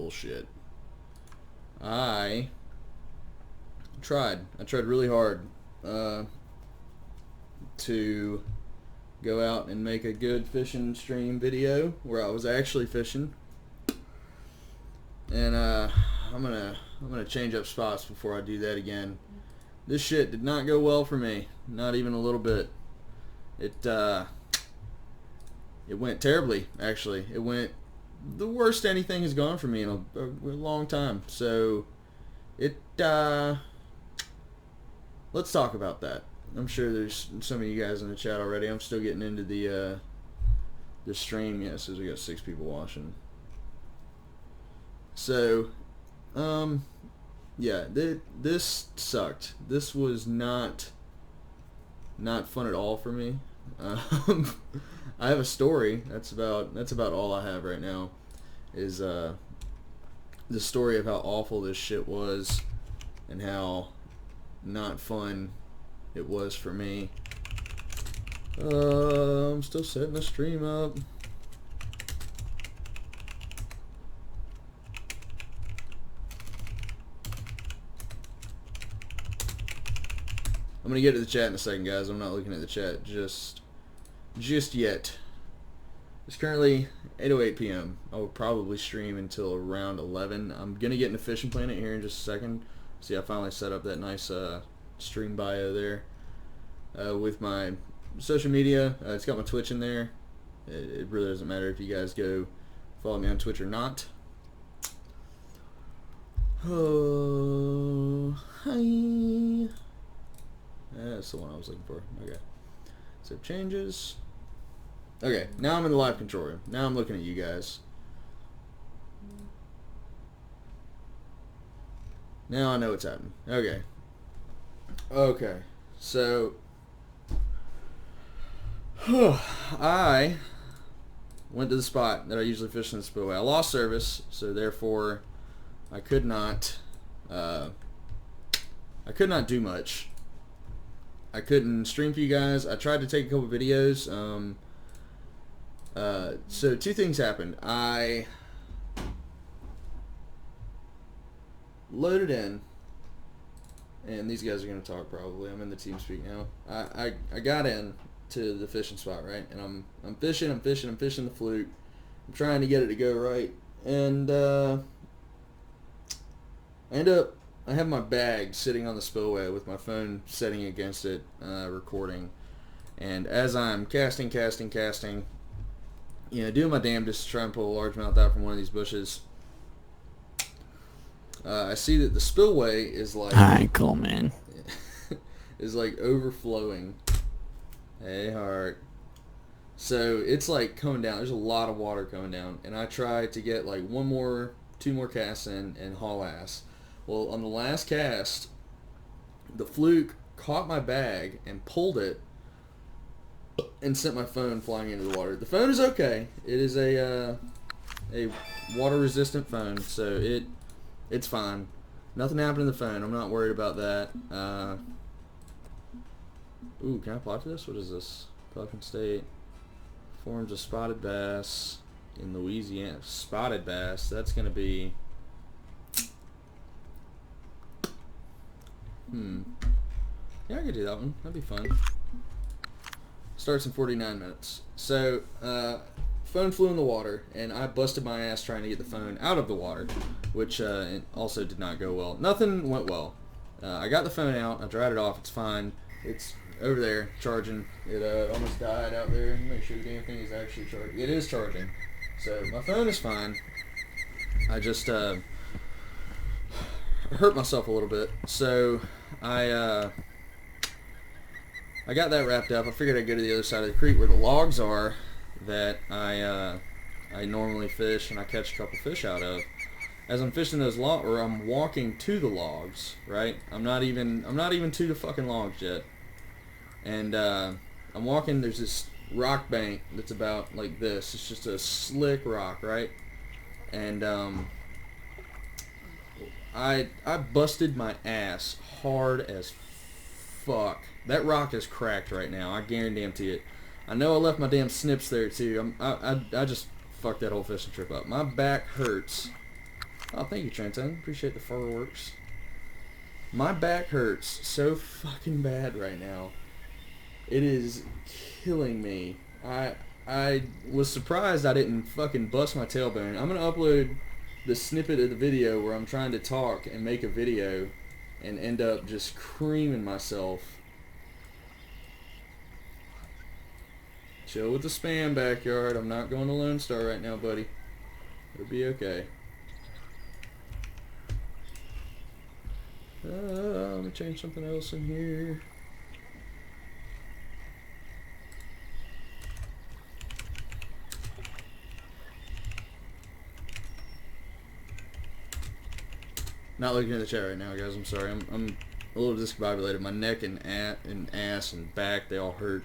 bullshit. I tried really hard to go out and make a good fishing stream video where I was actually fishing. And I'm gonna change up spots before I do that again. This shit did not go well for me, not even a little bit. It went terribly, actually. It went the worst anything has gone for me in a long time. So let's talk about that. I'm sure there's some of you guys in the chat already. I'm still getting into the stream. Yeah, it says we got 6 people watching. So, yeah, this sucked. This was not fun at all for me. I have a story. That's about all I have right now. Is the story of how awful this shit was, and how not fun it was for me. I'm still setting the stream up. I'm gonna get to the chat in a second, guys. I'm not looking at the chat just yet. It's currently 8:08 p.m. I will probably stream until around 11. I'm gonna get into Fishing Planet here in just a second. See, I finally set up that nice stream bio there with my social media. It's got my Twitch in there. It really doesn't matter if you guys go follow me on Twitch or not. Oh, hi. That's the one I was looking for. Okay. Save changes. Okay, now I'm in the live control room. Now I'm looking at you guys. Now I know what's happening. Okay. Okay. So I went to the spot that I usually fish in the spillway. I lost service, so therefore I could not do much. I couldn't stream for you guys. I tried to take a couple videos. So 2 things happened. I loaded in, and these guys are going to talk probably. I'm in the TeamSpeak now. I got in to the fishing spot, right? And I'm fishing the fluke. I'm trying to get it to go right. And I have my bag sitting on the spillway with my phone setting against it, recording. And as I'm casting, you know, doing my damnedest to try and pull a largemouth out from one of these bushes, I see that the spillway is like... Hi, Coleman. is like overflowing. Hey, Hart. So it's like coming down. There's a lot of water coming down. And I try to get like 2 more casts in and haul ass. Well, on the last cast, the fluke caught my bag and pulled it and sent my phone flying into the water. The phone is okay. It is a water-resistant phone, so it's fine. Nothing happened to the phone. I'm not worried about that. Ooh, can I apply for this? What is this? Pelican State forms a spotted bass in Louisiana. Spotted bass. That's going to be... Yeah, I could do that one. That'd be fun. Starts in 49 minutes. So, phone flew in the water, and I busted my ass trying to get the phone out of the water, which also did not go well. Nothing went well. I got the phone out. I dried it off. It's fine. It's over there charging. It almost died out there. Make sure the damn thing is actually charging. It is charging. So, my phone is fine. I just hurt myself a little bit. So, I got that wrapped up. I figured I'd go to the other side of the creek where the logs are that I normally fish and I catch a couple fish out of. As I'm fishing those logs, or I'm walking to the logs, right? I'm not even to the fucking logs yet. And I'm walking. There's this rock bank that's about like this. It's just a slick rock, right? And I busted my ass hard as fuck. That rock is cracked right now. I guarantee it. I know I left my damn snips there too. I just fucked that whole fishing trip up. My back hurts Oh, thank you, Trenton. Appreciate the fireworks. My back hurts so fucking bad right now. It is killing me. I was surprised I didn't fucking bust my tailbone. I'm gonna upload the snippet of the video where I'm trying to talk and make a video and end up just creaming myself. Chill with the spam, backyard. I'm not going to Lone Star right now, buddy. It'll be okay. Let me change something else in here. Not looking at the chat right now, guys. I'm sorry. I'm a little discombobulated. My neck and ass and back, they all hurt.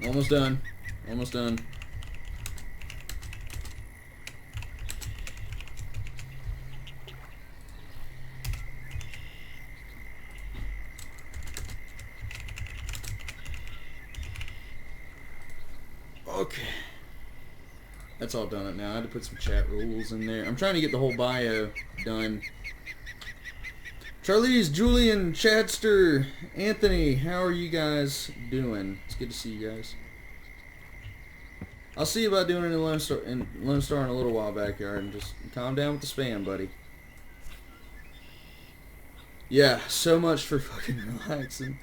Almost done. Almost done. Okay. That's all done it now. I had to put some chat rules in there. I'm trying to get the whole bio done. Charlize, Julian, Chadster, Anthony, how are you guys doing? It's good to see you guys. I'll see about doing it in Lone Star in a little while, backyard, and just calm down with the spam, buddy. Yeah, so much for fucking relaxing.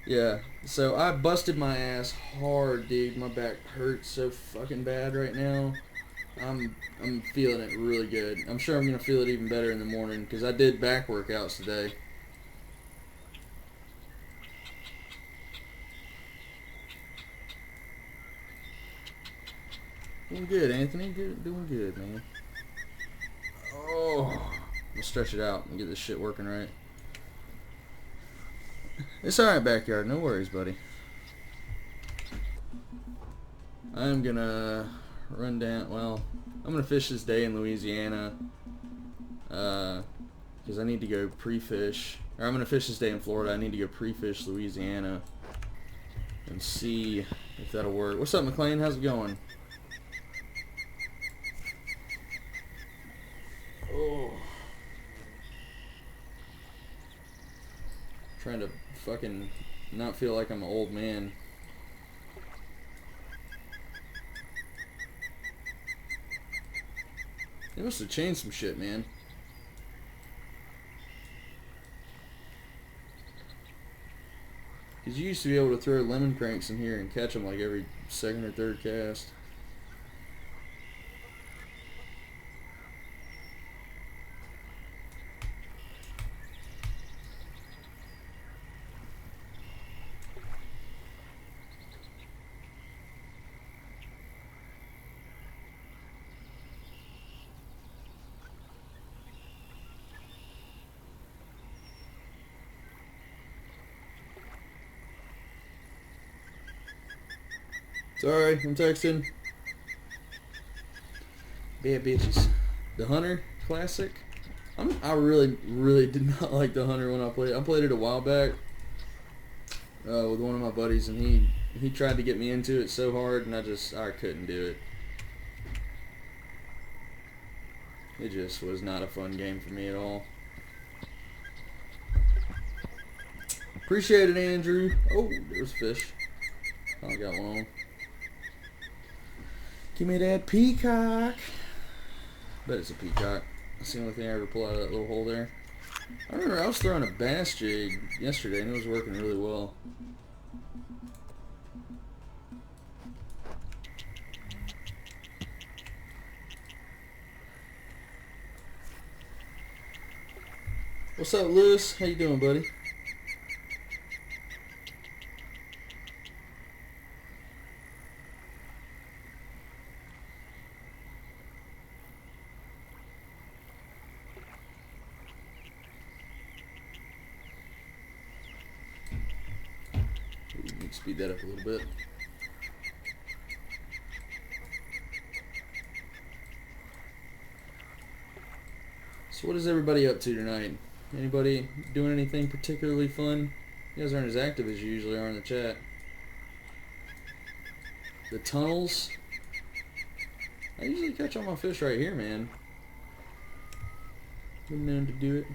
Yeah, so I busted my ass hard, dude. My back hurts so fucking bad right now. I'm feeling it really good. I'm sure I'm gonna feel it even better in the morning because I did back workouts today. Doing good, Anthony. Doing good, man. Oh, let's stretch it out and get this shit working right. It's alright, backyard. No worries, buddy. I'm gonna run down. Well, I'm gonna fish this day in Louisiana. Because I need to go pre-fish. Or I'm gonna fish this day in Florida. I need to go pre-fish Louisiana and see if that'll work. What's up, McLean? How's it going? Oh. Trying to fucking not feel like I'm an old man. They must have changed some shit, man. Because you used to be able to throw lemon cranks in here and catch them like every second or third cast. Sorry, I'm texting. Bad bitches. The Hunter Classic. I really did not like the Hunter when I played. I played it a while back with one of my buddies, and he tried to get me into it so hard, and I couldn't do it. It just was not a fun game for me at all. Appreciate it, Andrew. Oh, there's a fish. I got one on. Give me that peacock. Bet it's a peacock. That's the only thing I ever pull out of that little hole there. I remember I was throwing a bass jig yesterday and it was working really well. What's up, Lewis? How you doing, buddy? We need to speed that up a little bit. So what is everybody up to tonight? Anybody doing anything particularly fun? You guys aren't as active as you usually are in the chat. The tunnels? I usually catch all my fish right here, man. Been known to do it.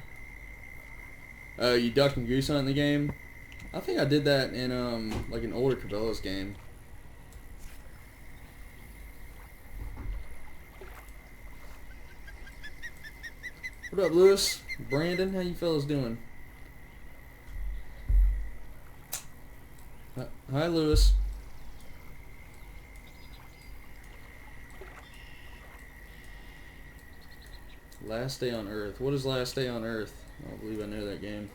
Oh, you duck and goose hunt in the game? I think I did that in like an older Cabela's game. What up, Lewis? Brandon, how you fellas doing? Hi, Lewis. Last Day on Earth. What is Last Day on Earth? I don't believe I know that game.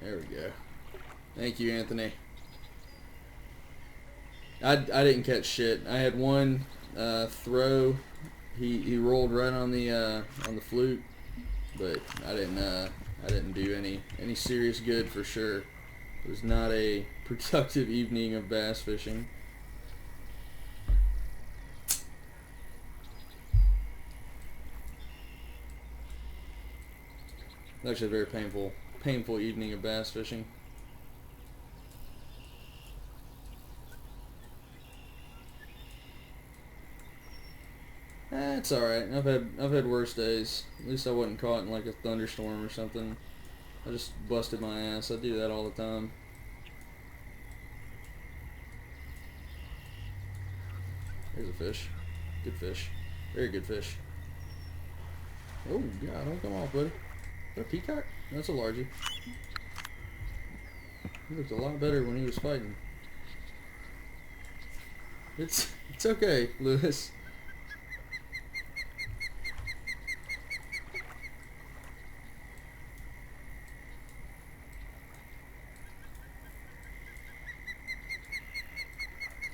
There we go. Thank you, Anthony. I didn't catch shit. I had one throw. He rolled right on the flute, but I didn't do any serious good for sure. It was not a productive evening of bass fishing. It was actually a very painful evening of bass fishing. It's alright. I've had worse days. At least I wasn't caught in like a thunderstorm or something. I just busted my ass. I do that all the time. There's a fish. Good fish. Very good fish. Oh God, don't come off, buddy. Is that a peacock? That's a largie. He looked a lot better when he was fighting. It's okay, Lewis.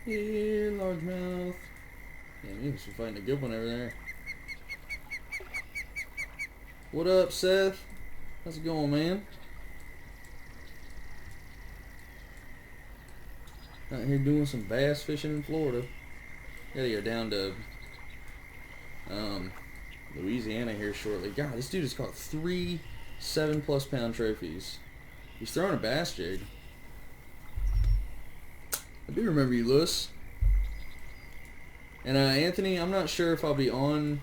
Yeah, largemouth. Yeah, you must be fighting a good one over there. What up, Seth? How's it going, man? Out here doing some bass fishing in Florida. Gotta go down to Louisiana here shortly. God, this dude has caught 3 7+ pound trophies. He's throwing a bass jig. I do remember you, Lewis. And Anthony, I'm not sure if I'll be on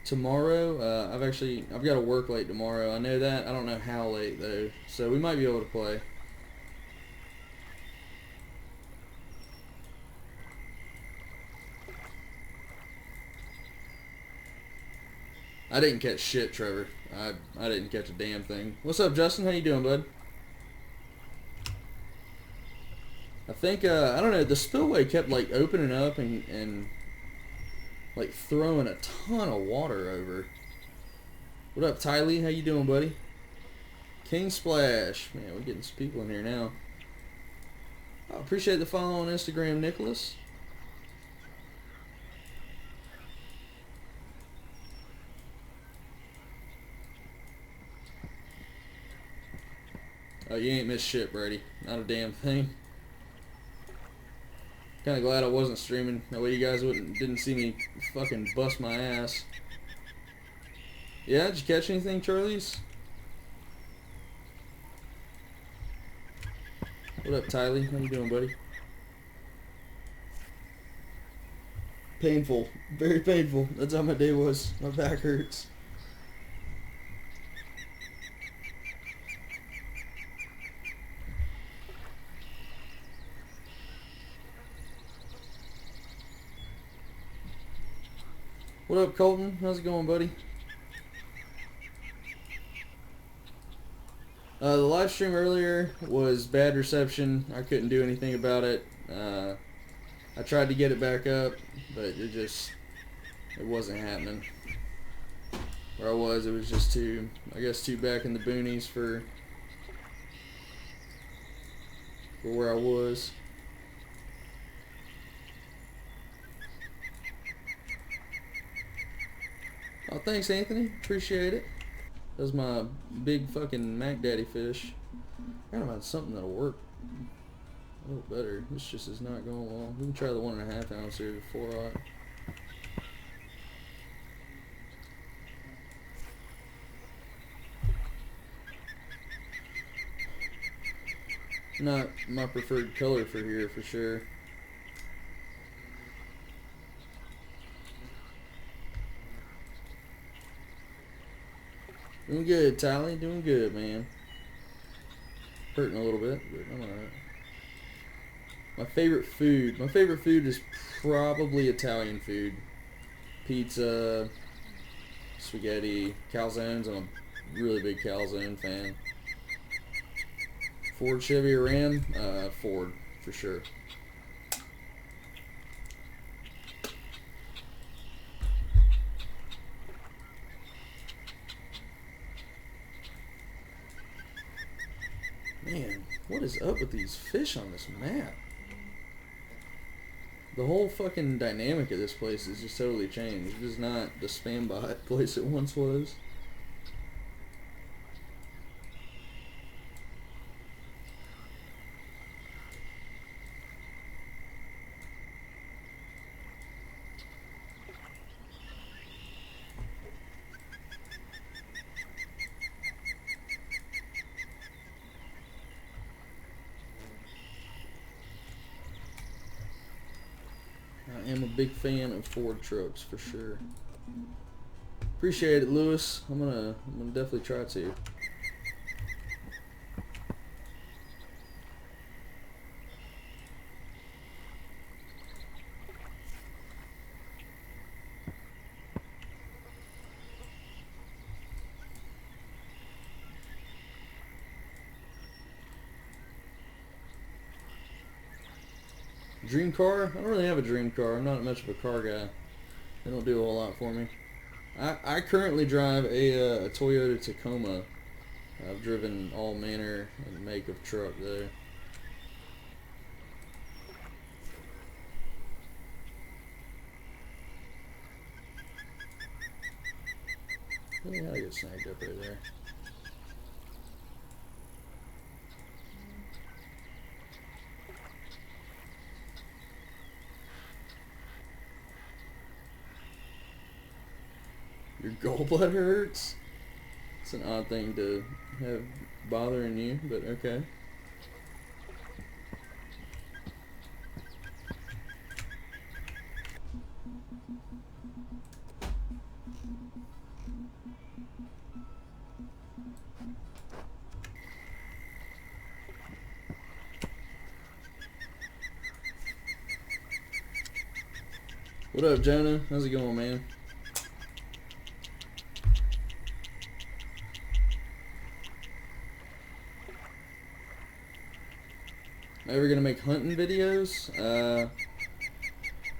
tomorrow. I've got to work late tomorrow. I know that. I don't know how late though. So we might be able to play. I didn't catch shit, Trevor. I didn't catch a damn thing. What's up, Justin? How you doing, bud? I think, I don't know, the spillway kept, like, opening up and like, throwing a ton of water over. What up, Tylee? How you doing, buddy? King Splash. Man, we're getting some people in here now. I appreciate the follow on Instagram, Nicholas. Oh, you ain't missed shit, Brady. Not a damn thing. Kind of glad I wasn't streaming. That way you guys didn't see me fucking bust my ass. Yeah, did you catch anything, Charlies? What up, Tylee? How you doing, buddy? Painful. Very painful. That's how my day was. My back hurts. What up, Colton? How's it going, buddy? The live stream earlier was bad reception. I couldn't do anything about it. I tried to get it back up, but it wasn't happening. Where I was, it was just too back in the boonies for where I was. Oh, thanks, Anthony. Appreciate it. That was my big fucking Mac Daddy fish. I gotta find something that'll work a little better. This just is not going well. We can try the 1.5 ounce here before not my preferred color for here for sure. Doing good, Tally. Doing good, man. Hurting a little bit, but I'm alright. My favorite food is probably Italian food. Pizza, spaghetti, calzones. I'm a really big calzone fan. Ford, Chevy, or Ram? Ford, for sure. Man, what is up with these fish on this map? The whole fucking dynamic of this place has just totally changed. It is not the spam bot place it once was. I am a big fan of Ford trucks for sure. Appreciate it, Lewis. I'm gonna definitely try to. Dream car? I don't really have a dream car. I'm not much of a car guy. They don't do a whole lot for me. I currently drive a Toyota Tacoma. I've driven all manner and make of truck though. Yeah, I get snagged up right there. Your gallbladder hurts? It's an odd thing to have bothering you, but okay. What up, Jonah? How's it going, man? Am I ever gonna make hunting videos?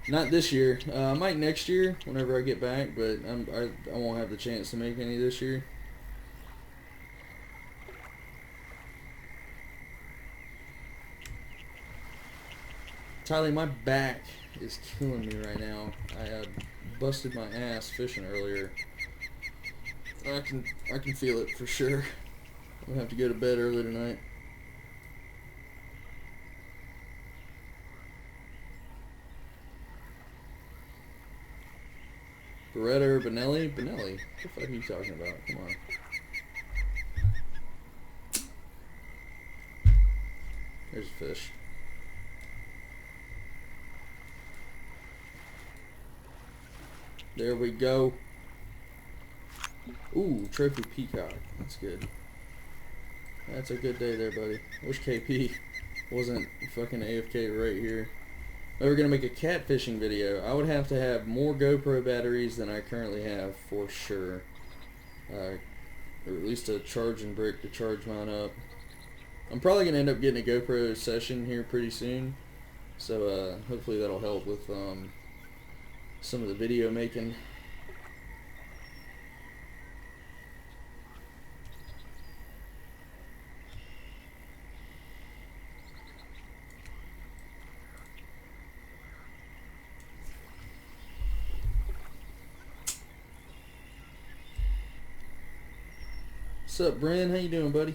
Not this year. I might next year whenever I get back, but I won't have the chance to make any this year. Tyler, my back is killing me right now. I busted my ass fishing earlier. I can feel it for sure. I'm gonna have to go to bed early tonight. Beretta or Benelli? Benelli? What the fuck are you talking about? Come on. There's a fish. There we go. Ooh, trophy peacock. That's good. That's a good day there, buddy. Wish KP wasn't fucking AFK right here. If we're going to make a catfishing video, I would have to have more GoPro batteries than I currently have for sure. Or at least a charging brick to charge mine up. I'm probably going to end up getting a GoPro session here pretty soon. So hopefully that'll help with some of the video making. What's up, Bren? How you doing, buddy?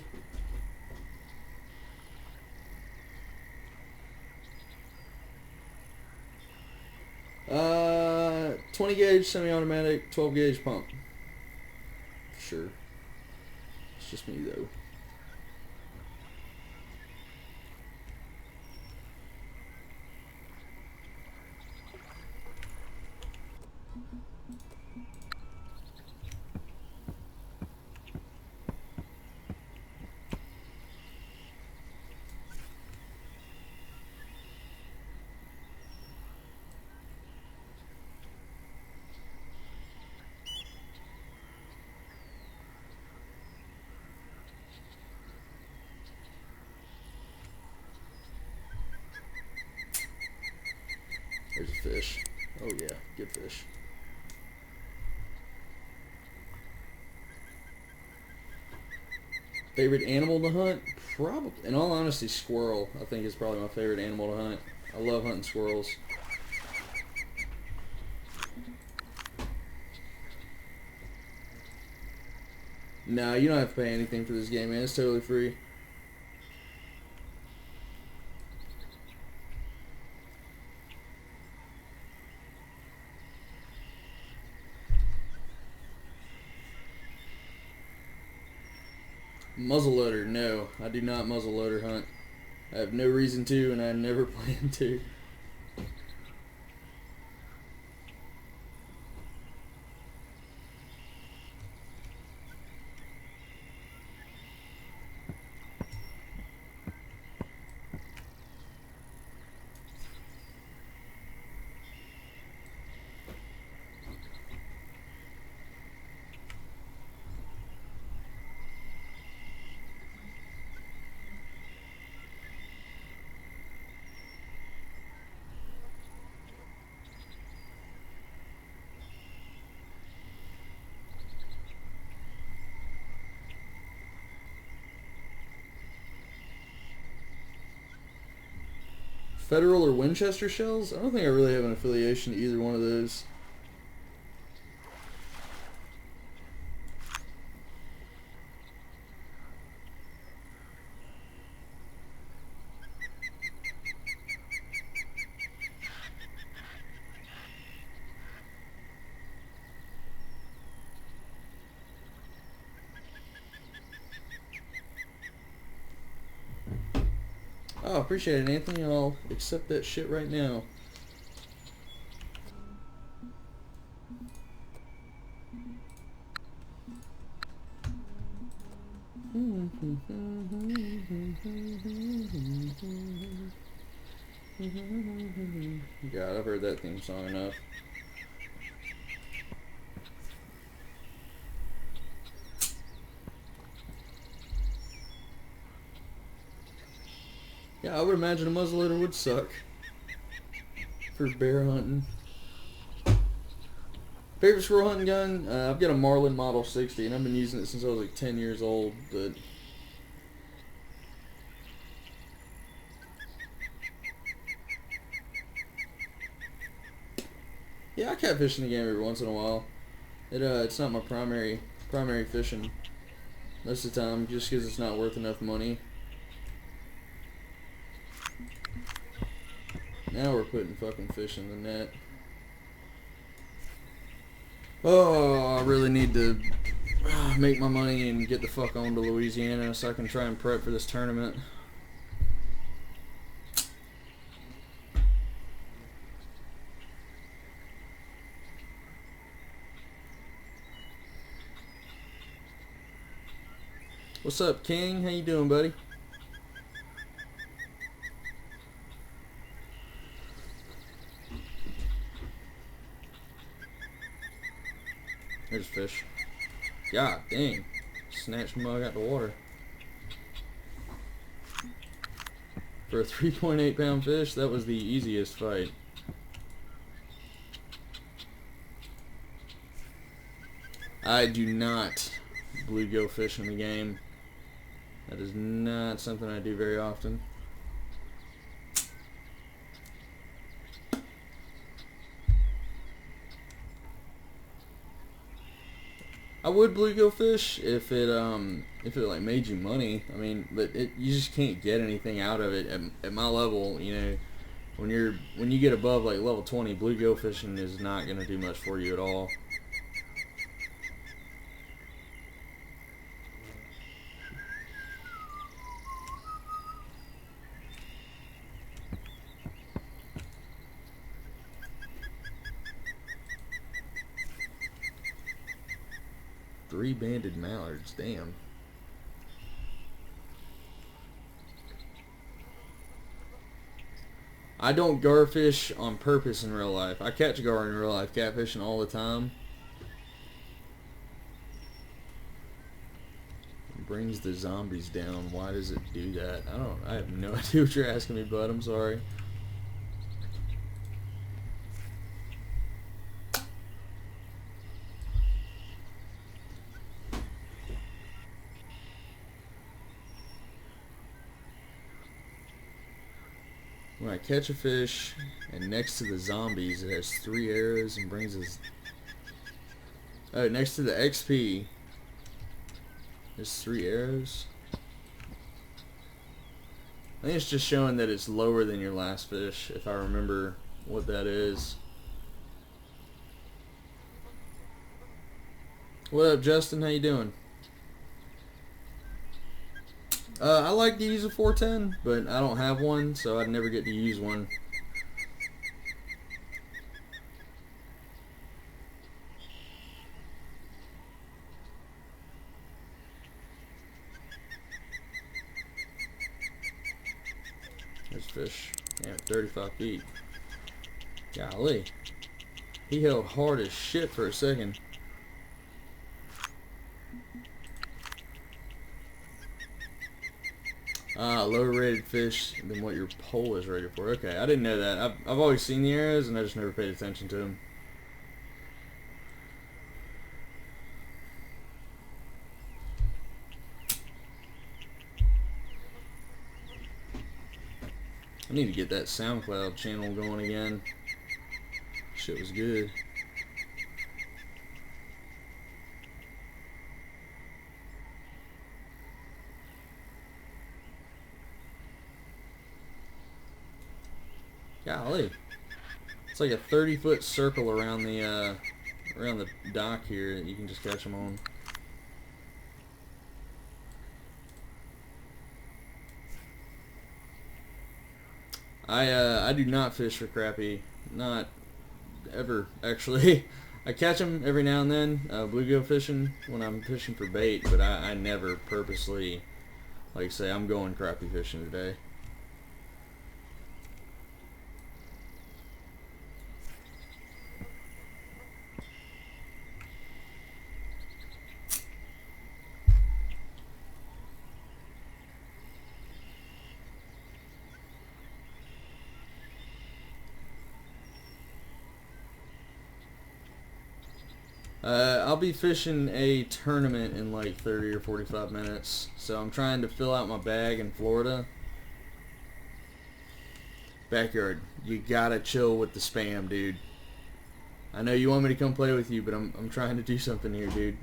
20 gauge semi-automatic, 12 gauge pump. Sure. It's just me though. There's a fish. Oh yeah, good fish. Favorite animal to hunt? Probably, in all honesty, squirrel. I think is probably my favorite animal to hunt. I love hunting squirrels. No, you don't have to pay anything for this game, man. It's totally free. Muzzleloader, no. I do not muzzleloader hunt. I have no reason to, and I never plan to. Federal or Winchester shells? I don't think I really have an affiliation to either one of those. Oh, appreciate it, Anthony. I'll accept that shit right now. God, I've heard that theme song enough. Yeah, I would imagine a muzzleloader would suck for bear hunting. Favorite squirrel hunting gun? I've got a Marlin Model 60, and I've been using it since I was like 10 years old, but... yeah, I catfish in the game every once in a while. It's not my primary fishing most of the time, just because it's not worth enough money. Now we're putting fucking fish in the net. Oh, I really need to make my money and get the fuck on to Louisiana so I can try and prep for this tournament. What's up, King? How you doing, buddy? There's a fish. God dang. Snatched mug out the water. For a 3.8 pound fish, that was the easiest fight. I do not bluegill fish in the game. That is not something I do very often. I would bluegill fish if it like made you money. I mean, but you just can't get anything out of it at my level. You know, when you get above like level 20, bluegill fishing is not gonna do much for you at all. Three-banded mallards, damn. I don't garfish on purpose in real life. I catch gar in real life, catfishing all the time. It brings the zombies down. Why does it do that? I have no idea what you're asking me, bud. I'm sorry. When I catch a fish, and next to the zombies it has 3 arrows and brings us... Oh, next to the XP, there's 3 arrows. I think it's just showing that it's lower than your last fish, if I remember what that is. What up, Justin? How you doing? I like to use a 410, but I don't have one, so I'd never get to use one. There's fish. Damn, 35 feet. Golly. He held hard as shit for a second. Lower rated fish than what your pole is rated for. Okay, I didn't know that. I've always seen the arrows and I just never paid attention to them. I need to get that SoundCloud channel going again. Shit was good. Golly, it's like a 30-foot circle around the dock here that you can just catch them on. I do not fish for crappie, not ever actually. I catch them every now and then, bluegill fishing when I'm fishing for bait, but I never purposely, like, say I'm going crappie fishing today. I'll be fishing a tournament in like 30 or 45 minutes, so I'm trying to fill out my bag in Florida. Backyard, you gotta chill with the spam, dude. I know you want me to come play with you, but I'm trying to do something here, dude.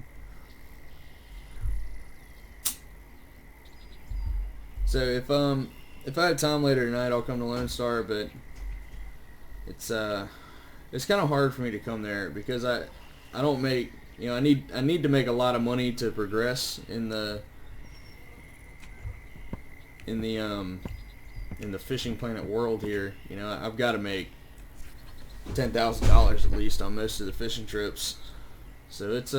So if I have time later tonight, I'll come to Lone Star, but it's kind of hard for me to come there because I don't make, you know, I need to make a lot of money to progress in the Fishing Planet world here. You know, I've got to make $10,000 at least on most of the fishing trips. So it's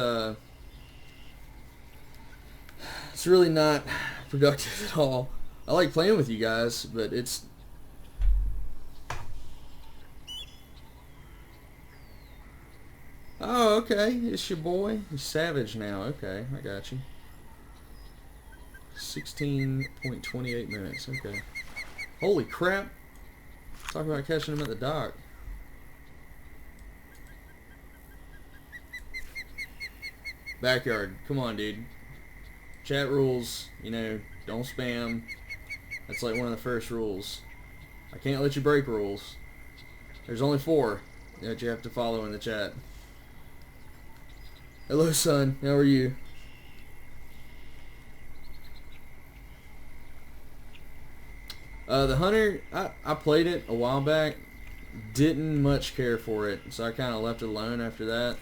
really not productive at all. I like playing with you guys, but it's Oh, okay. It's your boy. You're savage now. Okay, I got you. 16.28 minutes. Okay. Holy crap. Talk about catching him at the dock. Backyard. Come on, dude. Chat rules. You know, don't spam. That's like one of the first rules. I can't let you break rules. There's only 4 that you have to follow in the chat. Hello, son. How are you? The Hunter, I played it a while back. Didn't much care for it, so I kind of left it alone after that.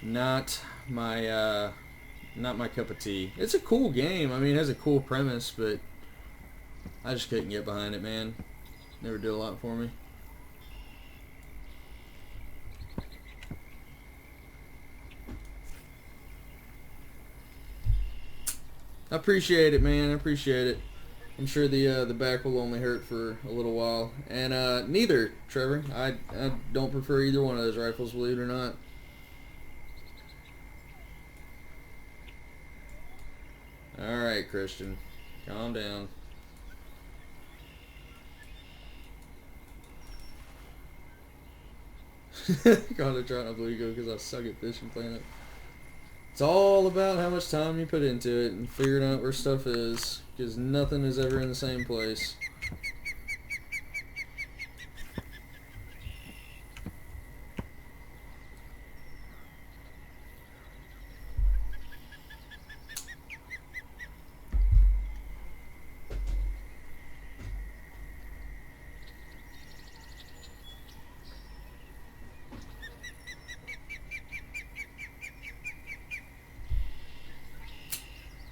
Not my cup of tea. It's a cool game. I mean, it has a cool premise, but I just couldn't get behind it, man. Never did a lot for me. I appreciate it, man. I appreciate it. I'm sure the back will only hurt for a little while. And neither, Trevor. I don't prefer either one of those rifles, believe it or not. Alright, Christian. Calm down. God, I'm trying to believe you because I suck at fishing planet. It's all about how much time you put into it and figuring out where stuff is, because nothing is ever in the same place.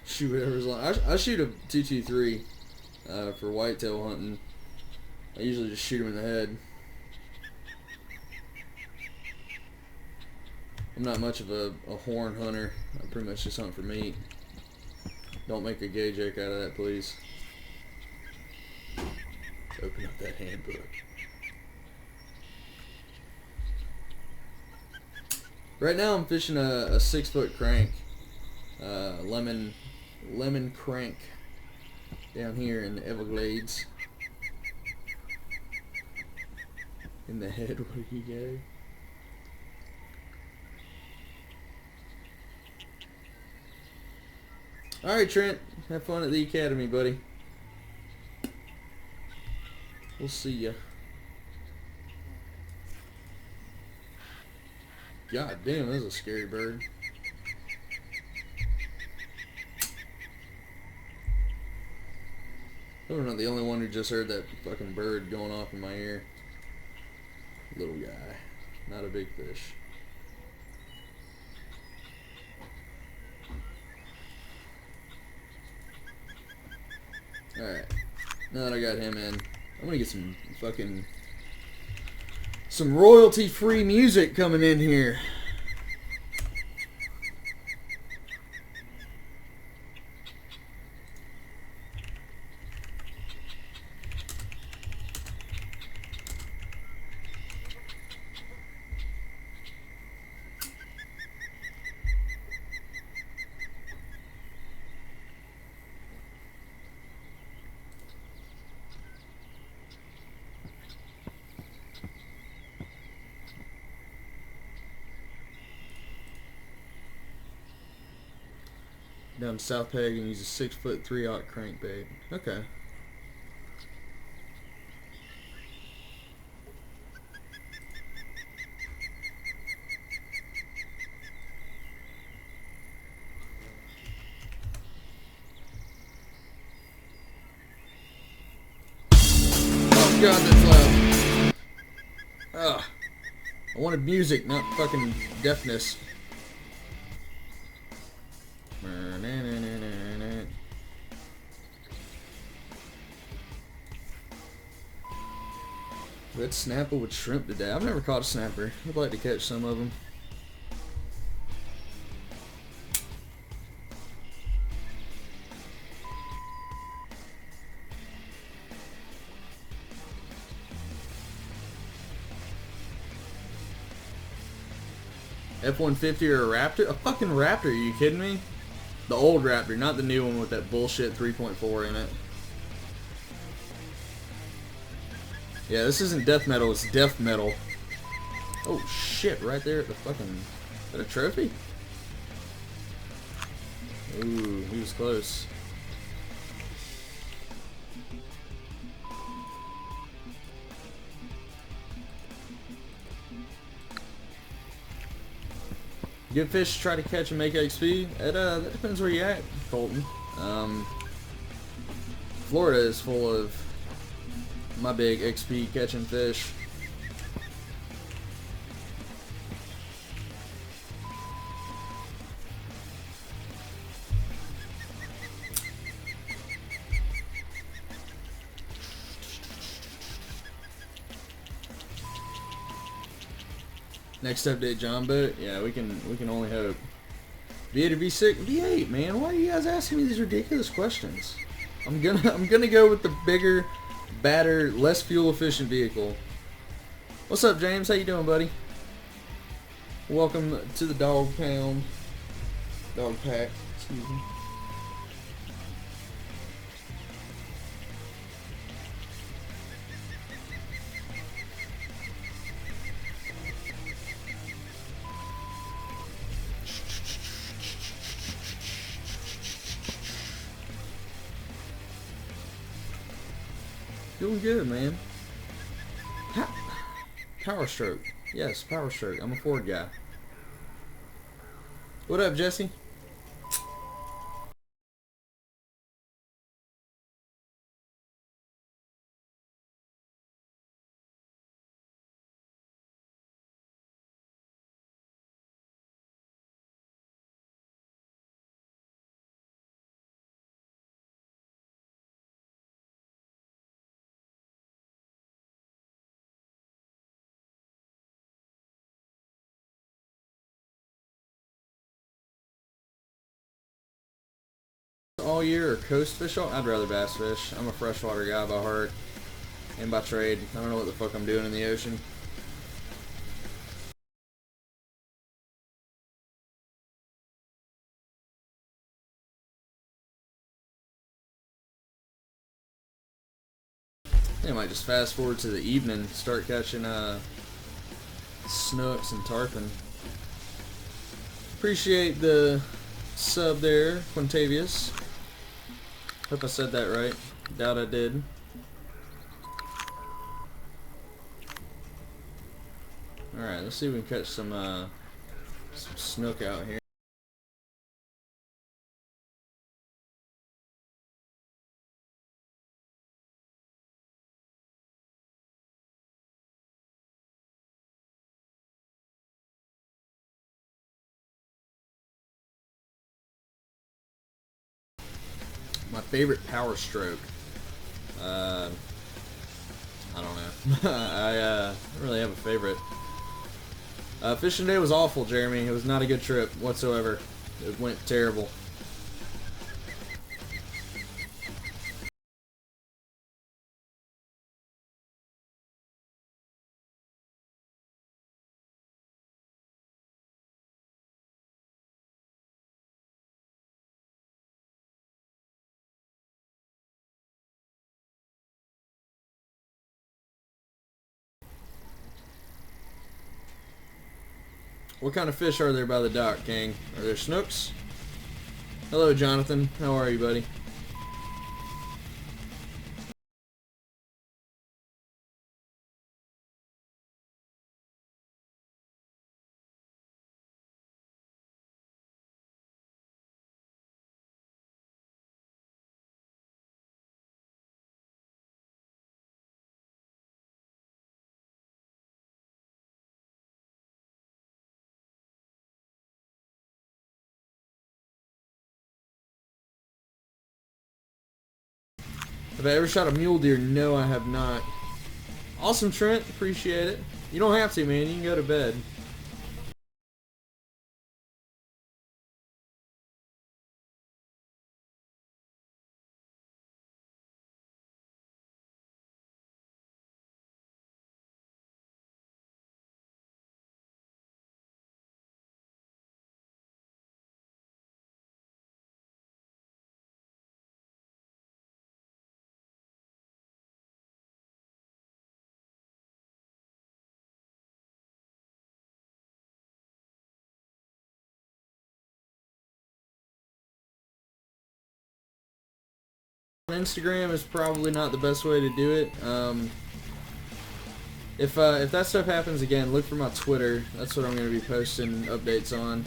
Shoot whatever's long. I shoot a 223 for whitetail hunting. I usually just shoot them in the head. I'm not much of a horn hunter. I pretty much just hunt for meat. Don't make a gay joke out of that, please. Open up that handbook. Right now I'm fishing a 6-foot crank. Lemon crank down here in the Everglades. In the head, where you go? Alright, Trent. Have fun at the academy, buddy. We'll see ya. God damn, that's a scary bird. I'm not the only one who just heard that fucking bird going off in my ear. Little guy. Not a big fish. Alright. Now that I got him in, I'm gonna get some royalty-free music coming in here. Down South Peg and use a 6-foot 3/0 crankbait. Okay. Oh god, that's loud. Ugh. I wanted music, not fucking deafness. Red snapper with shrimp today. I've never caught a snapper. I'd like to catch some of them. F-150 or a Raptor? A fucking Raptor, are you kidding me? The old Raptor, not the new one with that bullshit 3.4 in it. Yeah, this isn't death metal, it's death metal. Oh shit, right there at the fucking... Is that a trophy? Ooh, he was close. Good fish to try to catch and make XP. That depends where you're at, Colton. Florida is full of my big XP catching fish. Next update, John Boat. Yeah, we can only hope. V8 or V6? V8, man. Why are you guys asking me these ridiculous questions? I'm gonna go with the bigger, badder, less fuel efficient vehicle. What's up, James? How you doing, buddy? Welcome to the dog pound. Dog pack. Excuse me. Doing good, man. Power stroke. Yes, power stroke. I'm a Ford guy. What up, Jesse? All year or coast fish all? I'd rather bass fish. I'm a freshwater guy by heart and by trade. I don't know what the fuck I'm doing in the ocean. I might just fast forward to the evening, start catching snooks and tarpon. Appreciate the sub there, Quintavious. Hope I said that right. Doubt I did. Alright, let's see if we can catch some snook out here. My favorite power stroke. I don't know. I don't really have a favorite. Fishing day was awful, Jeremy. It was not a good trip whatsoever. It went terrible. What kind of fish are there by the dock, King? Are there snooks? Hello, Jonathan. How are you, buddy? Have I ever shot a mule deer? No, I have not. Awesome, Trent. Appreciate it. You don't have to, man. You can go to bed. Instagram is probably not the best way to do it. If that stuff happens again, look for my Twitter. That's what I'm going to be posting updates on.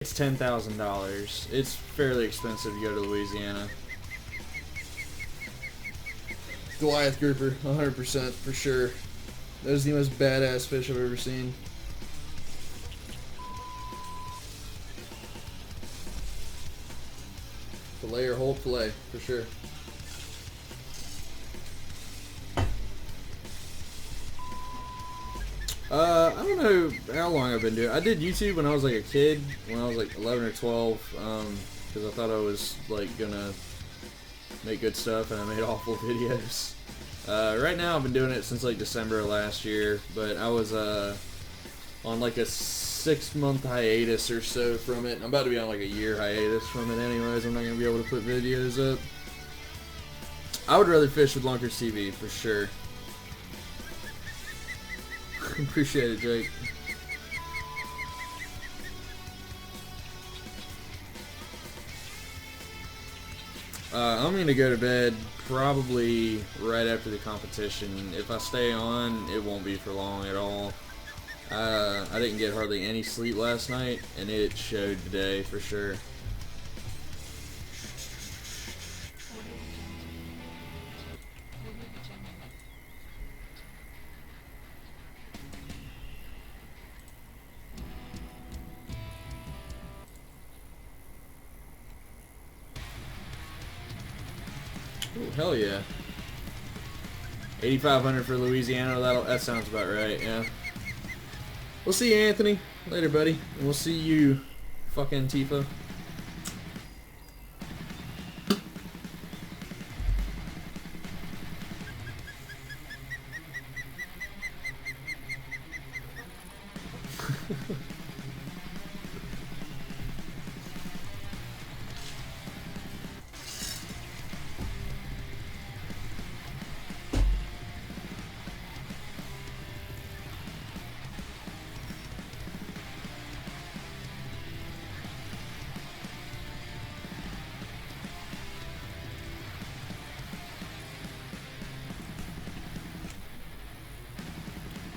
It's $10,000. It's fairly expensive to go to Louisiana. Goliath grouper, 100% for sure. Those are the most badass fish I've ever seen. Fillet or whole fillet, for sure. I don't know how long I've been doing it. I did YouTube when I was like a kid, when I was like 11 or 12, because I thought I was like gonna make good stuff, and I made awful videos. Right now I've been doing it since like December of last year, but I was on like a 6-month hiatus or so from it. I'm about to be on like a year hiatus from it anyways. I'm not gonna be able to put videos up. I would rather fish with Lunkers TV for sure. Appreciate it, Jake. I'm gonna go to bed probably right after the competition. If I stay on, it won't be for long at all. I didn't get hardly any sleep last night, and it showed today for sure. Ooh, hell yeah. 8,500 for Louisiana. That sounds about right. Yeah. We'll see you, Anthony. Later, buddy. And we'll see you, fucking Tifa.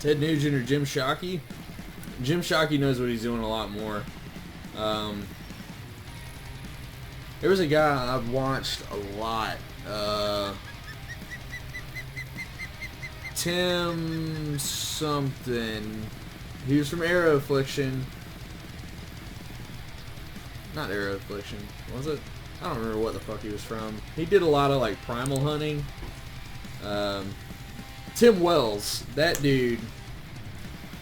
Ted Nugent or Jim Shockey? Jim Shockey knows what he's doing a lot more. There was a guy I've watched a lot. Tim something. He was from Arrow Affliction. Not Arrow Affliction, was it? I don't remember what the fuck he was from. He did a lot of like primal hunting. Tim Wells, that dude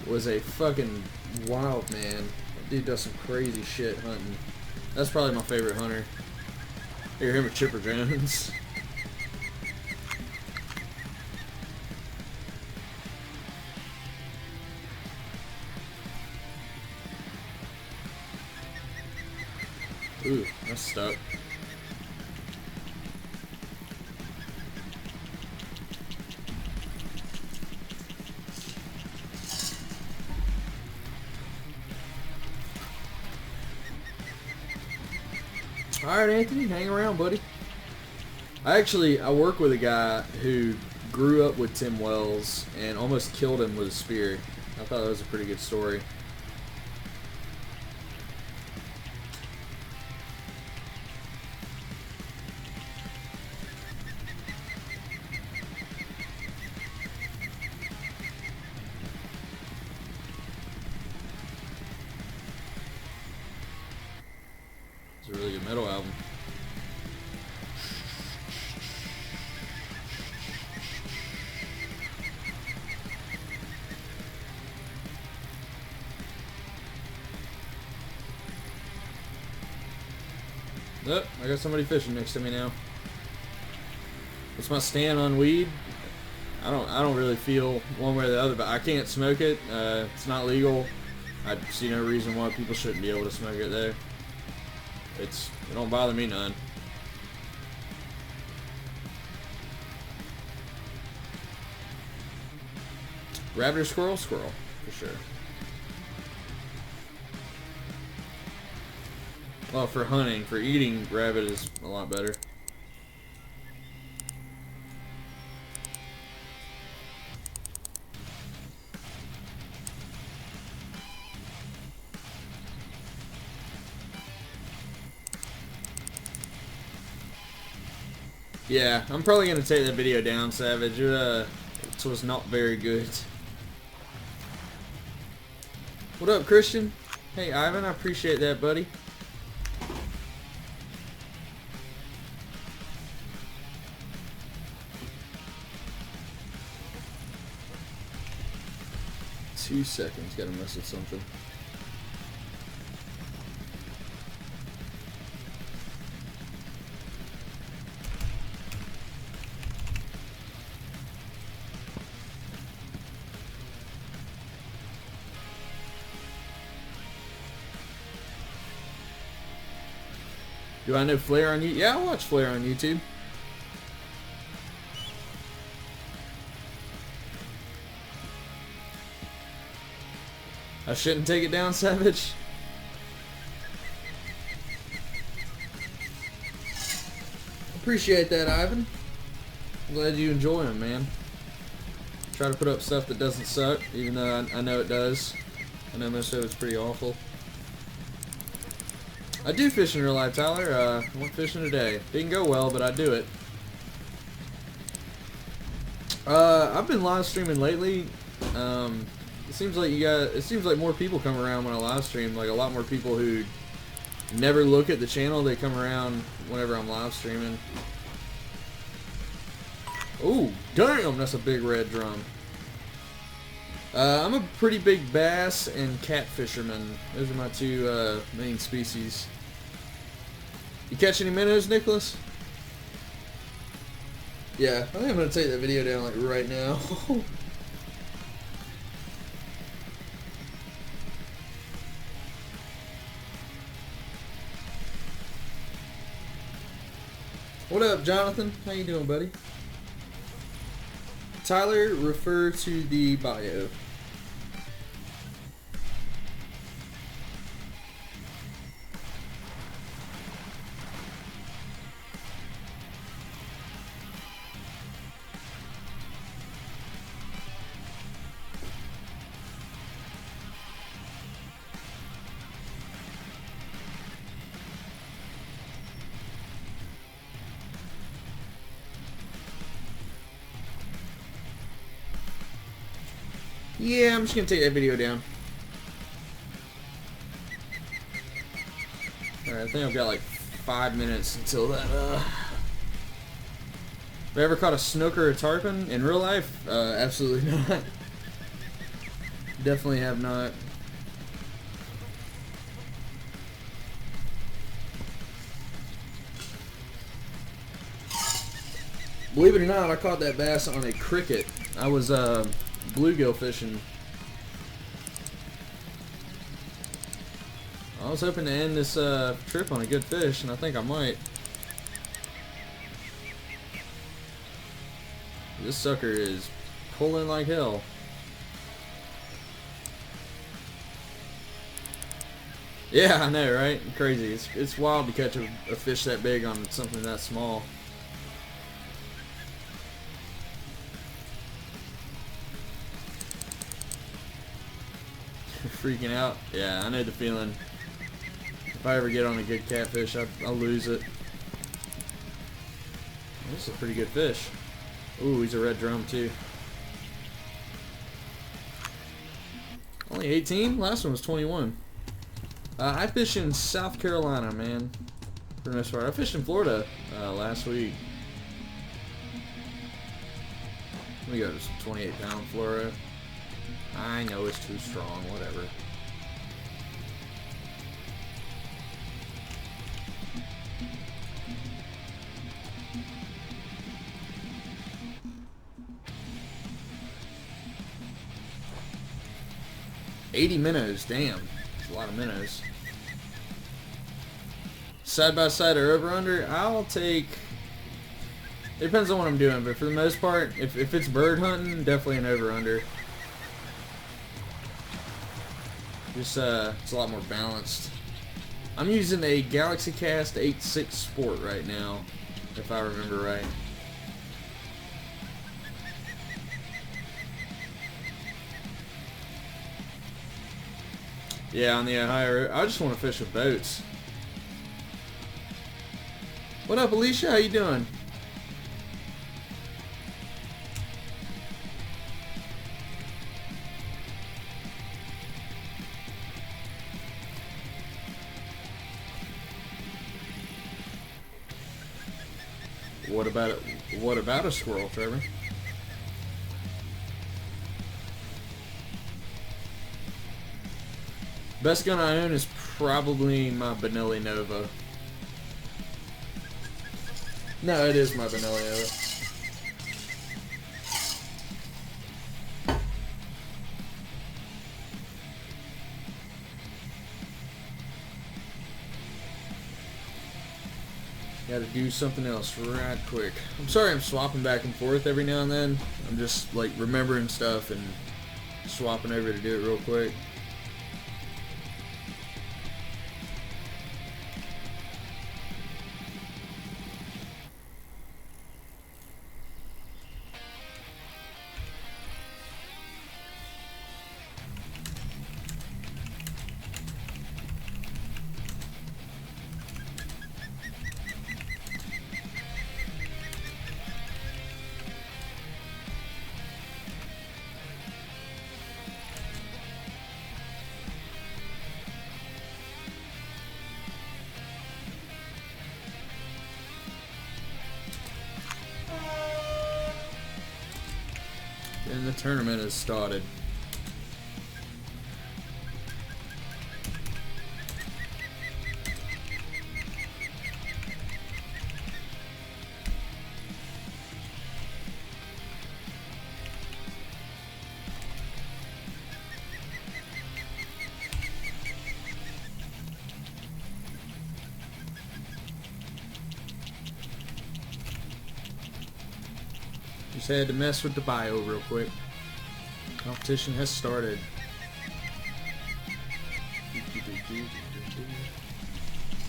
was a fucking wild man. That dude does some crazy shit hunting. That's probably my favorite hunter. Hear him with Chipper Jones. Ooh, that's stuck. Alright, Anthony, hang around, buddy. I work with a guy who grew up with Tim Wells and almost killed him with a spear. I thought that was a pretty good story. It's a really good metal album. Oh, I got somebody fishing next to me now. What's my stand on weed? I don't really feel one way or the other, but I can't smoke it. It's not legal. I see no reason why people shouldn't be able to smoke it there. It don't bother me none. Rabbit or squirrel? Squirrel, for sure. Well, for hunting, for eating, rabbit is a lot better. Yeah, I'm probably gonna take that video down, Savage. It was not very good. What up, Christian? Hey, Ivan, I appreciate that, buddy. Two seconds, gotta mess with something. Do I know Flair on YouTube? Yeah, I watch Flair on YouTube. I shouldn't take it down, Savage. Appreciate that, Ivan. I'm glad you enjoy them, man. Try to put up stuff that doesn't suck, even though I know it does. I know most of it's pretty awful. I do fish in real life, Tyler. I went fishing today. Didn't go well, but I do it. I've been live streaming lately. It seems like more people come around when I live stream. Like a lot more people who never look at the channel, they come around whenever I'm live streaming. Oh, damn, that's a big red drum. I'm a pretty big bass and cat fisherman. Those are my two main species. You catch any minnows, Nicholas? Yeah, I think I'm gonna take that video down like right now. What up, Jonathan? How you doing, buddy? Tyler, refer to the bio. Yeah, I'm just gonna take that video down. Alright, I think I've got like 5 minutes until that, Have I ever caught a snook or a tarpon in real life? Absolutely not. Definitely have not. Believe it or not, I caught that bass on a cricket. I was, bluegill fishing. I was hoping to end this trip on a good fish, and I think I might. This sucker is pulling like hell. Yeah, I know, right? Crazy. It's wild to catch a fish that big on something that small. Freaking out. Yeah, I know the feeling. If I ever get on a good catfish, I'll lose it. This is a pretty good fish. Ooh, he's a red drum too. Only 18? Last one was 21. I fish in South Carolina, man. For the most part. I fished in Florida last week. Let me go to some 28-pound fluoro. I know it's too strong, whatever. 80 minnows, damn. That's a lot of minnows. Side by side or over under? I'll take... It depends on what I'm doing, but for the most part, if it's bird hunting, definitely an over under. Just, it's a lot more balanced. I'm using a Galaxy Cast 8.6 Sport right now, if I remember right. Yeah, on the Ohio Road. I just want to fish with boats. What up, Alicia? How you doing? What about a squirrel, Trevor? Best gun I own is probably my Benelli Nova. No, it is my Benelli Nova. Gotta do something else right quick. I'm sorry I'm swapping back and forth every now and then. I'm just like remembering stuff and swapping over to do it real quick. And the tournament has started. Just had to mess with the bio real quick. Competition has started.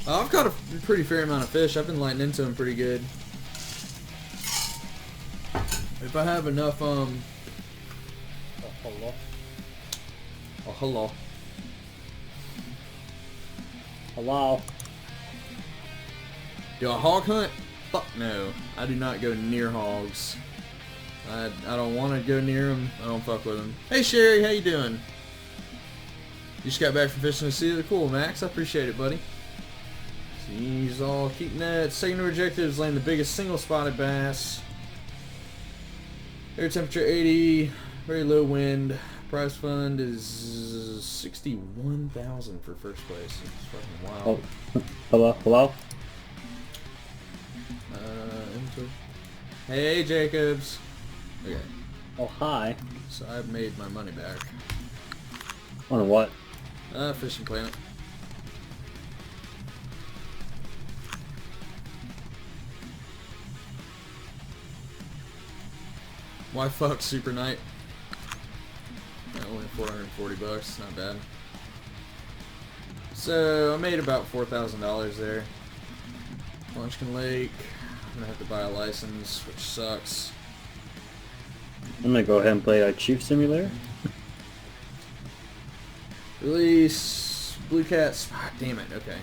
I've caught a pretty fair amount of fish. I've been lighting into them pretty good. If I have enough, hello. Oh, hello. Hello. Do I hog hunt? Fuck no. I do not go near hogs. I don't want to go near them. I don't fuck with them. Hey Sherry, how you doing? You just got back from fishing the sea. Cool, Max. I appreciate it, buddy. He's all keeping that. Secondary objective is laying the biggest single spotted bass. Air temperature 80. Very low wind. Prize fund is 61,000 for first place. It's fucking wild. Oh, hello, hello. Hey Jacobs. Okay. Oh, hi. So I've made my money back. On what? Fishing Planet. Why fuck Super Night? Only 440 bucks, not bad. So I made about $4,000 there. Munchkin Lake. I'm gonna have to buy a license, which sucks. I'm gonna go ahead and play Chief Simulator. Release Blue Cats. Ah, damn it. Okay.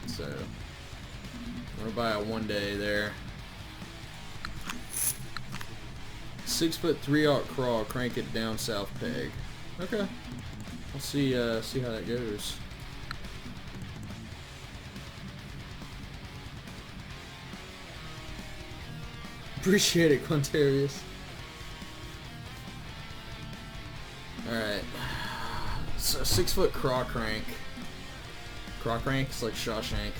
So I'm gonna buy a 1 day there. 6'3" crawl. Crank it down south peg. Okay. I'll see how that goes. Appreciate it, Quintarius. Alright. So 6 foot craw crank. Craw crank is like Shawshank.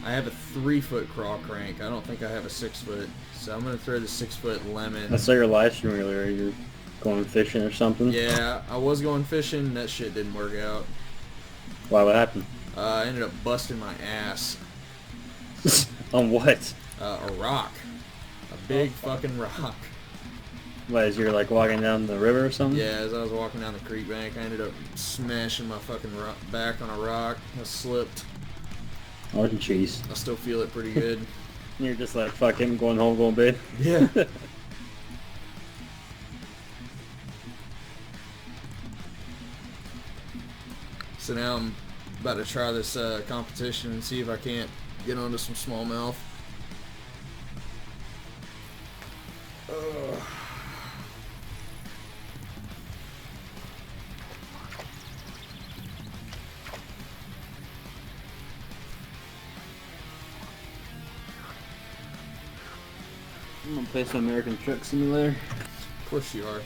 I have a 3 foot craw crank. I don't think I have a 6 foot. So I'm gonna throw the 6 foot lemon. I saw your live stream earlier. You're Going fishing or something? Yeah, I was going fishing. That shit didn't work out. Why? What happened? I ended up busting my ass. On what? A rock. A big fucking rock. What, as you're like walking down the river or something? Yeah, as I was walking down the creek bank, I ended up smashing my fucking back on a rock. I slipped. Oh, jeez. I still feel it pretty good. You're just like, fuck him, going home, going to bed? Yeah. So now I'm about to try this competition and see if I can't get onto some smallmouth. Ugh. I'm gonna play some American Truck Simulator. Of course you are.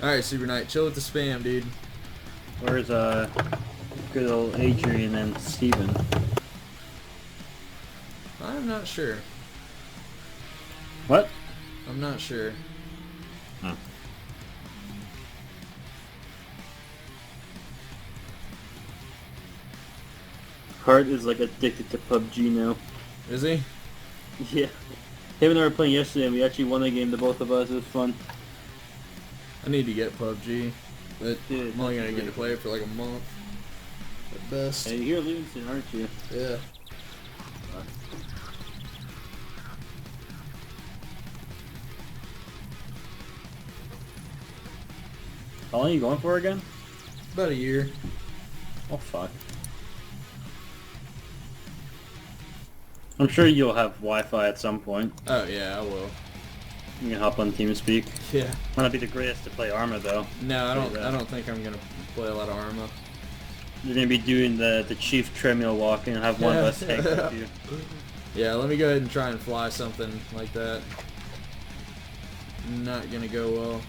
Alright, Super Knight, chill with the spam, dude. Where's good old Adrian and Steven? I'm not sure. What? I'm not sure. Huh. Hart is like addicted to PUBG now. Is he? Yeah. Him and I were playing yesterday and we actually won the game, the both of us. It was fun. I need to get PUBG, but Dude, I'm only gonna that's get to great. play it for like a month at best. Hey, you're Livingston, aren't you? Yeah. How long are you going for again? About a year. Oh, fuck. I'm sure you'll have Wi-Fi at some point. Oh yeah, I will. You can hop on TeamSpeak. Yeah. Might not be the greatest to play Arma though. No, I don't. Yeah. I don't think I'm gonna play a lot of Arma. You're gonna be doing the chief treadmill walking and have one of us hang with you. Yeah, let me go ahead and try and fly something like that. Not gonna go well.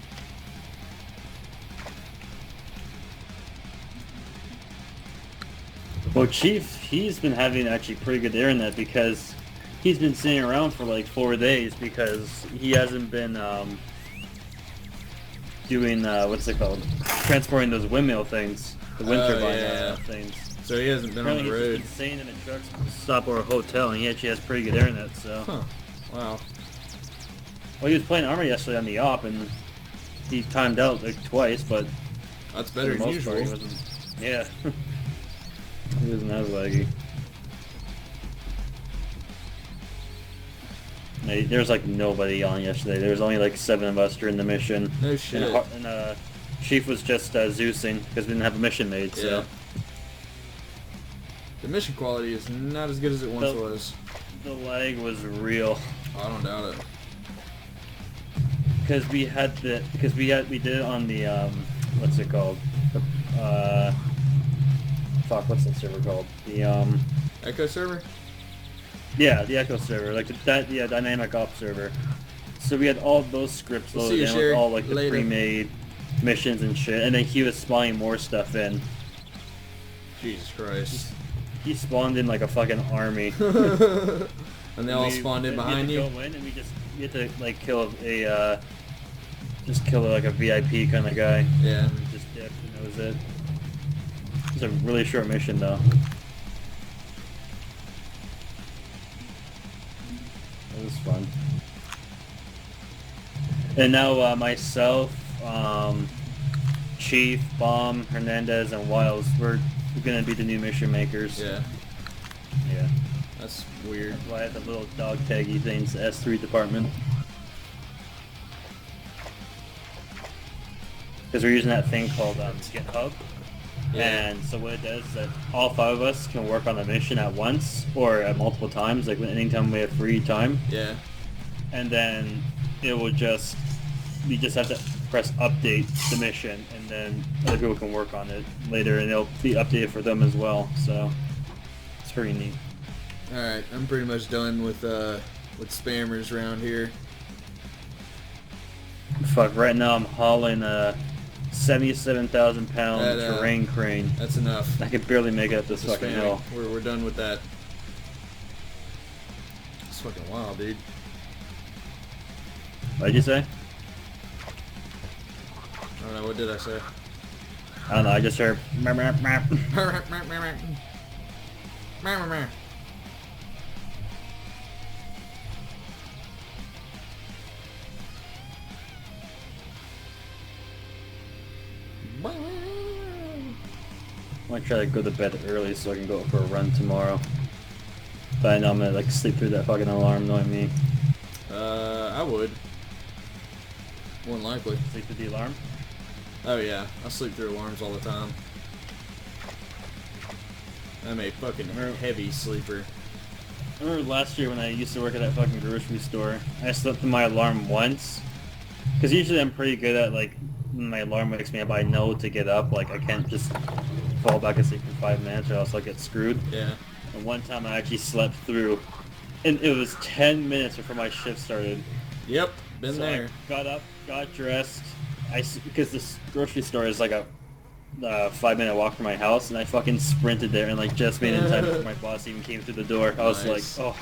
Well, Chief, he's been having actually pretty good internet because he's been sitting around for like 4 days because he hasn't been doing what's it called? Transporting those windmill things, the wind turbine yeah. things. So he hasn't been Apparently on the he's road. just been staying in a truck stop or a hotel, and he actually has pretty good internet. So, Huh. Wow. well, he was playing Armor yesterday on the op, and he timed out like twice, but That's for better the than most usual. part, he wasn't. Yeah, he wasn't as laggy. There's like nobody on yesterday. There was only like 7 of us during the mission. No shit. And Chief was just Zeusing because we didn't have a mission made. Yeah. So The mission quality is not as good as it once was. the lag was real I don't doubt it. because we did it on the what's it called? Fuck, what's that server called? The Echo server? yeah, the Echo server, like the dynamic op server. So we had all those scripts We'll see loaded you, in Sherry. with all like the Later. pre-made missions and shit, and then he was spawning more stuff in. Jesus Christ. He spawned in like a fucking army. And they all spawned in behind you? We go in and we had to like kill just kill like a VIP kind of guy. Yeah. And we just dipped and that was it. It was a really short mission though. It was fun. And now myself, Chief, Bomb, Hernandez, and Wiles, we're gonna be the new mission makers. Yeah. Yeah. That's weird. That's why I have the little dog taggy things, S3 department. Because we're using that thing called GitHub. Yeah. And so what it does is that all 5 of us can work on a mission at once or at multiple times, like anytime we have free time. Yeah. And then it will we just have to press update the mission, and then other people can work on it later, and it'll be updated for them as well. So it's pretty neat. Alright, I'm pretty much done with spammers around here. Fuck, right now I'm hauling 77,000-pound That, terrain crane. That's enough. I could barely make it up this fucking Spamming. hill. We're done with that. It's fucking wild, dude. What'd you say? I don't know, what did I say? I don't know, I just heard... I might try to go to bed early so I can go for a run tomorrow. But I know I'm gonna like sleep through that fucking alarm knowing me. I would. More than likely. Sleep through the alarm? Oh yeah, I sleep through alarms all the time. I'm a fucking heavy sleeper. I remember last year when I used to work at that fucking grocery store, I slept through my alarm once. Because usually I'm pretty good at like, when my alarm wakes me up, I know to get up. Like I can't just fall back asleep for 5 minutes or else I'll get screwed. Yeah. And one time I actually slept through, and it was 10 minutes before my shift started. Yep, been So there. I got up, got dressed, because this grocery store is like a 5-minute walk from my house, and I fucking sprinted there and like just made it in time before my boss even came through the door. I was Nice. like,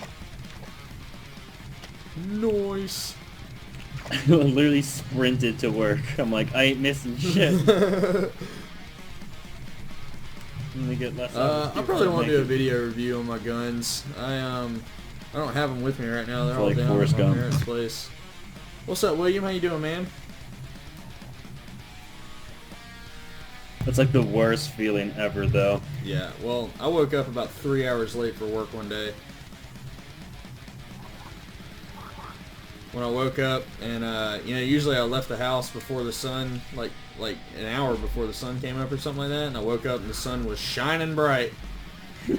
Nice. I literally sprinted to work. I'm like, I ain't missing shit. Let me get less. I probably won't do a video review on my guns. I don't have them with me right now. They're all Like down Forrest at my Gump. parents' place. What's up, William? How you doing, man? That's like the worst feeling ever, though. Yeah. Well, I woke up about 3 hours late for work one day. When I woke up, and usually I left the house before the sun, like an hour before the sun came up or something like that, and I woke up and the sun was shining bright.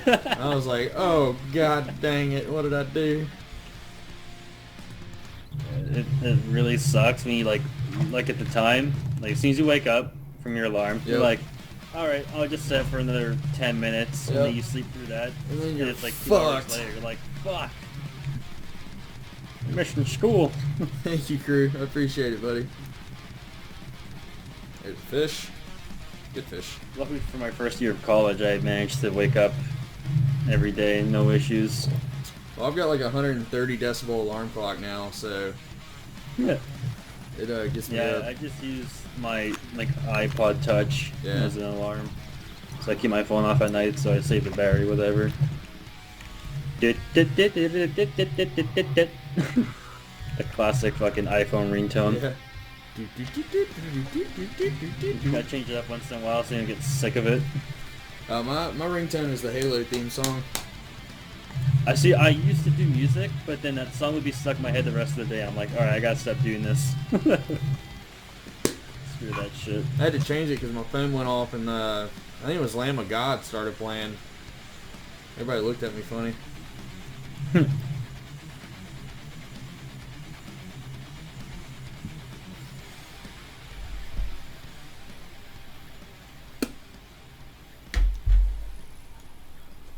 I was like, oh god dang it, what did I do? It really sucks when you like at the time, like as soon as you wake up from your alarm, you're Yep. like, all right, I'll just set for another 10 minutes, and Yep. then you sleep through that, And then you're it's like 2 hours fucked. later, you're like, fuck, I'm missing school. Thank you, crew. I appreciate it, buddy. There's a fish. Good fish. Luckily for my first year of college, I managed to wake up every day, no issues. Well, I've got like a 130 decibel alarm clock now, so Yeah. it gets me Yeah, up. I just use my like iPod Touch Yeah. as an alarm, so I keep my phone off at night, so I save the battery, whatever. The classic fucking iPhone ringtone. Yeah. Gotta change it up once in a while so you don't get sick of it. My ringtone is the Halo theme song. I see. I used to do music, but then that song would be stuck in my head the rest of the day. I'm like, all right, I gotta stop doing this. Screw that shit. I had to change it because my phone went off and I think it was Lamb of God started playing. Everybody looked at me funny.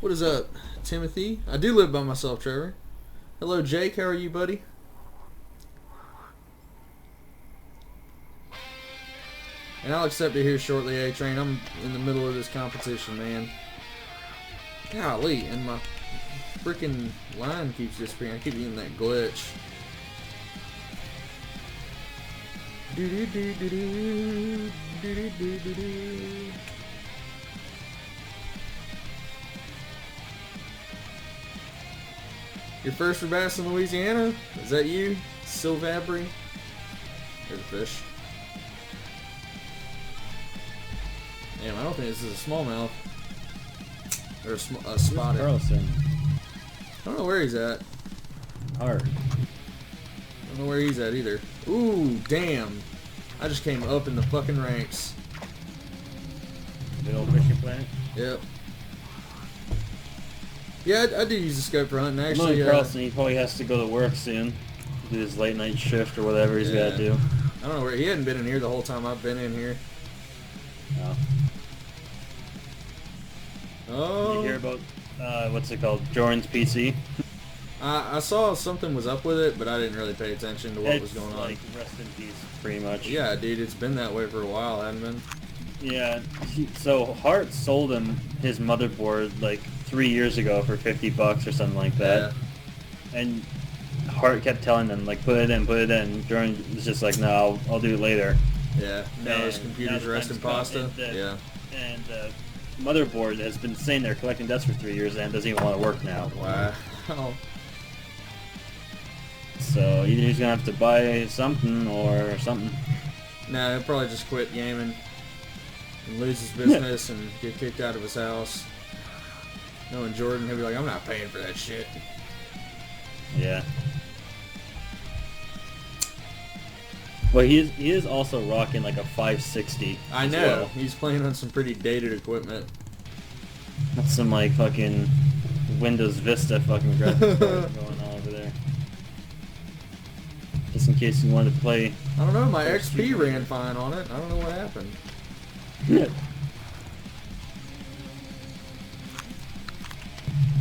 What is up, Timothy? I do live by myself, Trevor. Hello, Jake. How are you, buddy? And I'll accept it here shortly, A-Train. I'm in the middle of this competition, man. Golly, and my freaking line keeps disappearing. I keep getting that glitch. Your first for bass in Louisiana? Is that you? Silvabry? There's a fish. Damn, I don't think this is a smallmouth. Or a spotted. Carlson. I don't know where he's at. Hard. I don't know where he's at either. Ooh, damn. I just came up in the fucking ranks. The old fishing planet. Yep. Yeah, I do use the scope for hunting. Actually, Actually, Carlson, he probably has to go to work soon. Do his late night shift or whatever he's Yeah. gotta do. I don't know where he hadn't been in here the whole time I've been in here. No. Oh. You hear about what's it called? Jordan's PC. I saw something was up with it, but I didn't really pay attention to what was going on. Like rest in peace, pretty much. Yeah, dude, it's been that way for a while, hasn't been? Yeah. So Hart sold him his motherboard like 3 years ago for $50 or something like that. Yeah. And Hart kept telling them like put it in. Jordan was just like, no, I'll do it later. Yeah. Now his computer's resting pasta. Yeah. And the motherboard has been sitting there collecting dust for 3 years and doesn't even want to work now. Wow. So either he's gonna have to buy something or something. Nah, he'll probably just quit gaming and lose his business and get kicked out of his house. Knowing Jordan, he'll be like, I'm not paying for that shit. Yeah. Well, he is also rocking like a 560. I know. Well. He's playing on some pretty dated equipment. That's some like fucking Windows Vista fucking graphics card going on over there. Just in case you wanted to play. I don't know. My XP ran fine on it. I don't know what happened.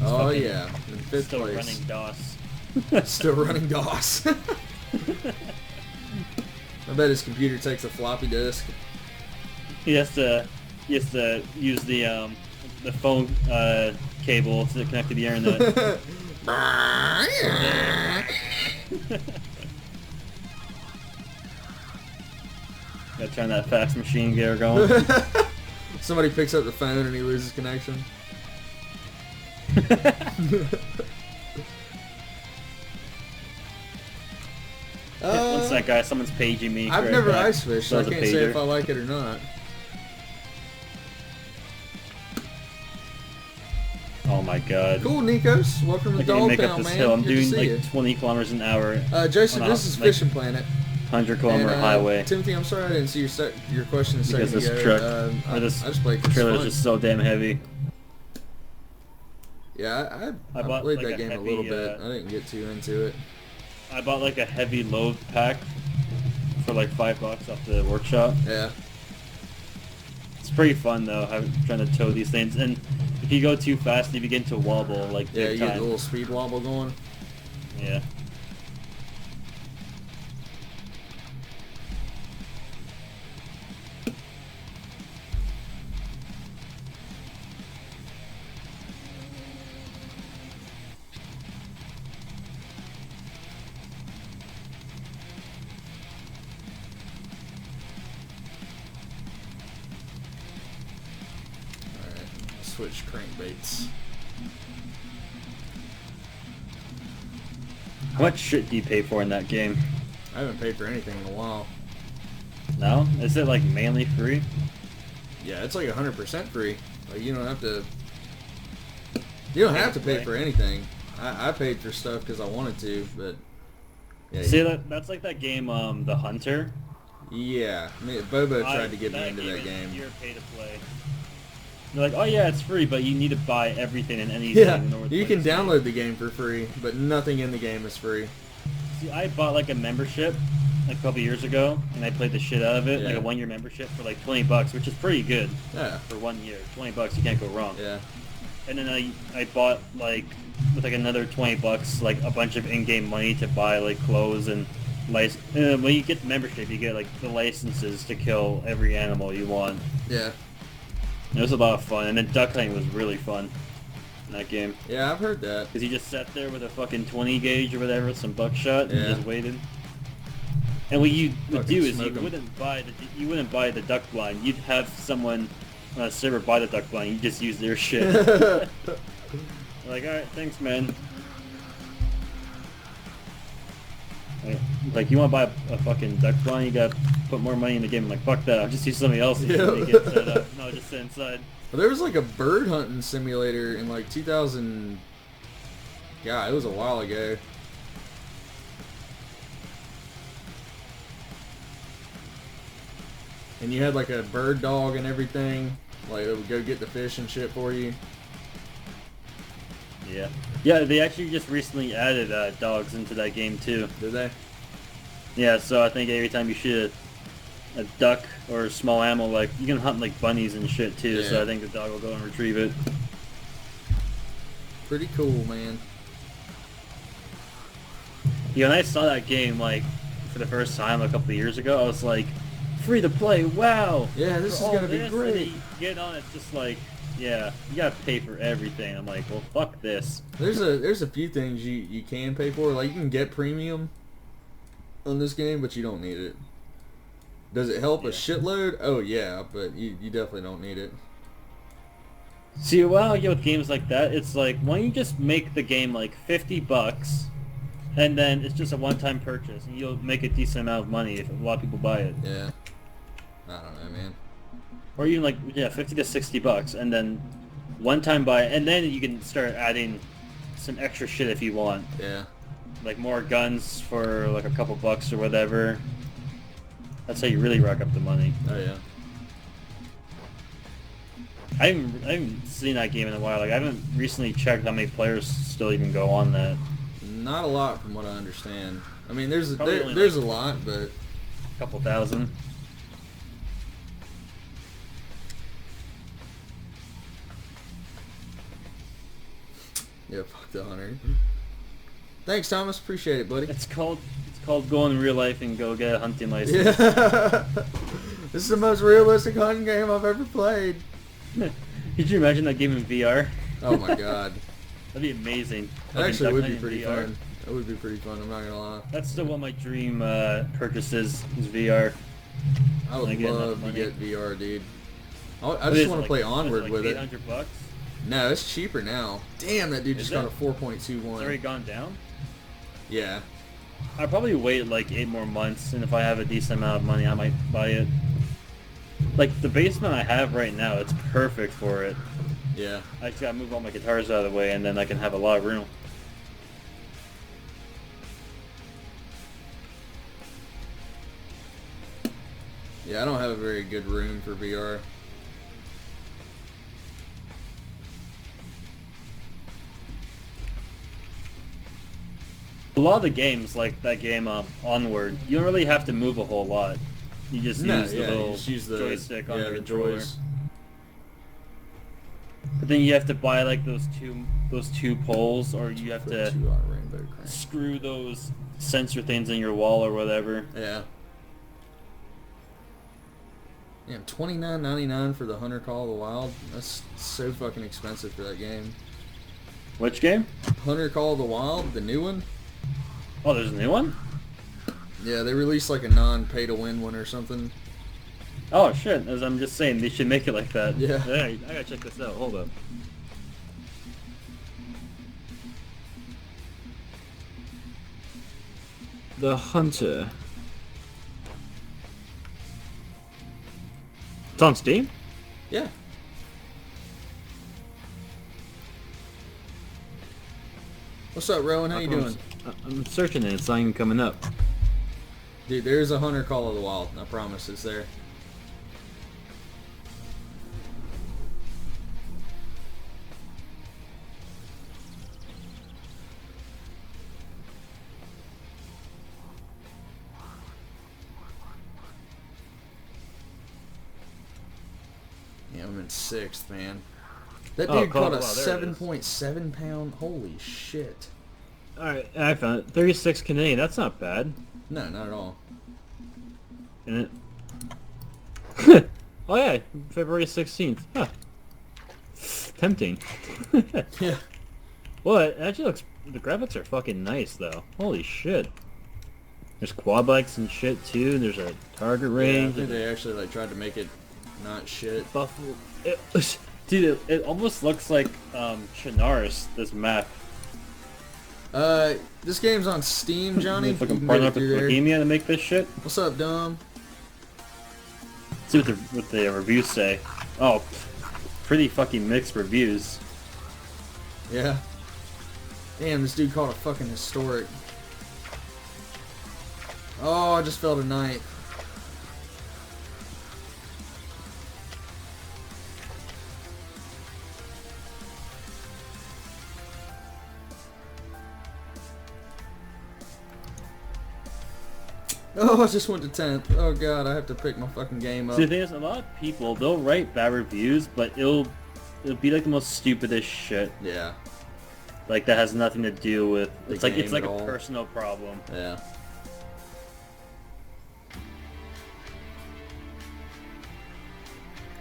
Oh yeah, in fifth still place. Running DOS. Still running DOS. I bet his computer takes a floppy disk. He has to use the phone cable to connect to the internet. Gotta turn that fax machine gear going. Somebody picks up the phone and he loses connection. Once that guy, someone's paging me. I've never ice fished, so I can't say if I like it or not. Oh my god. Cool, Nikos. Welcome to Dogtown, man. Hill. I'm doing like 20 kilometers an hour. Jason, this is Fishing Planet. 100-kilometer highway. Timothy, I'm sorry I didn't see your question a second ago. Because this truck, I just played this trailer is just so damn heavy. Yeah, I played like that game a little bit. I didn't get too into it. I bought like a heavy load pack for like $5 off the workshop. Yeah. It's pretty fun though, trying to tow these things. And if you go too fast, you begin to wobble like yeah, big you time. get a little speed wobble going. Yeah. Switch crankbaits. How much shit do you pay for in that game? I haven't paid for anything in a while. No? Is it like mainly free? Yeah, it's like 100% free. Like you don't have to. You don't have to pay for anything. I paid for stuff because I wanted to, but. Yeah. See, that's like that game, The Hunter. Yeah, I mean, Bobo tried to get me into that game. You're pay to play. You're like, oh yeah, it's free, but you need to buy everything and anything. Yeah, in order to you play can download the game for free, but nothing in the game is free. See, I bought like a membership like a couple years ago, and I played the shit out of it, like a 1-year membership for like $20, which is pretty good. Yeah. For 1 year, $20, you can't go wrong. Yeah. And then I bought like with like another $20, like a bunch of in-game money to buy like clothes and license. When you get the membership, you get like the licenses to kill every animal you want. Yeah. It was a lot of fun, and then duck hunting was really fun in that game. Yeah, I've heard that. Because you just sat there with a fucking 20 gauge or whatever, with some buckshot, and just waited. And what you would do is you wouldn't buy the duck blind. You'd have someone on a server buy the duck blind. You just use their shit. Like, all right, thanks, man. Like, you want to buy a fucking duck blind, you gotta put more money in the game. I'm like, fuck that, I'll just use somebody else's to get set up. No, just sit inside. Well, there was like a bird hunting simulator in like 2000. Yeah, it was a while ago. And you had like a bird dog and everything. Like, it would go get the fish and shit for you. Yeah. Yeah, they actually just recently added dogs into that game too. Did they? Yeah, so I think every time you shoot a duck or a small animal, like, you can hunt like bunnies and shit too, so I think the dog will go and retrieve it. Pretty cool, man. Yeah, when I saw that game like for the first time a couple of years ago, I was like, free to play, wow! Yeah, this For is all gonna be this, great. and then you get on, it's just like, yeah, you gotta pay for everything. I'm like, well, fuck this. There's a few things you can pay for. Like, you can get premium on this game, but you don't need it. Does it help a Yeah. shitload? Oh yeah, but you definitely don't need it. See, well, yeah, with games like that, it's like, why don't you just make the game like $50, and then it's just a one-time purchase, and you'll make a decent amount of money if a lot of people buy it. Yeah. I don't know, man. Or even like, yeah, 50 to $60, and then one-time buy it, and then you can start adding some extra shit if you want. Yeah. Like more guns for like a couple bucks or whatever. That's how you really rack up the money. Oh yeah. I haven't seen that game in a while. Like I haven't recently checked how many players still even go on that. Not a lot from what I understand. I mean, there's Probably only there's like- a lot, but A couple thousand. yeah, fuck the hunter. Thanks, Thomas. Appreciate it, buddy. It's called go in real life and go get a hunting license. Yeah. This is the most realistic hunting game I've ever played. Could you imagine that game in VR? Oh my god. That'd be amazing. That Fucking actually duck would be hunting in pretty VR. fun. That would be pretty fun, I'm not gonna lie. That's still one of my dream purchases is VR. I would I get enough love to money. get VR, dude. I What just is want to like- play what is Onward like with it. $800? No, it's cheaper now. Damn, that dude Is just got a it? 4.21. It's already gone down? Yeah. I'll probably wait like 8 more months, and if I have a decent amount of money, I might buy it. Like, the basement I have right now, it's perfect for it. Yeah. I just gotta move all my guitars out of the way, and then I can have a lot of room. Yeah, I don't have a very good room for VR. A lot of the games, like that game Onward, you don't really have to move a whole lot. You just use the you little just use the joystick on yeah, the the controller. joys. But then you have to buy like those two poles, or you have Put to 2 on rainbow crank. screw those sensor things in your wall or whatever. Yeah. Damn, $29.99 for the Hunter Call of the Wild. That's so fucking expensive for that game. Which game? Hunter Call of the Wild, the new one. Oh, there's a new one? Yeah, they released like a non-pay-to-win one or something. Oh shit, as I'm just saying, they should make it like that. Yeah. Hey, I gotta check this out, hold up. The Hunter. It's on Steam? Yeah. What's up, Rowan? How you doing? I'm searching it, it's not even coming up. Dude, there's a Hunter Call of the Wild. I promise it's there. Yeah, I'm in 6th, man. That Oh, dude Call caught of a the Wild, there it is. 7.7 pound. Holy shit. Alright, I found it. 36 Canadian, that's not bad. No, not at all. Isn't it? Oh yeah, February 16th. Huh. Tempting. Yeah. Well, it actually looks... The graphics are fucking nice, though. Holy shit. There's quad bikes and shit, too. There's a target Yeah, I range. think they actually like tried to make it not shit. Buffalo... Dude, it almost looks like Chinaris, this map. This game's on Steam, Johnny. They You fucking can partner get up it with through there. Bohemia to make this shit. What's up, Dom? See what the reviews say. Oh, pretty fucking mixed reviews. Yeah. Damn, this dude caught a fucking historic. Oh, I just fell to 9th. Oh, I just went to 10th. Oh god, I have to pick my fucking game up. See, the thing is, a lot of people, they'll write bad reviews, but it'll be like the most stupidest shit. Yeah. Like that has nothing to do with. It's like game a at all. personal problem. Yeah.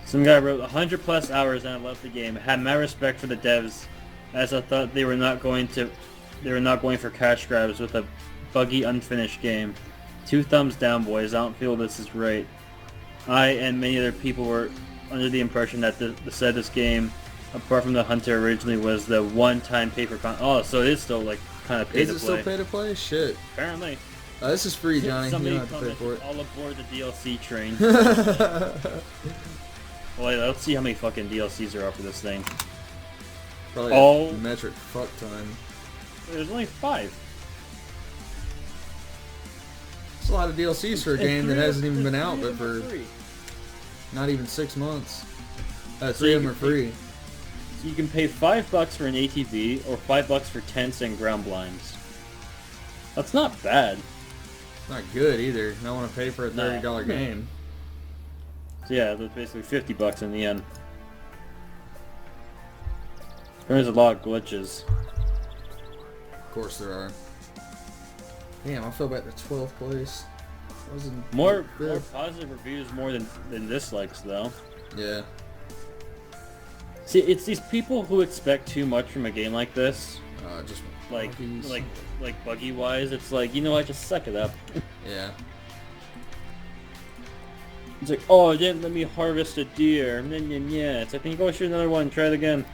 Some guy wrote 100 plus hours and I loved the game. Had my respect for the devs, as I thought they were not going for cash grabs with a buggy, unfinished game. 2 thumbs down, boys. I don't feel this is right. I and many other people were under the impression that this game, apart from the Hunter, originally was the one-time pay for Oh, so it is still like kind of pay to play. Is it still pay to play? Shit. Apparently. This is free, Johnny. Somebody you don't have to pay for it. all aboard the DLC train. Well, let's see how many fucking DLCs there are for this thing. Probably all a metric fuck ton. There's only 5. It's a lot of DLCs for a game that hasn't even been out, but for free. not even 6 months. 3 of them are free. So you can pay $5 for an ATV or $5 for tents and ground blinds. That's not bad. Not good either. I want to pay for a $30 game. So yeah, that's basically $50 in the end. There's a lot of glitches. Of course there are. Damn, I fell back to 12th place. More positive reviews more than dislikes though. Yeah. See, it's these people who expect too much from a game like this. Just like buggies. like buggy wise, it's like, you know what, just suck it up. Yeah. It's like, oh, it didn't let me harvest a deer. Yeah. It's like, can you go shoot another one? Try it again.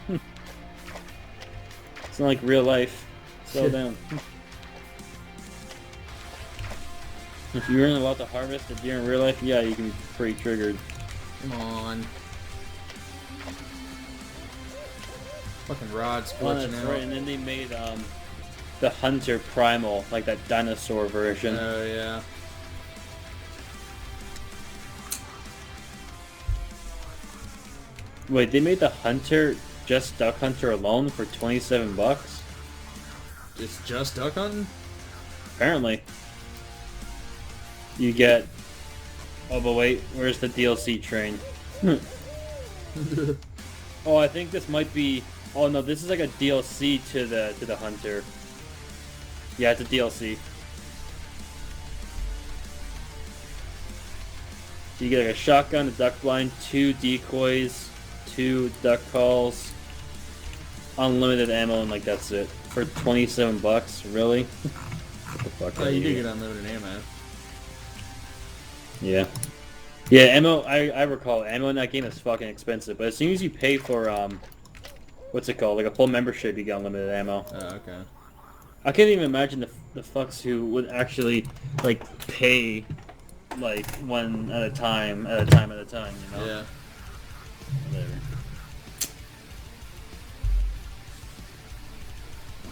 It's not like real life. Slow down. If you weren't allowed to harvest a deer in real life, yeah, you can be pretty triggered. Come on. Fucking rod's Oh, glitching that's out. right. And then they made the Hunter Primal, like that dinosaur version. Oh, yeah. Wait, they made the Hunter, just Duck Hunter alone for $27? It's just duck hunting? Apparently. You get... Oh, but wait, where's the DLC train? Oh, I think this might be... Oh no, this is like a DLC to the Hunter. Yeah, it's a DLC. So you get like a shotgun, a duck blind, 2 decoys, 2 duck calls, unlimited ammo, and like that's it. For $27? Really? What the fuck? Oh, you do get unlimited ammo. Yeah. Yeah, ammo, I recall, ammo in that game is fucking expensive, but as soon as you pay for, what's it called, like a full membership, you get unlimited ammo. Oh, okay. I can't even imagine the fucks who would actually, like, pay, like, one at a time, you know? Yeah. Whatever.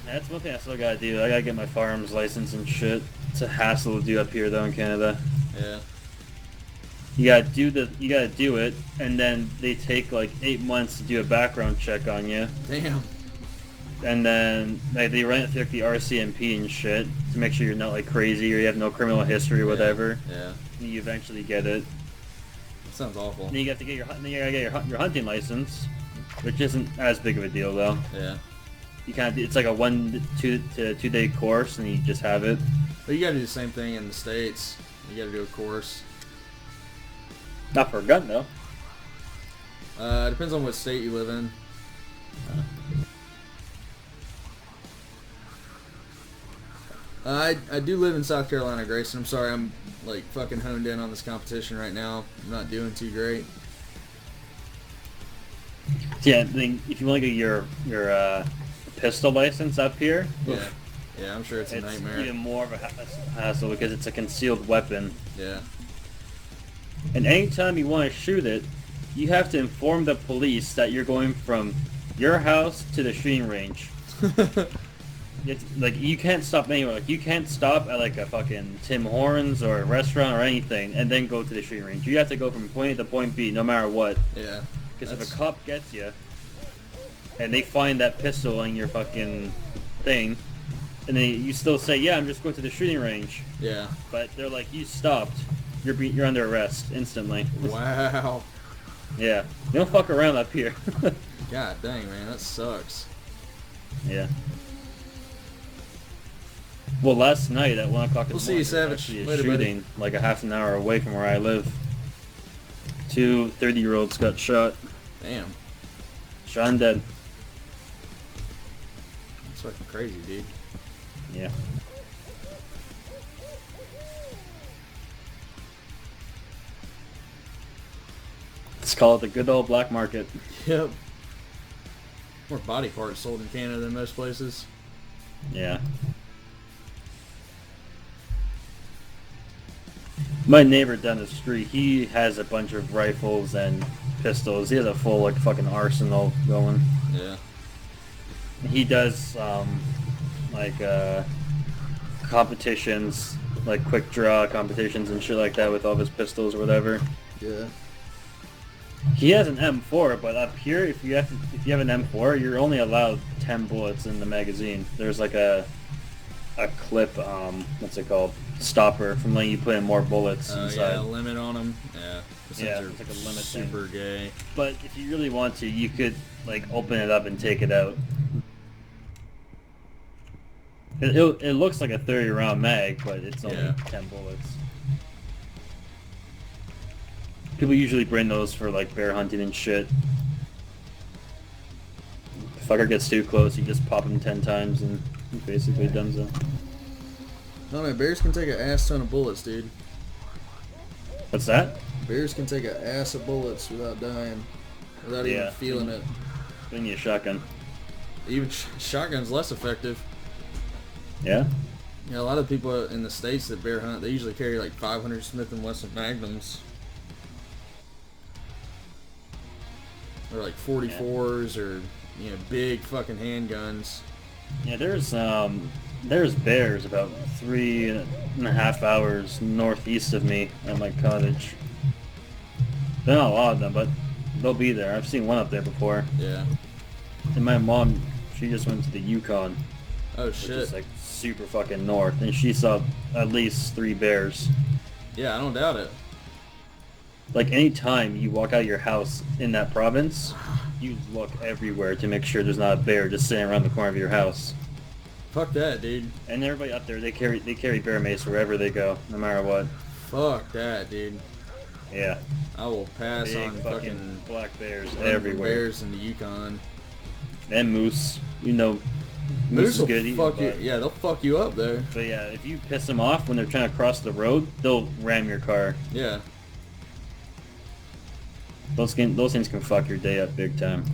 That's one thing I still gotta do. I gotta get my firearms license and shit. It's a hassle to do up here, though, in Canada. Yeah. You gotta do it, and then they take like 8 months to do a background check on you, Damn. and then like, they run it through like, the RCMP and shit to make sure you're not like crazy or you have no criminal history or whatever. Yeah. And you eventually get it. That sounds awful. And then you have to get your hunting license, which isn't as big of a deal though. Yeah. You kind of it's like a 1 to 2 day course, and you just have it. But you gotta do the same thing in the States. You gotta do a course. Not for a gun though. Depends on what state you live in. I do live in South Carolina, Grayson. I'm sorry, I'm like fucking honed in on this competition right now. I'm not doing too great. Yeah, I think if you want to get your pistol license up here, Yeah. Yeah, I'm sure it's a nightmare. even more of a hassle because it's a concealed weapon. Yeah. And anytime you want to shoot it, you have to inform the police that you're going from your house to the shooting range. It's like you can't stop anywhere. Like you can't stop at like a fucking Tim Hortons or a restaurant or anything and then go to the shooting range. You have to go from point A to point B no matter what. Yeah. Because if a cop gets you and they find that pistol in your fucking thing, and then you still say, "Yeah, I'm just going to the shooting range," Yeah. but they're like, "You stopped. You're under arrest instantly." Wow. Yeah, you don't fuck around up here. God dang, man, that sucks. Yeah. Well, last night at 1 o'clock in We'll the see you, morning, there was Savage. actually a Later, buddy. shooting like a half an hour away from where I live. Two 30-year-olds got shot. Damn. Shot and dead. That's fucking crazy, dude. Yeah. Let's call it the good old black market. Yep. More body parts sold in Canada than most places. Yeah. My neighbor down the street, he has a bunch of rifles and pistols. He has a full like fucking arsenal going. Yeah. He does like competitions, like quick draw competitions and shit like that with all of his pistols or whatever. Yeah. He has an M4, but up here, if you have an M4, you're only allowed 10 bullets in the magazine. There's like a clip, what's it called? Stopper from letting you put in more bullets inside. Yeah, limit on them. Yeah. Yeah, it's like a limit thing. Super gay. But if you really want to, you could like open it up and take it out. It looks like a 30 round mag, but it's only 10 bullets. People usually bring those for like bear hunting and shit. If fucker gets too close, you just pop him 10 times and he basically done so. No, man, bears can take an ass ton of bullets, dude. What's that? Bears can take an ass of bullets without dying, without even feeling it. They need a shotgun. Even shotgun's less effective. Yeah? Yeah, a lot of people in the States that bear hunt, they usually carry like 500 Smith & Wesson Magnums. Or like 44s or, you know, big fucking handguns. Yeah, there's bears about 3.5 hours northeast of me at my cottage. There are not a lot of them, but they'll be there. I've seen one up there before. Yeah. And my mom, she just went to the Yukon. Oh Which shit. is like super fucking north, and she saw at least 3 bears. Yeah, I don't doubt it. Like any time you walk out of your house in that province, you look everywhere to make sure there's not a bear just sitting around the corner of your house. Fuck that, dude. And everybody up there, they carry bear mace wherever they go, no matter what. Fuck that, dude. Yeah. I will pass Big on fucking black bears running from everywhere. bears in the Yukon. And moose. You know, moose is will good. fuck you. But, Yeah, they'll fuck you up there. but yeah, if you piss them off when they're trying to cross the road, they'll ram your car. Yeah. Those things can fuck your day up big time.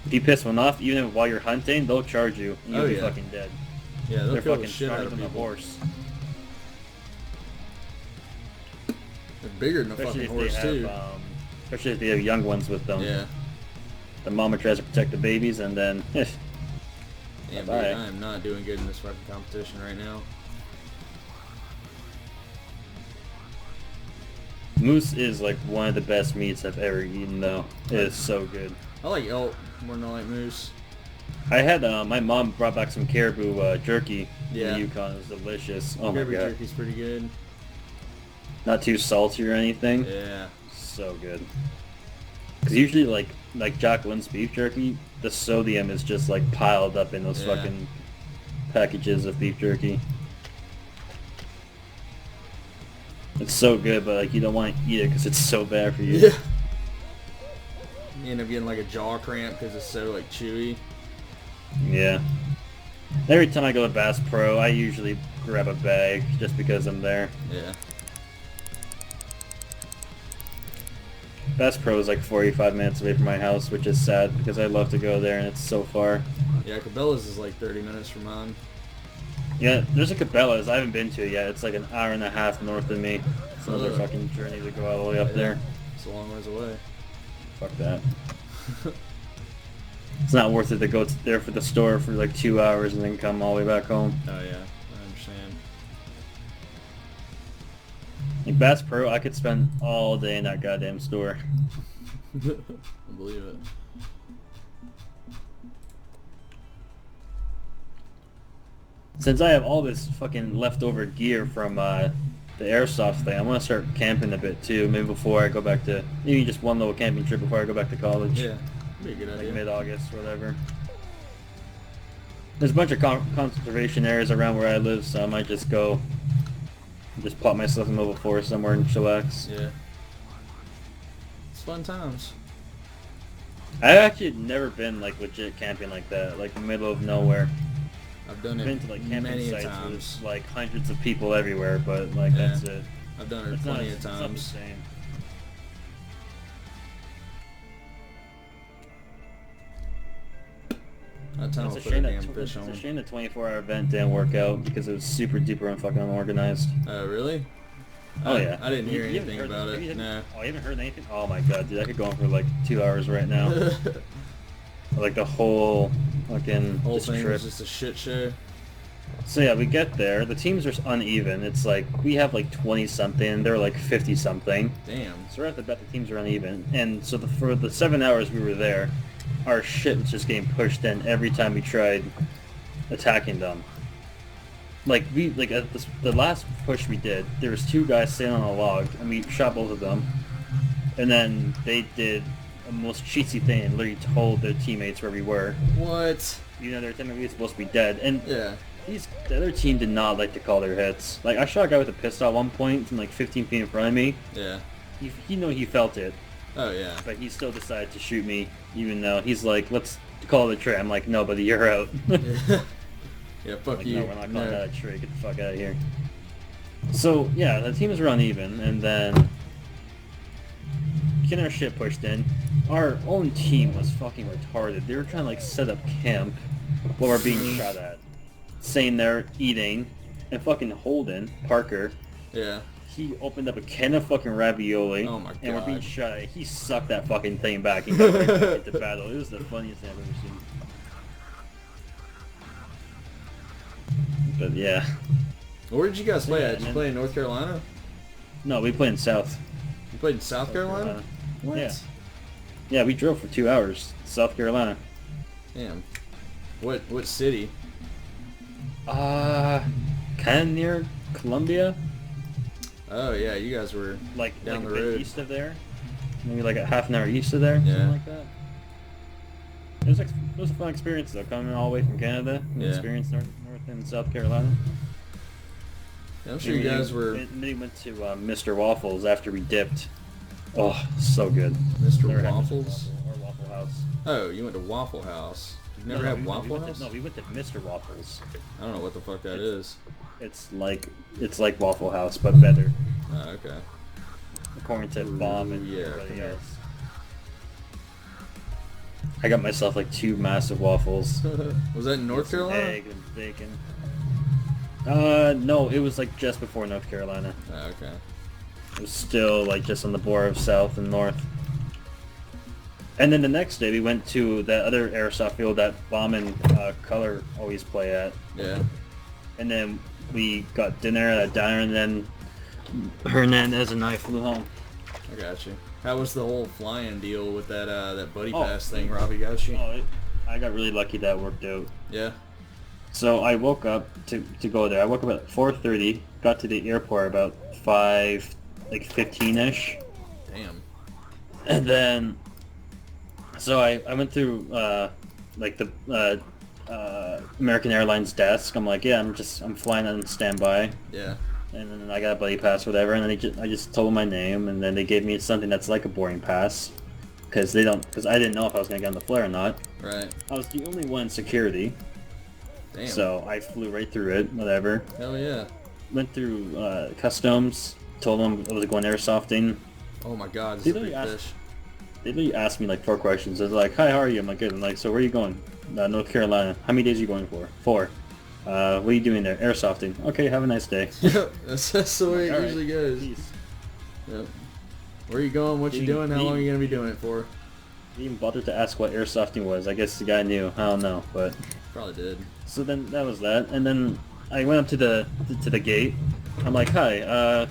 If you piss one off, even while you're hunting, they'll charge you, and you'll be fucking dead. Yeah, they'll They're kill the fucking shit out smarter of than a people. horse. They're bigger than a Especially fucking if horse they too. have, especially if they have young ones with them. Yeah. The mama tries to protect the babies, and then, Damn, dude, bye. I am not doing good in this fucking competition right now. moose is like one of the best meats I've ever eaten, though. It is so good. I like elk more than I like moose. I had my mom brought back some caribou jerky Yeah. in the Yukon. It was delicious. Oh Caribou my god, jerky's pretty good. not too salty or anything. Yeah. So good. Because usually, like Jacqueline's beef jerky, the sodium is just like piled up in those Yeah. fucking packages of beef jerky. It's so good, but like you don't want to eat it because it's so bad for you. Yeah. You end up getting like a jaw cramp because it's so like chewy. Yeah. Every time I go to Bass Pro, I usually grab a bag just because I'm there. Yeah. Bass Pro is like 45 minutes away from my house, which is sad because I love to go there and it's so far. Yeah, Cabela's is like 30 minutes from mine. Yeah, there's a Cabela's. I haven't been to it yet. It's like an hour and a half north of me. It's another Ugh. fucking journey to go all the way up there. It's a long ways away. Fuck that. It's not worth it to go there for the store for like 2 hours and then come all the way back home. Oh yeah, I understand. Like Bass Pro, I could spend all day in that goddamn store. I believe it. Since I have all this fucking leftover gear from the airsoft thing, I want to start camping a bit too. Maybe before I go back to, maybe just one little camping trip before I go back to college. Yeah, be a good Like idea. mid-August or whatever. There's a bunch of conservation areas around where I live, so I might just go, just pop myself in level 4 somewhere and chillax. Yeah. It's fun times. I've actually never been like legit camping like that, like in the middle of nowhere. I've done I've it been to like camping many sites times. where there's like hundreds of people everywhere, but like Yeah. that's it. I've done it It's plenty of it's not the times. same. That time It's I'll a put a shame damn that fish it's on. a shame the 24-hour event didn't work out because it was super duper and fucking unorganized. Oh, really? Oh yeah. I didn't hear You haven't anything heard- about have you- it. No. Oh, you haven't heard anything? Oh my god, dude, I could go on for like 2 hours right now. Like the whole fucking Whole this thing trip. was just a shit show. So yeah, we get there. The teams are uneven. It's like we have like 20 something. They're like 50 something. Damn. So right off the bat, the teams are uneven. And so for the 7 hours we were there, our shit was just getting pushed in every time we tried attacking them. Like at the last push we did, there was 2 guys sitting on a log, and we shot both of them. And then they did a most cheesy thing and literally told their teammates where we were. What? You know, they're technically supposed to be dead. And Yeah. the other team did not like to call their hits. Like, I shot a guy with a pistol at one point from like 15 feet in front of me. Yeah. He knew he felt it, Oh, yeah. but he still decided to shoot me, even though he's like, let's call it a trade. I'm like, no, buddy, you're out. Yeah. Yeah, fuck Like, you. no, we're not calling that a trade. Get the fuck out of here. So, yeah, the teams were uneven, and then getting our shit pushed in. Our own team was fucking retarded. They were trying to like set up camp while we're being shot at. Saying they're eating, and fucking Holden, Parker, Yeah. he opened up a can of fucking ravioli. Oh my And we're being God. shot at. He sucked that fucking thing back and got right back into battle. It was the funniest thing I've ever seen. But yeah. Where did you guys play Yeah, at? Did you and play in North Carolina? No, we played in South. You played in South Carolina? Carolina. What? Yeah. Yeah, we drove for 2 hours. South Carolina. Damn. What city? Kind of near Columbia. Oh, yeah, you guys were Like down like the a bit road. east of there. Maybe like a half an hour east of there. Yeah. Something like that. It was a fun experience though, coming all the way from Canada and Yeah. experience North and South Carolina. Yeah, I'm sure you guys were And then we went to Mr. Waffles after we dipped. Oh, so good. Mr. Never had Waffles? Or Waffle House. Oh, you went to Waffle House. You've never No, had we Waffle went to- House? No, we went to Mr. Waffles. I don't know what the fuck that is. It's like Waffle House, but better, Oh, okay. according to Bob and yeah, everybody come here. else. I got myself like 2 massive waffles. Was that in North With some Carolina? Egg and bacon. No, it was like just before North Carolina. Oh, okay. It was still like just on the border of South and North. And then the next day we went to that other airsoft field that Bomb and Color always play at. Yeah. And then we got dinner at a diner, and then Hernandez and I flew home. I got you. How was the whole flying deal with that buddy Oh. pass thing Robbie got you? I got really lucky that worked out. Yeah. So I woke up to go there. I woke up at 4:30, got to the airport about 15-ish. Damn. And then, so I went through like the American Airlines desk. I'm like, yeah, I'm flying on standby. Yeah. And then I got a buddy pass, whatever. And then I just told them my name, and then they gave me something that's like a boarding pass, because I didn't know if I was gonna get on the flare or not. Right. I was the only one in security, Damn. so I flew right through it. Whatever. Hell yeah. Went through customs. Told them I was going airsofting. Oh my god, this They is a big literally fish. They literally asked me like 4 questions. They was like, "Hi, how are you?" I'm like, "Good." I'm like, "So where are you going?" "North Carolina." "How many days are you going for?" 4. What are you doing there?" "Airsofting." "Okay, have a nice day." Yep, that's the way it All right, usually goes. peace. Yep. Where are you going? What you doing? How long are you gonna be doing it for? He didn't bother to ask what airsofting was. I guess the guy knew. I don't know, but Probably did. so then that was that, and then I went up to the gate. I'm like, "Hi,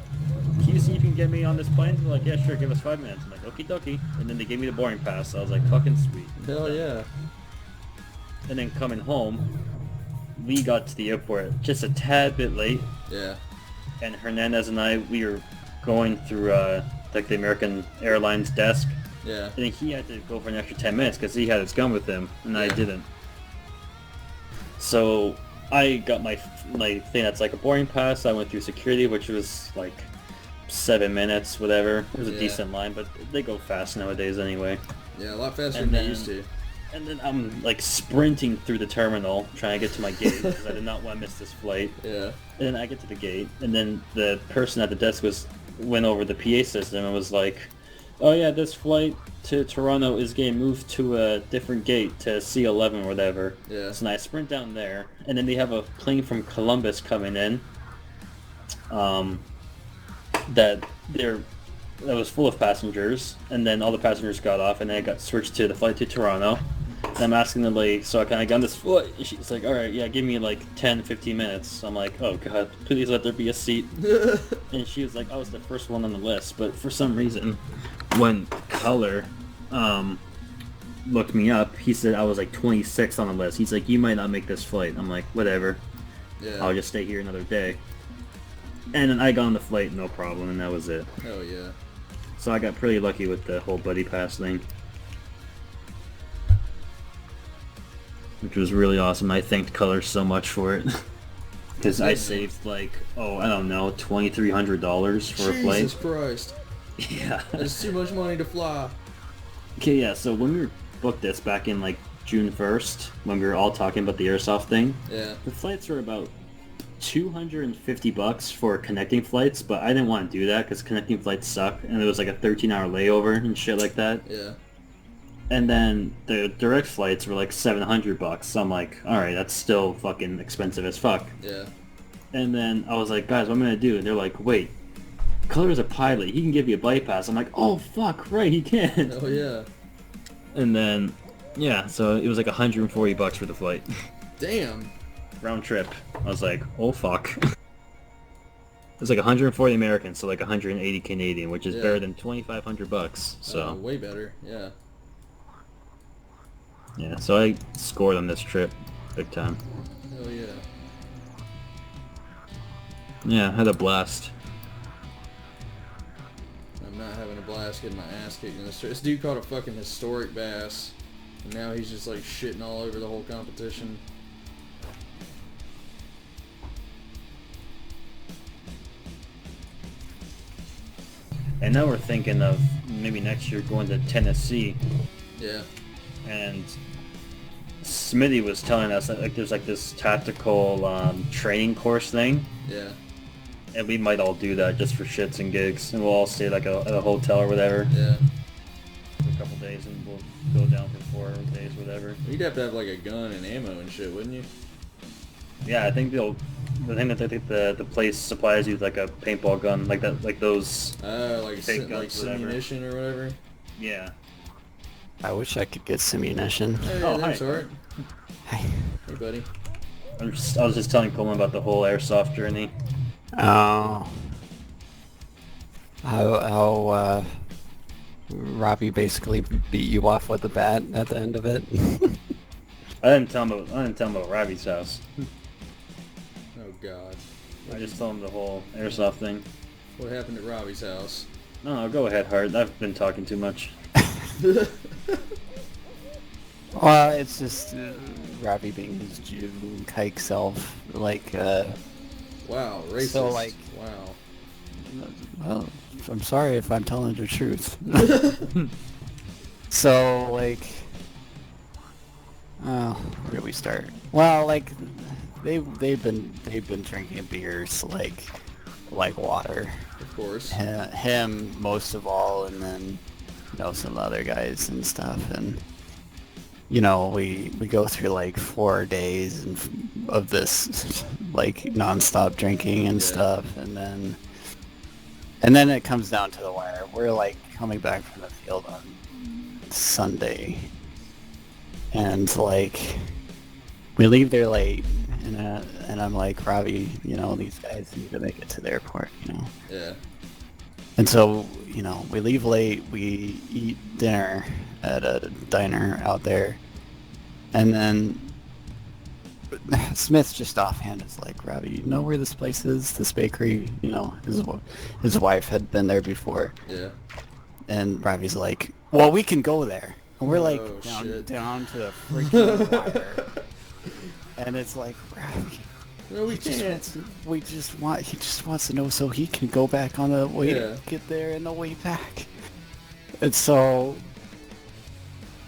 can you see if you can get me on this plane?" They're like, "Yeah, sure. Give us 5 minutes." I'm like, "Okie dokie." And then they gave me the boarding pass. So I was like, "Fucking sweet." Hell yeah. And then coming home, we got to the airport just a tad bit late, Yeah. and Hernandez and we were going through like the American Airlines desk. Yeah. I think he had to go for an extra 10 minutes because he had his gun with him, and I Yeah. didn't. So I got my thing that's like a boarding pass. I went through security, which was like 7 minutes, whatever. It was a Yeah. decent line, but they go fast nowadays anyway. Yeah, a lot faster And than they then- used to. And then I'm like sprinting through the terminal trying to get to my gate because I did not want to miss this flight. Yeah. And then I get to the gate, and then the person at the desk went over the PA system and was like, "Oh yeah, this flight to Toronto is getting moved to a different gate to C11 or whatever." Yeah. So then I sprint down there, and then they have a plane from Columbus coming in. That was full of passengers, and then all the passengers got off, and then I got switched to the flight to Toronto. And I'm asking the lady, so I kind of got on this flight, and she's like, alright, yeah, give me like 10, 15 minutes. I'm like, oh god, please let there be a seat. And she was like, I was the first one on the list, but for some reason, when Color looked me up, he said I was like 26 on the list. He's like, you might not make this flight. I'm like, whatever, Yeah. I'll just stay here another day. And then I got on the flight, no problem, and that was it. Hell yeah. So I got pretty lucky with the whole buddy pass thing. Which was really awesome. I thanked Color so much for it. Because I saved like, I don't know, $2,300 for a flight. Jesus Christ. Yeah. That's too much money to fly. Okay, yeah, so when we booked this back in like June 1st, when we were all talking about the airsoft thing, Yeah. the flights were about $250 for connecting flights, but I didn't want to do that because connecting flights suck, and it was like a 13-hour layover and shit like that. Yeah. And then the direct flights were like $700. So I'm like, alright, that's still fucking expensive as fuck. Yeah. And then I was like, guys, what am I gonna do? And they're like, wait, Color's a pilot. He can give you a bypass. I'm like, oh fuck, right, he can. Oh yeah. And then, yeah, so it was like $140 for the flight. Damn. Round trip. I was like, oh fuck. It was like 140 American, so like 180 Canadian, which is Yeah. better than $2,500. So way better. Yeah. yeah, so I scored on this trip, big time. Hell yeah. Yeah, had a blast. I'm not having a blast getting my ass kicked in this. This dude caught a fucking historic bass, and now he's just like shitting all over the whole competition. And now we're thinking of maybe next year going to Tennessee. Yeah. And Smitty was telling us that like there's like this tactical training course thing, Yeah. and we might all do that just for shits and gigs, and we'll all stay like at a hotel or whatever Yeah. for a couple days, and we'll go down for 4 days, whatever. You'd have to have like a gun and ammo and shit, wouldn't you? Yeah, I think the thing that I think the place supplies you with like a paintball gun, like that, like those. Like Fake like guns, whatever. simunition or whatever. Yeah. I wish I could get simunition. Hey, Oh, that's hi. alright. Hey. Hey, buddy. I was just telling Coleman about the whole airsoft journey. Oh. How Robbie basically beat you off with a bat at the end of it. I didn't tell him about Robbie's house. Oh god. I just told him the whole airsoft thing. What happened at Robbie's house? No, go ahead, Hart. I've been talking too much. Well, it's just Robbie being his Jew kike self, like, Wow, racist. So, like- wow. well, I'm sorry if I'm telling the truth. So, like, where do we start? Well, like, they've been drinking beers like water. Of course. Him most of all, and then some other guys and stuff, and we go through like 4 days of this like nonstop drinking and Yeah. stuff, and then it comes down to the wire. We're like coming back from the field on Sunday, and like we leave there late, and I'm like, Robbie, these guys need to make it to the airport, Yeah. And so, we leave late, we eat dinner at a diner out there, and then Smith just offhand is like, Robbie, you know where this place is? This bakery? His wife had been there before. Yeah. And Robbie's like, well, we can go there. And we're like Oh, down shit. to the freaking wire. And it's like, Ravi, No, we he just can't. wants, he just wants to know so he can go back on the way Yeah. to get there and the way back. And so,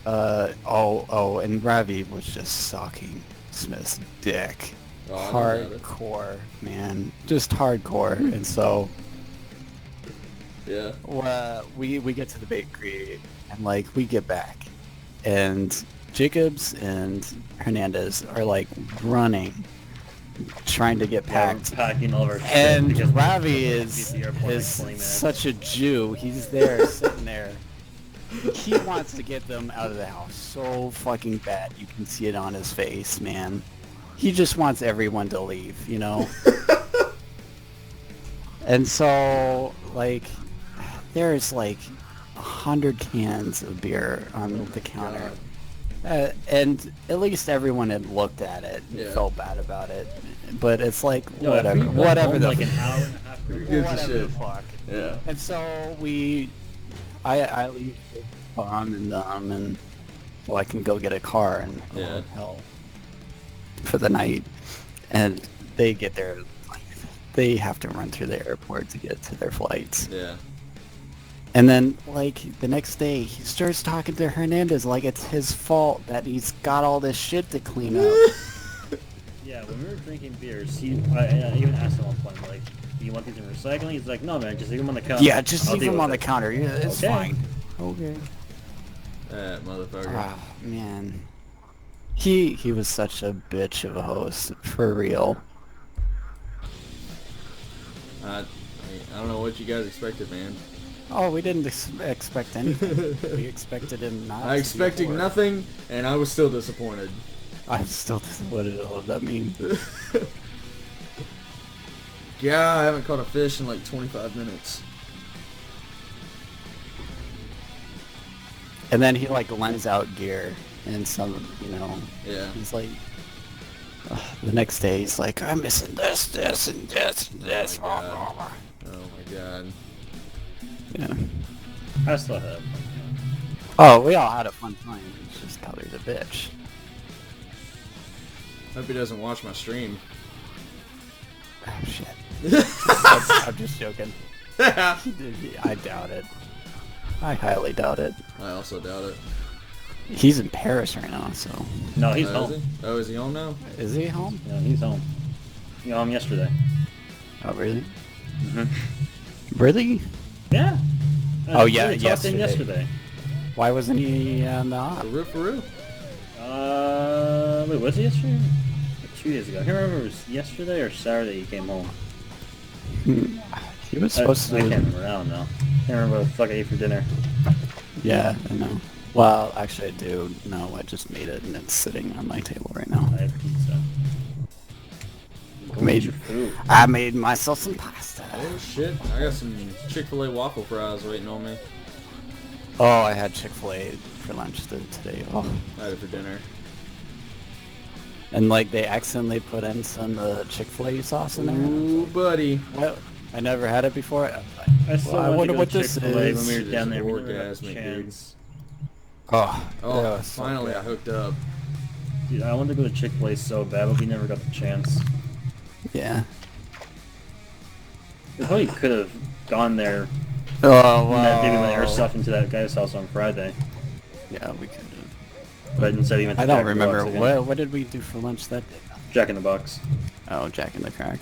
and Ravi was just sucking Smith's dick. Oh, I don't doubt it. Hardcore, man. Just hardcore. And so, Yeah. we get to the bakery, and like we get back, and Jacobs and Hernandez are like running, trying to get packed. Packing all of our shit And because Ravi we're is at the airport in like 20 minutes. such a Jew. He's there sitting there. He wants to get them out of the house so fucking bad. You can see it on his face, man. He just wants everyone to leave, you know? And so, like, there's like 100 cans of beer on the counter. And at least everyone had looked at it and Yeah. felt bad about it. But it's like, Yo, if whatever, we went whatever home the like an hour and a half. Who gives a whatever the shit? fuck. Yeah. And so I leave Tom and and so I can go get a car and Yeah. hell for the night. And they get there, like, they have to run through the airport to get to their flights. Yeah. And then, like, the next day, he starts talking to Hernandez like it's his fault that he's got all this shit to clean up. Yeah, when we were drinking beers, I even asked him at one point, like, do you want these in recycling? He's like, no, man, just leave them on the counter. Yeah, just I'll leave deal him with on the it." counter. Yeah, it's Okay. fine. Okay. That motherfucker. Ah, man. He was such a bitch of a host, for real. I don't know what you guys expected, man. Oh, we didn't expect anything. We expected him not I to expected be bored. nothing, and I was still disappointed. I'm still disappointed at all that mean. Yeah, I haven't caught a fish in like 25 minutes. And then he like lends out gear and some, you know, Yeah. he's like, the next day he's like, I'm missing this, and this, and this. Oh my God. Oh my god. Yeah. I still have. Oh, we all had a fun time. It's just Cutler's a bitch. Hope he doesn't watch my stream. Oh shit. I'm just joking. I doubt it. I highly doubt it. I also doubt it. He's in Paris right now, so No, he's Oh, is home. he? Oh, is he home now? is he home? Yeah, he's home. He home yesterday. Oh really? Mm-hmm. Really? Yeah. Oh, yeah, We talked to him yesterday. yesterday. Why wasn't he on the op? For real? Wait, was it yesterday? Or 2 days ago. I can't remember if it was yesterday or Saturday he came home. He was I supposed can't to. remember. I don't know. Can't remember what the fuck I ate for dinner. Yeah, I know. Well, actually, I do. No, I just made it, and it's sitting on my table right now. I had pizza. Go Made- eat your food. I made myself some pasta. Oh shit! I got some Chick-fil-A waffle fries waiting on me. Oh, I had Chick-fil-A for lunch today. Oh. I had it for dinner. And like they accidentally put in some Chick-fil-A sauce in there. Ooh, buddy. What? I never had it before. I was I like, still well, I wanted wonder to go what to this Chick-fil-A when is. we were It down is there. We never got orgasmic, the chance. Oh, Oh, yeah, so finally good. I hooked up. Dude, I wanted to go to Chick-fil-A so bad, but we never got the chance. Yeah. We probably could have gone there. Oh, And then maybe went wow. ourselves into that guy's house on Friday. Yeah, we could have. But instead we went to I don't Jack in the remember. Box again. What did we do for lunch that day? Jack in the Box. Oh, Jack in the Crack.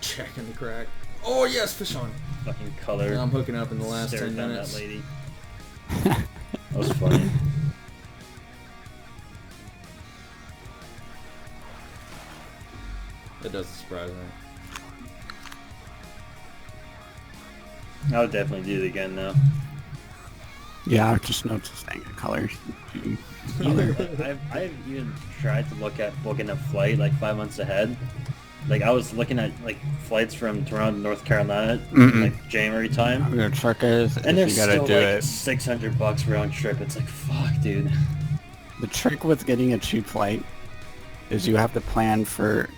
Check in the crack. Oh yes, fish on. Fucking color. I'm hooking up in the last Stared 10 down minutes. that lady. That was funny. That doesn't surprise me. I would definitely do it again though. Yeah, I just noticing the colors. I've even tried to look at booking a flight like 5 months ahead. Like I was looking at like flights from Toronto to North Carolina in, like January time, I'm gonna truck is and if they're you gotta still do like it. $600 round trip. It's like fuck, dude. The trick with getting a cheap flight is you have to plan for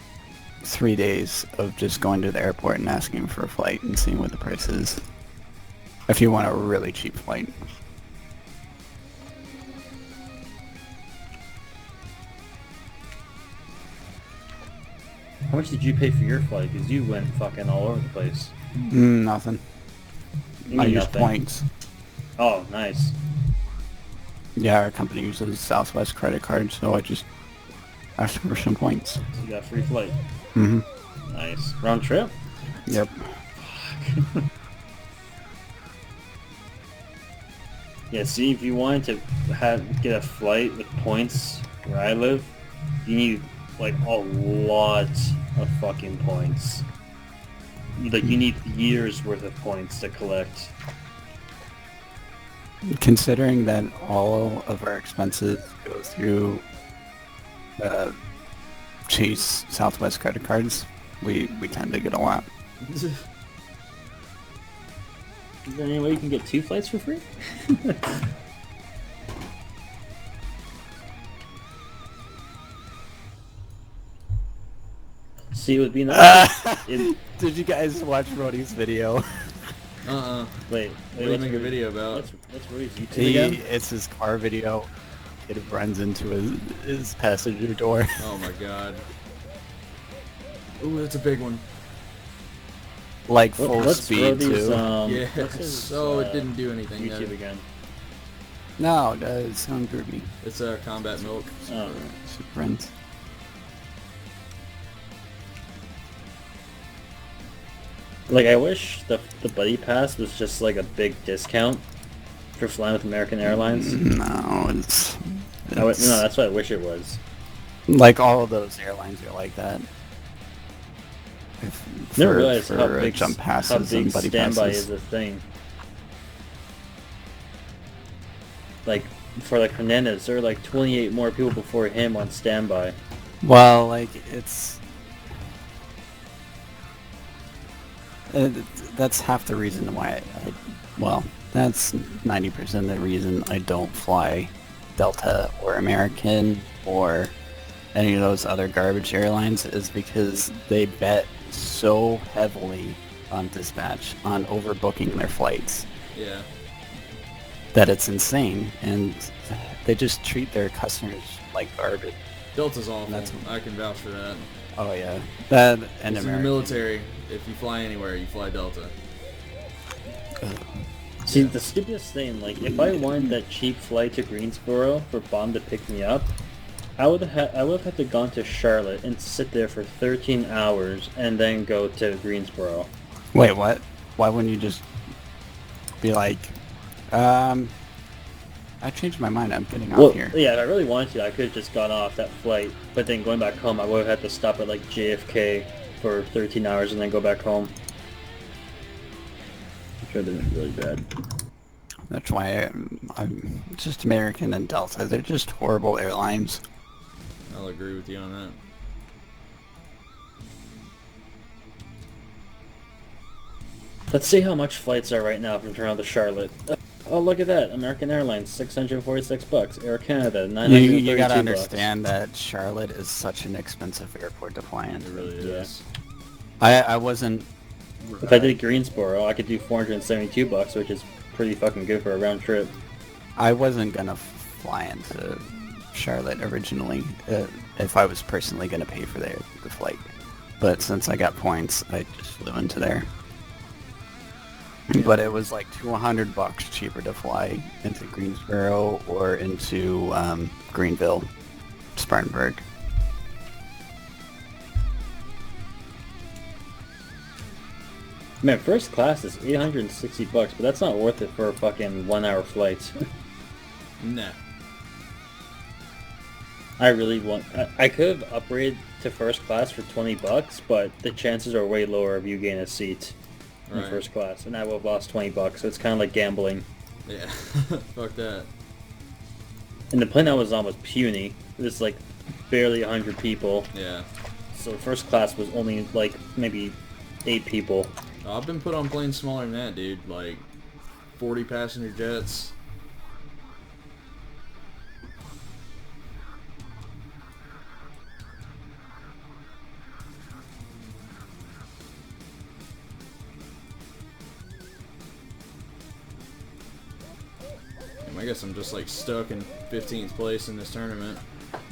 3 days of just going to the airport and asking for a flight and seeing what the price is. If you want a really cheap flight. How much did you pay for your flight? Because you went fucking all over the place. Nothing. You I mean use nothing? points. Oh, nice. Yeah, our company uses Southwest credit card, so I just asked for some points. So you got a free flight. Mm-hmm. Nice. Round trip? Yep. Yeah, see, if you wanted to get a flight with points where I live, you need like a lot of fucking points. Like you need years worth of points to collect. Considering that all of our expenses go through Chase Southwest credit cards, we tend to get a lot. Is there any way you can get 2 flights for free? See, it would be nice. Did you guys watch Rhodey's video? Wait, What do you make a video about? What's Rhodey's YouTube again? It's his car video. It runs into his passenger door. Oh my god. Ooh, that's a big one. Like full What's speed Rhodey's, too. Yeah, what's his, so it didn't do anything. YouTube though. again. No, it's on Groovy. It's Combat Milk. Oh. Super friends. Like, I wish the Buddy Pass was just like a big discount for flying with American Airlines. No, it's No, that's what I wish it was. like all of those airlines are like that. Never realized how for big, jump how passes big and buddy standby passes. is a thing. Like, for like Hernandez, there were like 28 more people before him on standby. Well, like that's half the reason why well, that's 90% of the reason I don't fly Delta or American or any of those other garbage airlines is because they bet so heavily on dispatch, on overbooking their flights, Yeah. that it's insane, and they just treat their customers like garbage. Delta's awful. That's- I can vouch for that. Oh yeah, that and It's in the American. military. If you fly anywhere, you fly Delta. See, the stupidest thing, like, if I wanted that cheap flight to Greensboro for Bomb to pick me up, I would have had to gone to Charlotte and sit there for 13 hours and then go to Greensboro. Wait, what? Why wouldn't you just be like, I changed my mind. I'm getting Well, off here. yeah, if I really wanted to, I could have just gone off that flight, but then going back home, I would have had to stop at, like, JFK for 13 hours and then go back home. Which would have been really bad. That's why I'm just American and Delta. They're just horrible airlines. I'll agree with you on that. Let's see how much flights are right now from Toronto to Charlotte. Oh, look at that! American Airlines, $646. Air Canada, $932. You gotta understand that Charlotte is such an expensive airport to fly in. It really Yeah. is. I wasn't. If I did Greensboro, I could do $472, which is pretty fucking good for a round trip. I wasn't gonna fly into Charlotte originally if I was personally gonna pay for the flight, but since I got points, I just flew into there. But it was like $200 cheaper to fly into Greensboro or into Greenville, Spartanburg. Man, first class is $860, but that's not worth it for a fucking 1-hour flight. Nah. I really want. I could have upgraded to first class for $20, but the chances are way lower of you getting a seat in Right. first class, and I would have lost $20. So it's kind of like gambling. Yeah. Fuck that. And the plane I was on was puny. It was like barely 100 people. Yeah. So first class was only like maybe 8 people. I've been put on planes smaller than that, dude. Like 40 passenger jets. I guess I'm just like stuck in 15th place in this tournament.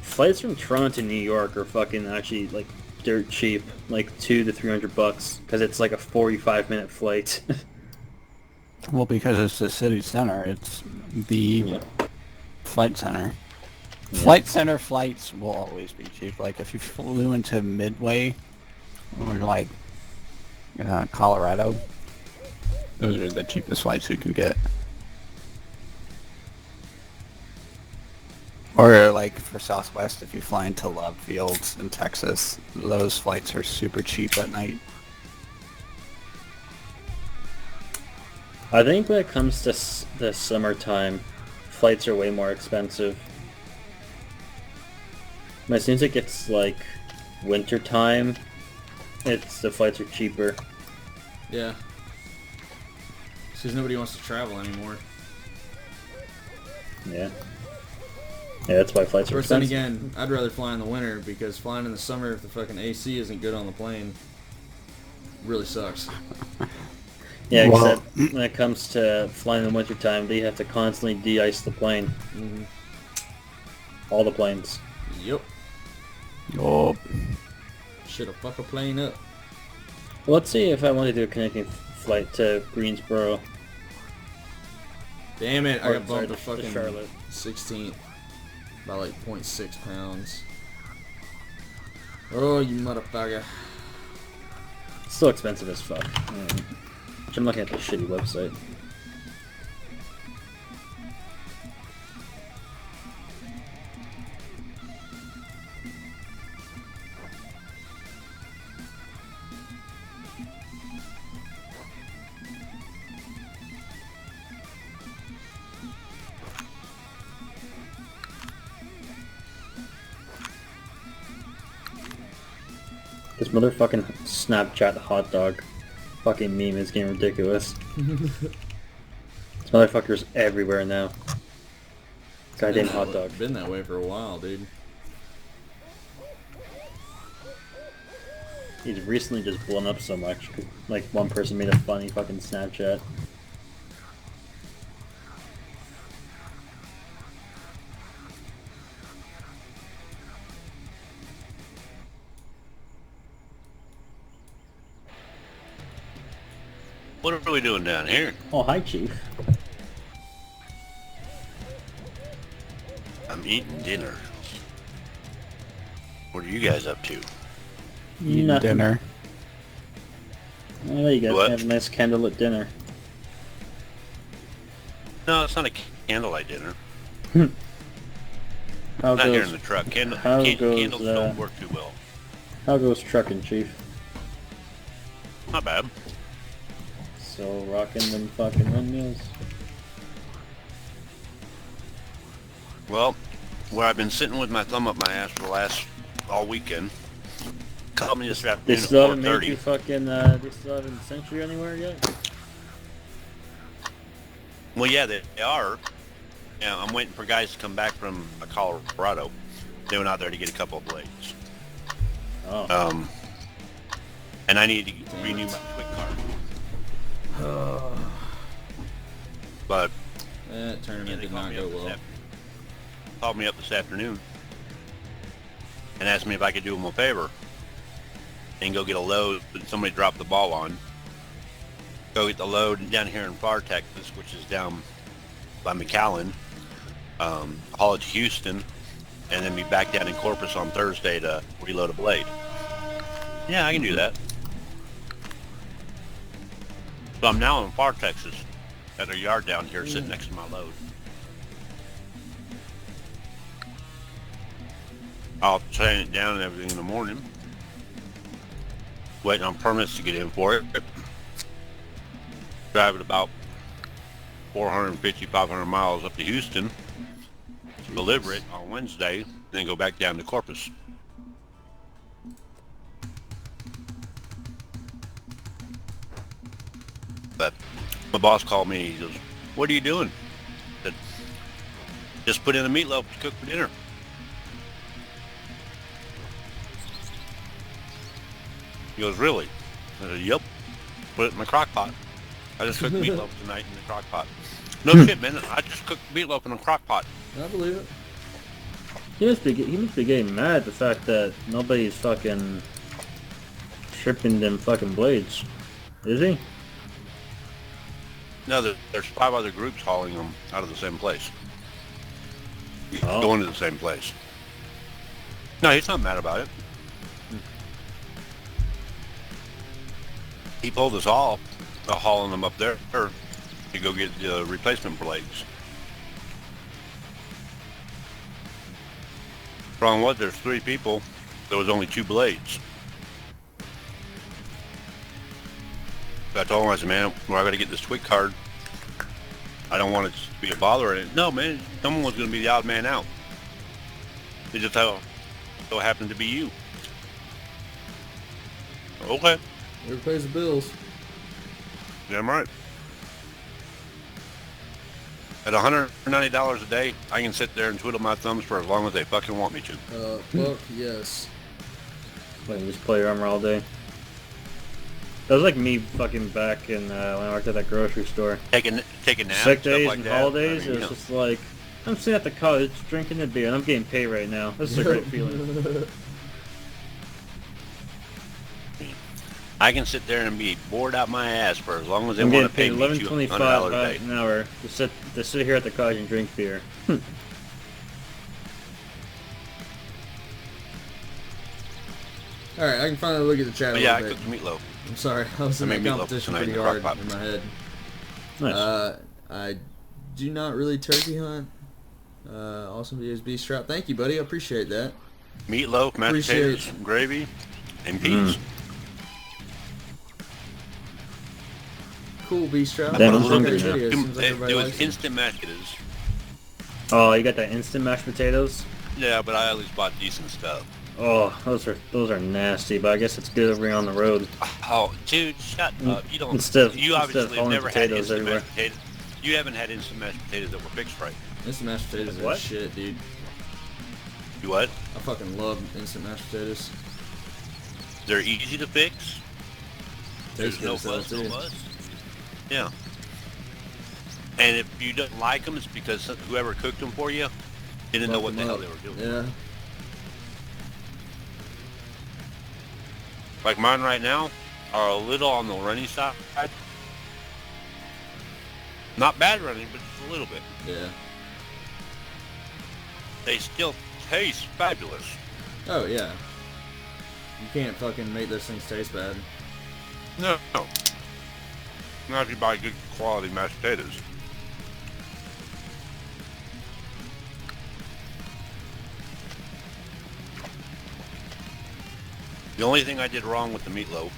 Flights from Toronto to New York are fucking actually like dirt cheap, like $200 to $300, because it's like a 45-minute flight. Well, because it's the city center, it's the Yeah. flight center. Yeah. Flight center flights will always be cheap. Like if you flew into Midway or like Colorado, those are the cheapest flights you can get. Or like for Southwest, if you fly into Love Fields in Texas, those flights are super cheap at night. I think when it comes to the summertime, flights are way more expensive. But as soon as it gets like winter time, the flights are cheaper. Yeah. Because nobody wants to travel anymore. Yeah. Yeah, that's why flights Of are course, then expensive. again, I'd rather fly in the winter because flying in the summer, if the fucking AC isn't good on the plane, really sucks. Yeah, Well- except when it comes to flying in the wintertime, they have to constantly de-ice the plane. Mm-hmm. All the planes. Yep. Oh, Should've fucked a plane up. Well, let's see if I want to do a connecting flight to Greensboro. Damn it, I Or, got sorry, bumped to to fucking Charlotte. 16th by like 0.6 pounds. Oh, you motherfucker. Still expensive as fuck. I'm looking at the shitty website. This motherfucking Snapchat hot dog fucking meme is getting ridiculous. This motherfucker's everywhere now. Goddamn hot dog. Been that way for a while, dude. He's recently just blown up so much. Like, one person made a funny fucking Snapchat. What are we doing down here? Oh, hi, Chief. I'm eating dinner. What are you guys up to? eating Nothing. dinner. Oh, you guys What? have a nice candlelit dinner. No, it's not a candlelight dinner. How Not here goes, in the truck. how goes, Candles don't work too well. how goes trucking, Chief? Not bad. Still rocking them fucking windmills. Well, where I've been sitting with my thumb up my ass for the last all weekend. Called me this They afternoon still at haven't made 4:30. you fucking, they still haven't sent you anywhere yet? Well, yeah, they are. Yeah, I'm waiting for guys to come back from Colorado. They went out there to get a couple of blades. Oh. And I need to renew my quick card. But That yeah, tournament they did called not me, go up this well. called me up this afternoon and asked me if I could do them a favor and go get a load that somebody dropped the ball on. Go get the load down here in Far, Texas, which is down by McAllen, haul it to Houston, and then be back down in Corpus on Thursday to reload a blade. Yeah, I can do that. So I'm now in Far, Texas, at a yard down here sitting next to my load. I'll chain it down and everything in the morning. Waiting on permits to get in for it. Drive it about 450, 500 miles up to Houston. Deliver it on Wednesday, then go back down to Corpus. But my boss called me. He goes, "What are you doing?" I said, "Just put in a meatloaf to cook for dinner." He goes, "Really?" I said, "Yep. Put it in my crock pot. I just cooked meatloaf tonight in the crock pot." No shit, man. I just cooked meatloaf in a crock pot. I believe it. He must be getting mad at the fact that nobody's fucking shipping them fucking blades. Is he? No, there's 5 other groups hauling them out of the same place. Oh. Going to the same place. No, he's not mad about it. He pulled us off, hauling them up there to go get the replacement blades. Problem was, there's 3 people. There was only 2 blades. So I told him, I said, man, well, I got to get this twig card. I don't want it to be a bother. And no, man, someone was going to be the odd man out. It just so happened to be you. Okay. Whoever pays the bills. Damn right. At $190 a day, I can sit there and twiddle my thumbs for as long as they fucking want me to. Fuck yes. Like, just play Armor all day. That was like me fucking back in when I worked at that grocery store. Taking naps, Sick stuff days like and that. holidays, I mean, it was just like, I'm sitting at the college drinking a beer and I'm getting paid right now. This is a great feeling. I can sit there and be bored out my ass for as long as they I'm want getting to paid pay me $11.25 $200 a day. an hour to sit here at the college and drink beer. Alright, I can finally look at the chat a But yeah, I little bit. cooked meatloaf. I'm sorry, I was in I that made meatloaf competition tonight in pretty the hard crock pot. in my head. Nice. I do not really turkey hunt. Awesome videos, B Strap. Thank you, buddy. I appreciate that. Meatloaf, mashed Appreciate potatoes, gravy, and peas. Cool, B Strap. Damn, I'm hungry Videos. now. Seems like everybody It was likes them. instant mashed potatoes. Oh, you got that instant mashed potatoes? Yeah, but I at least bought decent stuff. Oh, those are nasty, but I guess it's good over here on the road. Oh, dude, shut up. You don't. Instead of- you instead of obviously have hauling never had potatoes instant everywhere. mashed potatoes. You haven't had instant mashed potatoes that were fixed right. Instant mashed potatoes are What? shit, dude. You what? I fucking love instant mashed potatoes. They're easy to fix. Tastes There's no good as fuss, hell, no too. fuss. Yeah. And if you don't like them, it's because whoever cooked them for you didn't know what the hell they were doing. Yeah. Like mine right now are a little on the runny side. Not bad running, but just a little bit. Yeah. They still taste fabulous. Oh, yeah. You can't fucking make those things taste bad. No. Not if you buy good quality mashed potatoes. The only thing I did wrong with the meatloaf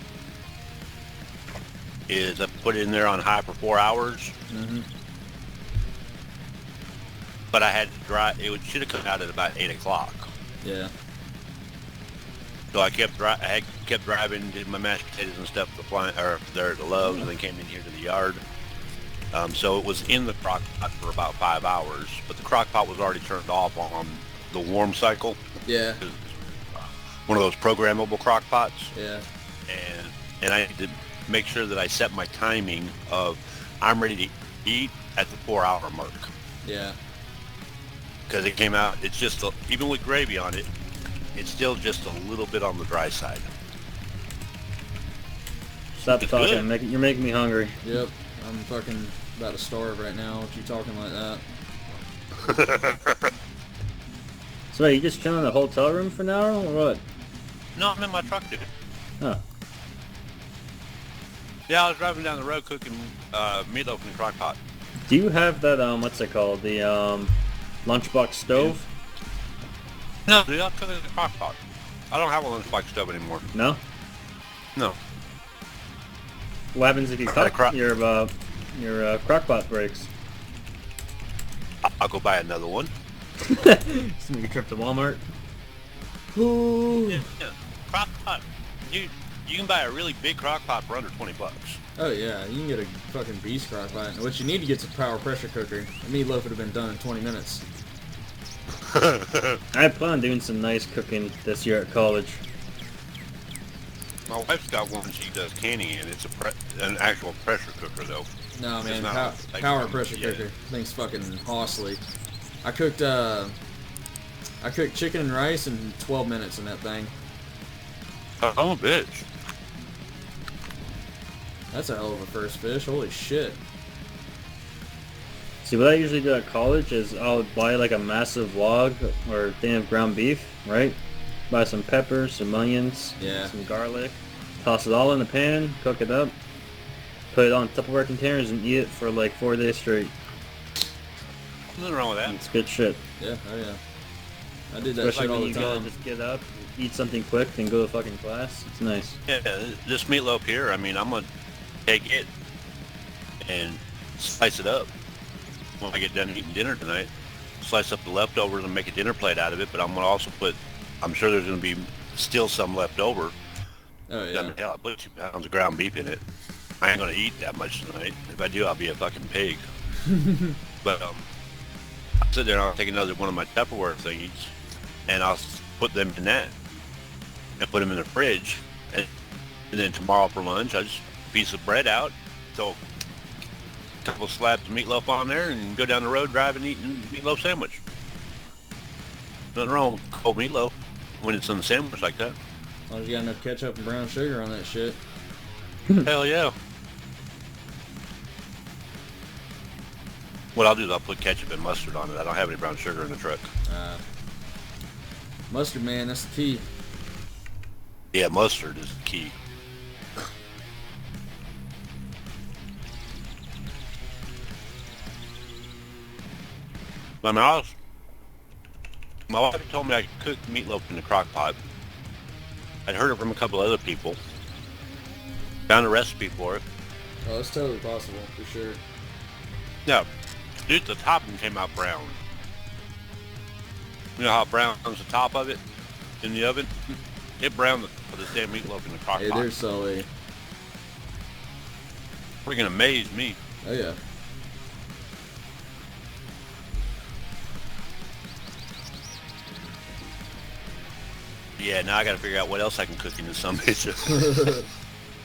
is I put it in there on high for 4 hours, Mm-hmm. but I had to dry. It should have come out at about 8 o'clock. Yeah. So I kept driving, did my mashed potatoes and stuff there at the Lowe's, and then came in here to the yard. So it was in the crock pot for about 5 hours, but the crock pot was already turned off on the warm cycle. Yeah. One of those programmable crock pots. Yeah. And I had to make sure that I set my timing of I'm ready to eat at the 4 hour mark. Yeah. Because it came out, it's just, even with gravy on it, it's still just a little bit on the dry side. Stop It's talking. good. You're making me hungry. Yep. I'm fucking about to starve right now with you talking like that. So wait, you just chilling in the hotel room for now, or what? No, I'm in my truck, dude. Oh. Yeah, I was driving down the road cooking meatloaf in the crock pot. Do you have that, what's it called? The, lunchbox stove? No, dude, I'm cooking in the crock pot. I don't have a lunchbox stove anymore. No? No. What happens if you got a cut your crock pot breaks? I'll go buy another one. Just make a trip to Walmart. Ooh. Yeah. Crock pot. Dude, you can buy a really big crock pot for under 20 bucks. Oh yeah, you can get a fucking beast crock pot. What you need to get's a power pressure cooker. The meatloaf would have been done in 20 minutes. I plan on doing some nice cooking this year at college. My wife's got one she does canning in. It's an actual pressure cooker, though. No It's man, not like power some- pressure yeah. cooker. Thing's fucking costly. I cooked chicken and rice in 12 minutes in that thing. Oh, bitch. That's a hell of a first fish. Holy shit. See, what I usually do at college is I'll buy like a massive log or thing of ground beef, right? Buy some peppers, some onions, Yeah. some garlic, toss it all in the pan, cook it up, put it on Tupperware containers, and eat it for like 4 days straight. Nothing wrong with that. It's good shit. Yeah, oh yeah. I did that Especially shit all when the you gotta time. just get up, eat something quick, then go to fucking class. It's nice. Yeah, this meatloaf here, I mean, I'm going to take it and slice it up when I get done eating dinner tonight. Slice up the leftovers and make a dinner plate out of it, but I'm going to also put, I'm sure there's going to be still some left over. Oh yeah. Hell, I put 2 pounds of ground beef in it. I ain't going to eat that much tonight. If I do, I'll be a fucking pig. But I'll sit there and I'll take another one of my Tupperware thingies and I'll put them in that and put them in the fridge. And then tomorrow for lunch, I just piece of bread out, throw a couple of slabs of meatloaf on there, and go down the road driving, eating a meatloaf sandwich. Nothing wrong with cold meatloaf when it's in the sandwich like that. As long as you got enough ketchup and brown sugar on that shit. Hell yeah. What I'll do is I'll put ketchup and mustard on it. I don't have any brown sugar in the truck. Mustard, man, that's the key. Yeah, mustard is the key. I mean, my wife told me I could cook meatloaf in the crock pot. I'd heard it from a couple other people. Found a recipe for it. Oh, it's totally possible, for sure. Yeah, dude, the topping came out brown. You know how it browns the top of it in the oven? It browned the damn meatloaf in the crock Hey, pot. there's Sully. Freaking amazed me. Oh yeah. Yeah, now I gotta figure out what else I can cook in this some bitch.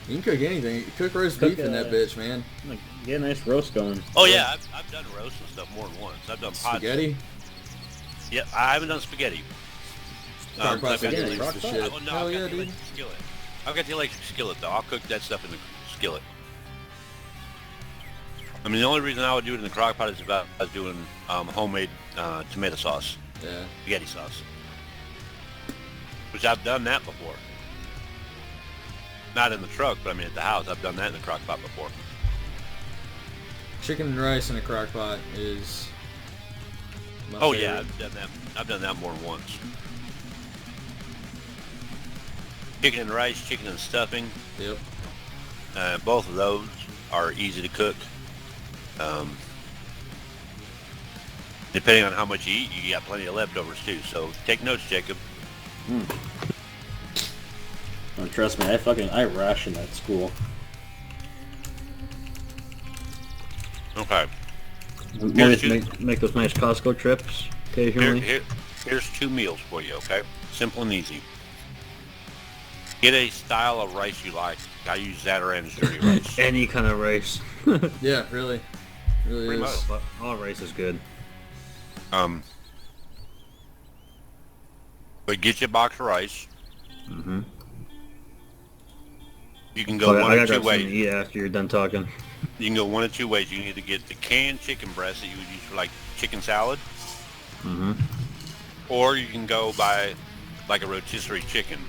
You can cook anything. Cook roast Cook, beef in that bitch, man. Like, get a nice roast going. Oh yeah, I've done roast and stuff more than once. I've done pots. Spaghetti? Yeah, I haven't done spaghetti. Crock pot I've got the spaghetti electric- is the shit. Oh, no, Hell I've got yeah, the dude. electric skillet. I've got the electric skillet though. I'll cook that stuff in the skillet. I mean, the only reason I would do it in the crock pot is if I was doing homemade tomato sauce, Yeah. spaghetti sauce, which I've done that before. Not in the truck, but I mean at the house. I've done that in the crock pot before. Chicken and rice in a crock pot is my Oh favorite. yeah, I've done that. I've done that more than once. Chicken and rice, chicken and stuffing. Yep. Both of those are easy to cook. Depending on how much you eat, you got plenty of leftovers too. So take notes, Jacob. Oh, trust me, I ration at school. Okay. Maybe two- make those nice Costco trips occasionally. Here's 2 meals for you, okay? Simple and easy. Get a style of rice you like. I use Zatarain's dirty rice. Any kind of rice. Yeah, really. Really Pretty is. much. But all rice is good. But get you a box of rice. Mm-hmm. You can go one I or gotta two grab something to ways. eat after you're done talking. You can go one of 2 ways. You can either get the canned chicken breast that you would use for like chicken salad, Mm-hmm. or you can go buy like a rotisserie chicken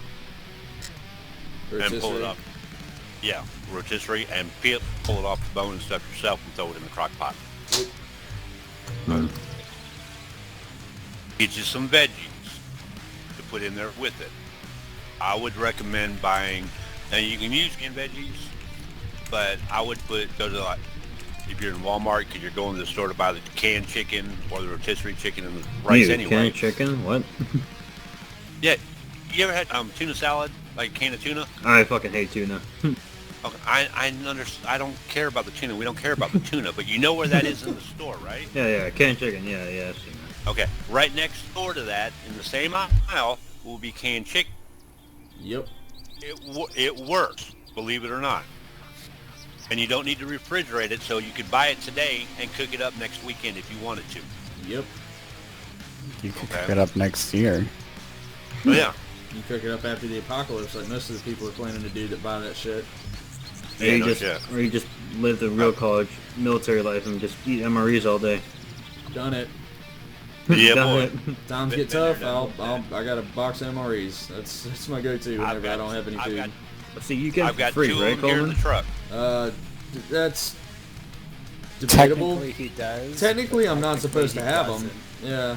and pull it Rotisserie. up. Yeah, rotisserie, and pull it off the bone and stuff yourself and throw it in the crock pot. Get you some veggies to put in there with it. I would recommend buying, and you can use canned veggies, but I would go to like, if you're in Walmart, because you're going to the store to buy the canned chicken or the rotisserie chicken and the rice Ew, anyway. canned chicken? What? Yeah, you ever had tuna salad, like a can of tuna? I fucking hate tuna. Okay, I don't care about the tuna. We don't care about the tuna, but you know where that is in the store, right? Yeah, canned chicken. Yeah, I've seen that. Okay, right next door to that, in the same aisle, will be canned chicken. Yep. It works, believe it or not. And you don't need to refrigerate it, so you could buy it today and cook it up next weekend if you wanted to. Yep. You can Okay. cook it up next year. Oh, yeah. You cook it up after the apocalypse like most of the people are planning to do that buy that shit. Yeah, no shit. or you just live the real college military life and just eat MREs all day. Done it. Yeah, Done boy. it. Times get Been there, tough. done I got a box of MREs. That's my go-to whenever I don't have any food. See, you get I've got free, 2 right, of them here in Coleman? the truck. That's debatable. Technically, he does. Technically, but I'm not technically supposed to he have them. doesn't. Yeah.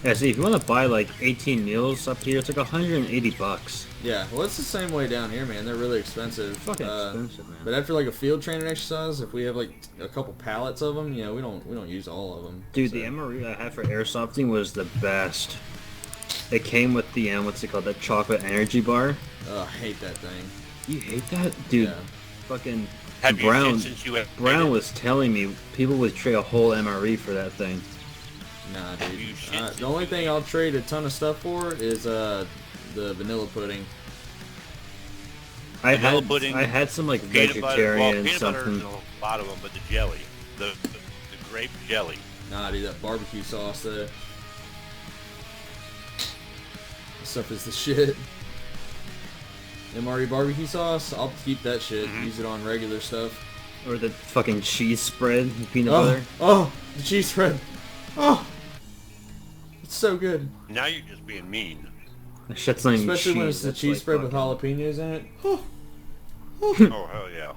Yeah, see, if you want to buy like 18 meals up here, it's like $180. Yeah. Well, it's the same way down here, man. They're really expensive. Fucking expensive, man. But after like a field training exercise, if we have like a couple pallets of them, we don't use all of them. Dude, so. the MRE I had for airsofting was the best. It came with the what's it called, that chocolate energy bar. I hate that thing. You hate that, dude? Yeah. Fucking Have you Brown. shit since you have Brown was telling me people would trade a whole MRE for that thing. Nah, You dude. shit The only thing I'll trade a ton of stuff for is the vanilla pudding. Vanilla pudding, I had some like peanut butter. vegetarian Well, peanut butter something. is a lot of them, but the jelly, the grape jelly. Nah, dude, that barbecue sauce though. That stuff is the shit. MRE barbecue sauce, I'll keep that shit. Use it on regular stuff. Or the fucking cheese spread with peanut Oh, butter. oh, the cheese spread. Oh, it's so good. Now you're just being mean. That shit's not even Especially cheese. when it's the that's cheese like spread with fucking- jalapenos in it. Oh, Oh hell yeah!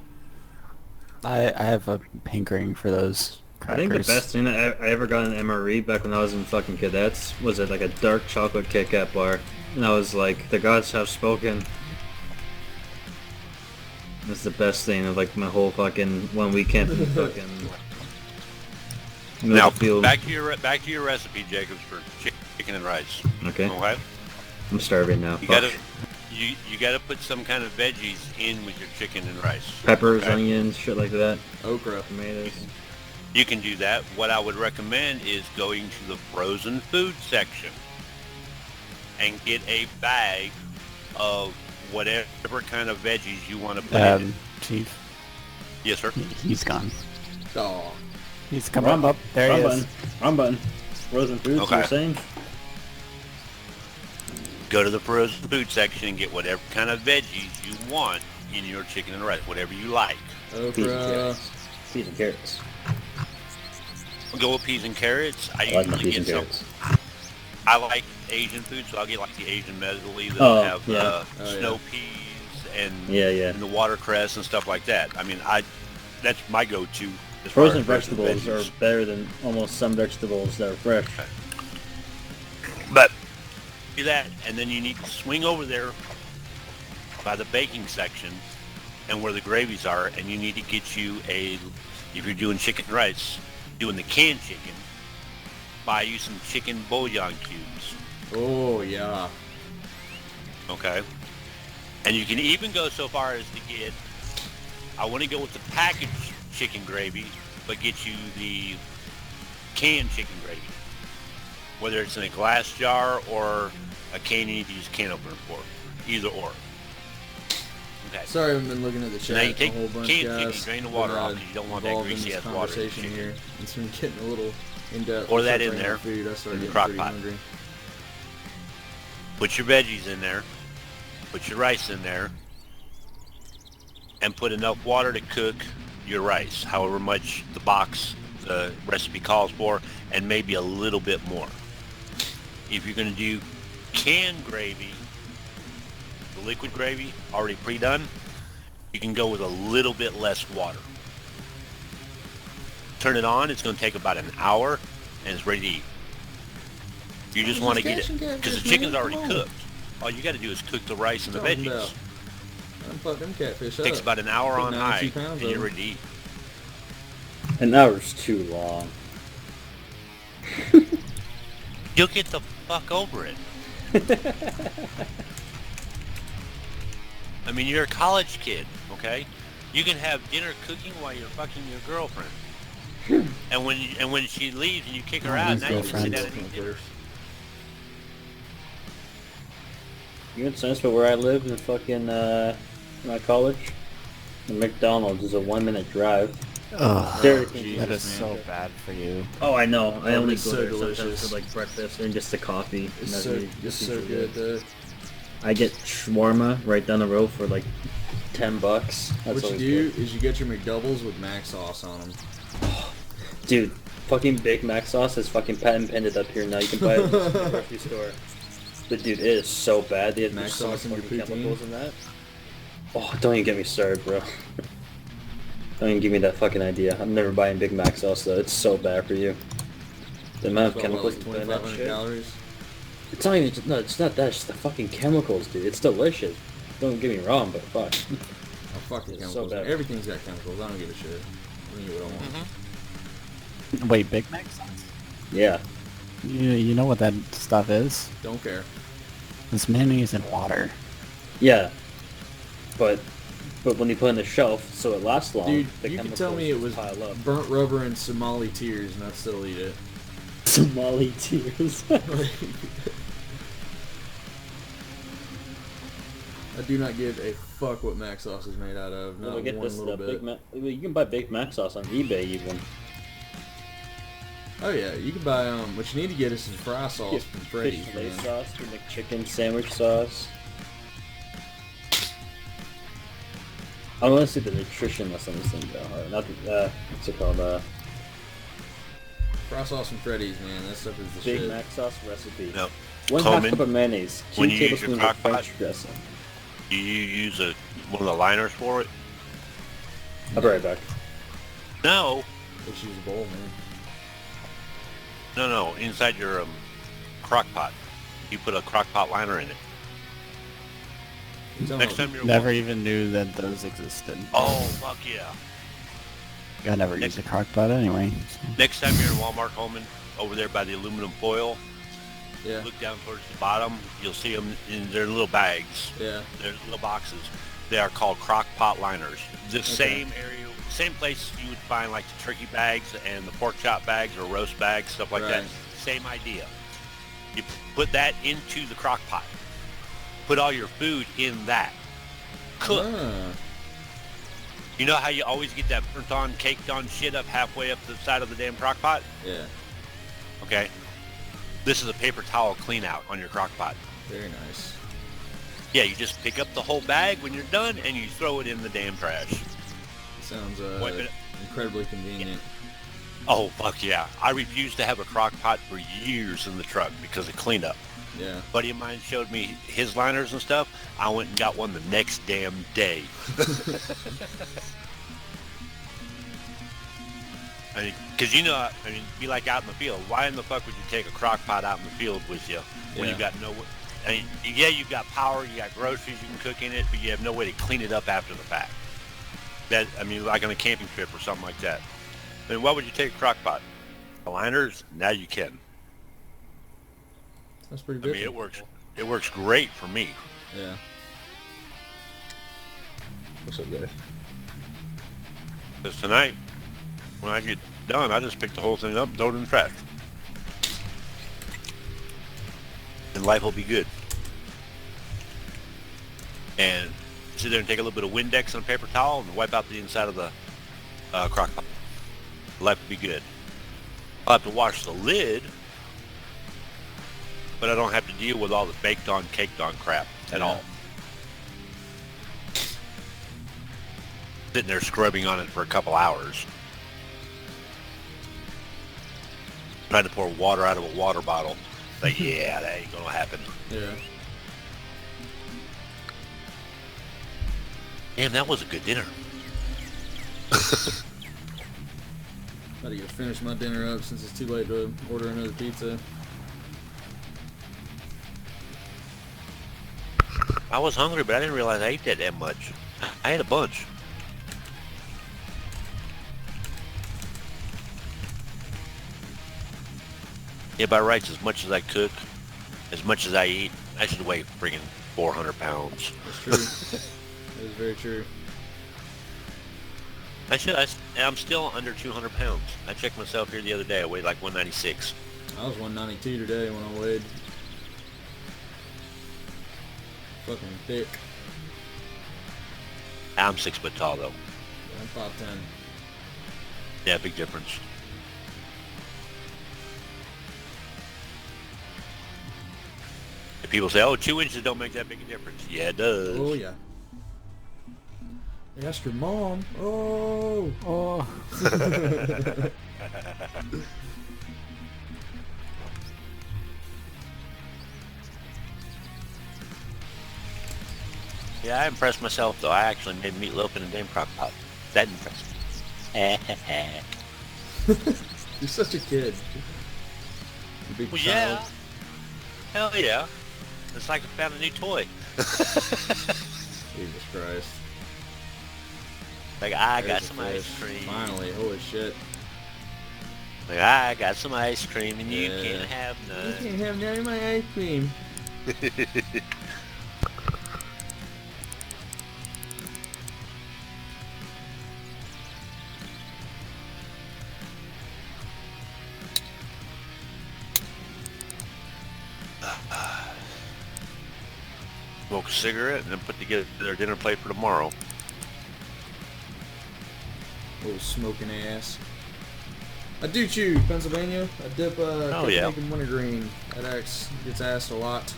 I have a hankering for those I crackers. think the best thing that I ever got in MRE back when I was in fucking cadets was like a dark chocolate Kit Kat bar. And I was like, the gods have spoken. That's the best thing of like my whole fucking 1 week camp in fucking Now field. back to your recipe, Jacobs, for chicken and rice. Okay, Okay. I'm starving now. You Fuck. gotta you gotta put some kind of veggies in with your chicken and rice. Peppers, Okay. onions, shit like that. okra. Tomatoes. You can do that. What I would recommend is going to the frozen food section and get a bag of whatever kind of veggies you want to put in it. Chief, Yes, sir. he's gone. Oh, He's coming up. There he is. Wrong button. Frozen foods, Okay. you're saying? Go to the frozen food section and get whatever kind of veggies you want in your chicken and rice, whatever you like. Peas and okra. carrots. Peas and carrots. We'll go with peas and carrots. I I like my usually peas and get carrots. some. I like Asian food, so I'll get like the Asian medley that Oh, have yeah. snow peas and, Yeah, yeah. and the watercress and stuff like that. I mean, that's my go-to. As Frozen far as vegetables are better than almost some vegetables that are fresh. But do that, and then you need to swing over there by the baking section and where the gravies are, and you need to get you if you're doing chicken and rice, doing the canned chicken, buy you some chicken bouillon cubes, Oh yeah. okay? And you can even go so far as to get, I want to go with the packaged chicken gravy, but get you the canned chicken gravy. Whether it's in a glass jar or a can you need to use a can opener for. Either or. Okay. Sorry, I've been looking at the chat now you take a whole bunch, canned guys. chicken, drain the water We're, off because you don't want that involved in greasy this ass water in the conversation chicken. here. It's been getting a little in depth. Pour that Start in talking there about Food. I started in the getting crock pretty pot. hungry. Put your veggies in there. Put your rice in there. And put enough water to cook your rice, however much the recipe calls for, and maybe a little bit more. If you're going to do canned gravy, the liquid gravy already pre-done, you can go with a little bit less water. Turn it on, it's going to take about an hour, and it's ready to eat. You just want to get it, because the chicken's already cooked. All you got to do is cook the rice and the Talking veggies. about. I'm fuck them catfish Takes up. about an hour Put on 92 high, pounds and you're of ready to eat. An hour's too long. You'll get the fuck over it. I mean, you're a college kid, okay? You can have dinner cooking while you're fucking your girlfriend. and when she leaves and you kick her out, his now you can sit girlfriend. down and eat dinner. You in sense for where I live in fucking my college? The McDonald's is a 1 minute drive. Oh, There- that is so bad for you. Oh, I know. I only it's go so there sometimes delicious. for like breakfast and just the coffee. And It's that's so, really- it's that's so usually good. it. I get shawarma right down the road for like $10. That's What you always do good. is you get your McDoubles with mac sauce on them. Dude, fucking Big Mac sauce is fucking patent pended up here now. You can buy it in the grocery store. But dude, it is so bad. They have Mac just so much sauce in your fucking poutine? chemicals in that. Oh, don't even get me started, bro. Don't even give me that fucking idea. I'm never buying Big Mac sauce though. It's so bad for you. The amount of About, chemicals like you put in that 2,500 shit. calories. It's not even. No, it's not that. It's just the fucking chemicals, dude. It's delicious. Don't get me wrong, but fuck. Oh, fuck the It's so chemicals. bad. Everything's got chemicals. I don't give a shit. I can eat what I want. Wait, Big Mac sauce? Yeah. You know what that stuff is? Don't care. It's mayonnaise and water. Yeah. But when you put it on the shelf so it lasts long, Dude, the you can chemicals tell me it just was pile up. burnt rubber and Somali tears, and I'd still eat it. Somali tears. I do not give a fuck what mac sauce is made out of. Not Well, get one this little Big bit. Mac. You can buy Big Mac sauce on eBay even. Oh yeah, you can buy what you need to get is some fry sauce Get from fish Freddy's, fillet man. sauce, your McChicken sandwich sauce. I want to see the nutrition list on this thing though. Not the, what's it called? Fry sauce from Freddy's, man. That stuff is the Big shit. Mac sauce recipe. No. 1/2 Coleman, cup of mayonnaise, 2 when you use your tablespoons of crock pot- French dressing. Do you use one of the liners for it? I'll be right back. No. Just use a bowl, man. No. Inside your crock pot. You put a crock pot liner in it. You tell Next me- time you're Never even knew that those existed. Oh, fuck yeah. I never used a crock pot anyway. Next time you're in Walmart, Coleman, over there by the aluminum foil, Yeah, look down towards the bottom. You'll see them in their little bags. yeah. They're little boxes. They are called crock pot liners. The same area, same place you would find like the turkey bags and the pork chop bags or roast bags, stuff like that. Right. Same idea. You put that into the crock pot. Put all your food in that. Cook. Ah, You know how you always get that burnt on, caked on shit up halfway up the side of the damn crock pot? yeah. Okay. This is a paper towel clean out on your crock pot. Very nice. Yeah, you just pick up the whole bag when you're done and you throw it in the damn trash. Sounds Wipe it- incredibly convenient. Oh, fuck yeah. I refused to have a crock pot for years in the truck because of cleanup. Yeah. A buddy of mine showed me his liners and stuff. I went and got one the next damn day. I mean, because be like out in the field. Why in the fuck would you take a crock pot out in the field with you when Yeah. you got no? I mean, yeah, you've got power, you got groceries you can cook in it, but you have no way to clean it up after the fact. Like on a camping trip or something like that. Then why would you take a crock pot? The liners? Now you can. That's pretty I good. mean, it works great for me. Yeah. What's up, guys? Because tonight, when I get done, I just pick the whole thing up and throw it in the trash. And life will be good. And sit there and take a little bit of Windex and a paper towel and wipe out the inside of the crock pot. Life will be good. I'll have to wash the lid, but I don't have to deal with all the baked on, caked on crap at Yeah. all. Sitting there scrubbing on it for a couple hours. Trying to pour water out of a water bottle. Like, yeah, that ain't gonna happen. Yeah. Damn, that was a good dinner. About to go finish my dinner up since it's too late to order another pizza. I was hungry, but I didn't realize I ate that damn much. I ate a bunch. Yeah, by rights, as much as I cook, as much as I eat, I should weigh friggin' 400 pounds. That's true. That is very true. I'm still under 200 pounds. I checked myself here the other day. I weighed like 196. I was 192 today when I weighed. Fucking thick. I'm 6 foot tall though. I'm 5'10". Yeah, big difference. People say, oh, 2 inches don't make that big a difference. Yeah, it does. Oh yeah. Ask your mom. Oh. Oh. Yeah, I impressed myself though. I actually made meatloaf in a damn crock pot. That impressed me. You're such a kid. You big Well, child. yeah. Hell yeah. It's like I found a new toy. Jesus Christ. Like, I got There's some a ice fish. cream. Finally, holy shit. Like, I got some ice cream and you Yeah. can't have You none. can't have none of my ice cream. Smoke a cigarette and then put together their dinner plate for tomorrow. Little smoking ass. I do chew, Pennsylvania. I dip yeah. cupcake and wintergreen. That gets asked a lot.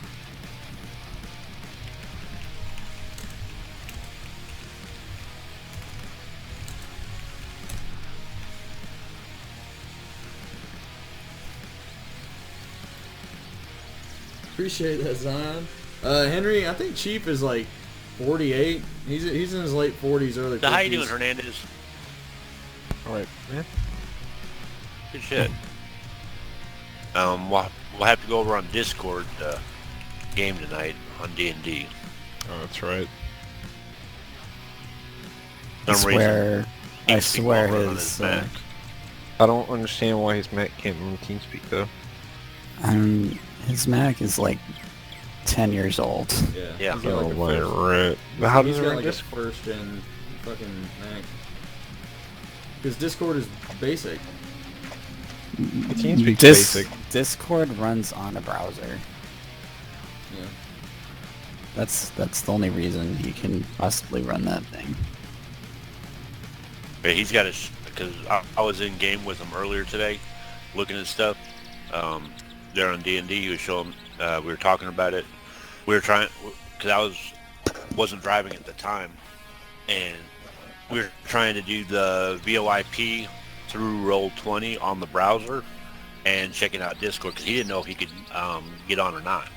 Appreciate that, Zion. Henry, I think Chief is like 48. He's in his late 40s, early 50s. So how you doing, Hernandez? Alright, man. Good shit. We'll have to go over on Discord game tonight on D&D. Oh, that's right. I swear, I Teamspeak swear won't run on his, Mac. I don't understand why his Mac can't run TeamSpeak though. his Mac is like 10 years old. Yeah. Yeah. He's got Oh like a my first- rat. But how he's does it got run like a Discord? first gen fucking Mac. Because Discord is basic. TeamSpeak's basic. Discord runs on a browser. Yeah. That's the only reason you can possibly run that thing. Yeah, he's got because I was in game with him earlier today, looking at stuff. There on D&D, he was showing. We were talking about it. We were trying because I wasn't driving at the time, and we were trying to do the VoIP through Roll20 on the browser and checking out Discord because he didn't know if he could get on or not.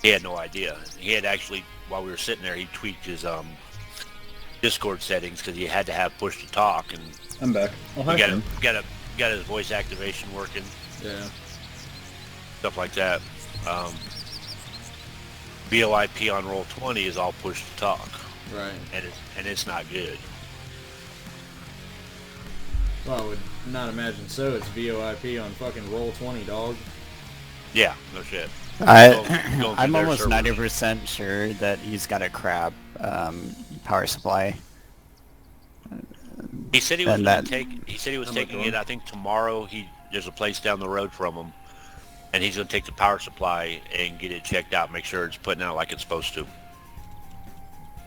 He had no idea. He had actually, while we were sitting there, he tweaked his Discord settings because he had to have push to talk, and I'm back. Oh, hi, we Tim. got his voice activation working, Yeah. stuff like that. VoIP on Roll20 is all push to talk, Right. and it's not good. Well, I would not imagine so. It's VoIP on fucking Roll20, dog. Yeah, no shit. I'm through their almost servers. 90% sure that he's got a crap power supply. He said he was And gonna that- He said he was How much taking one? it. I think tomorrow there's a place down the road from him, and he's gonna take the power supply and get it checked out, make sure it's putting out like it's supposed to.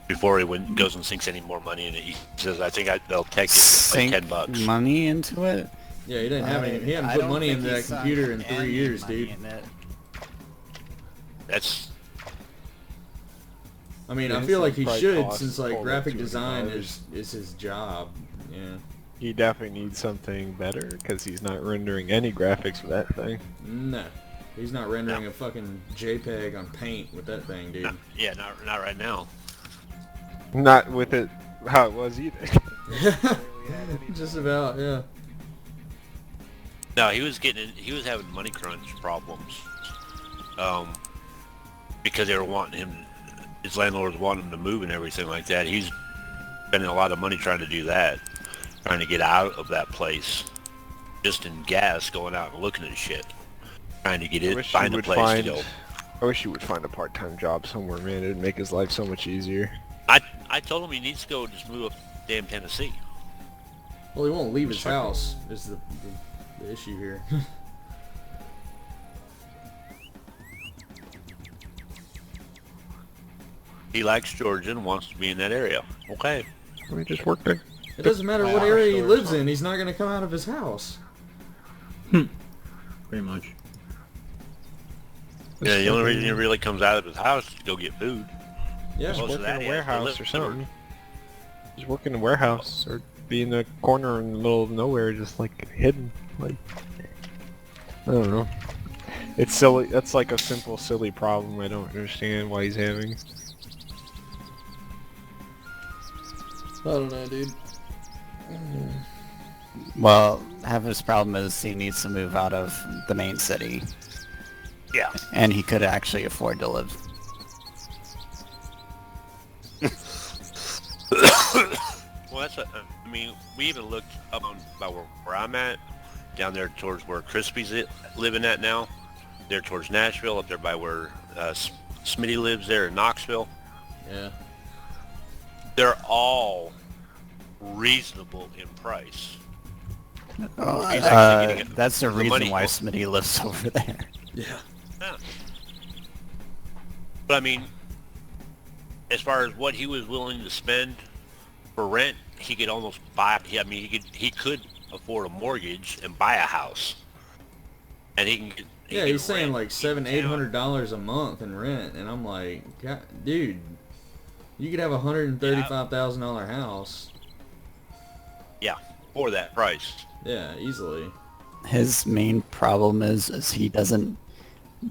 Before he goes and sinks any more money in it, he says, "I think they'll take it like Sink $10." money into it. Yeah, he didn't have any. He hadn't I put don't money think into that he's sunk computer in any 3 years, money dude. in it. That's I mean, I Innocent feel like he probably should, costs since like over graphic $200. design is his job. Yeah. He definitely needs something better because he's not rendering any graphics for that thing. No. He's not rendering a fucking JPEG on Paint with that thing, dude. not right now. Not with it how it was either. Just about, yeah. No, he was having money crunch problems, because they were wanting him. His landlords wanted him to move and everything like that. He's spending a lot of money trying to do that, trying to get out of that place, just in gas, going out and looking at shit, trying to get it, find a place to go. I wish he would find a part-time job somewhere, man. It'd make his life so much easier. I told him he needs to go just move up to damn Tennessee. Well, he won't leave his house, is the issue here. He likes Georgia and wants to be in that area. Okay. Let me just work there. It doesn't matter what area he lives in, he's not going to come out of his house. Pretty much. Yeah, the only reason he really comes out of his house is to go get food. Yeah. Just Most work of in that a he has to warehouse live or something. work in a warehouse or be in a corner in the middle of nowhere, just like hidden. Like, I don't know. It's silly. That's like a simple, silly problem. I don't understand why he's having. I don't know, dude. Well, half his problem is he needs to move out of the main city. Yeah. And he could actually afford to live. Well, that's what, I mean, we even looked up on by where I'm at, down there towards where Crispy's living at now. There towards Nashville, up there by where Smitty lives there in Knoxville. Yeah. They're all reasonable in price. He's actually getting it That's the for the reason money. why Smitty lives over there. Yeah. Yeah. But I mean, as far as what he was willing to spend for rent, he could almost buy. I mean, he could afford a mortgage and buy a house, and he can get. Yeah, he's saying like $700-800 $800 a month in rent, and I'm like, God, dude, you could have a $135,000 house. Yeah, for that price. Yeah, easily. His main problem is he doesn't...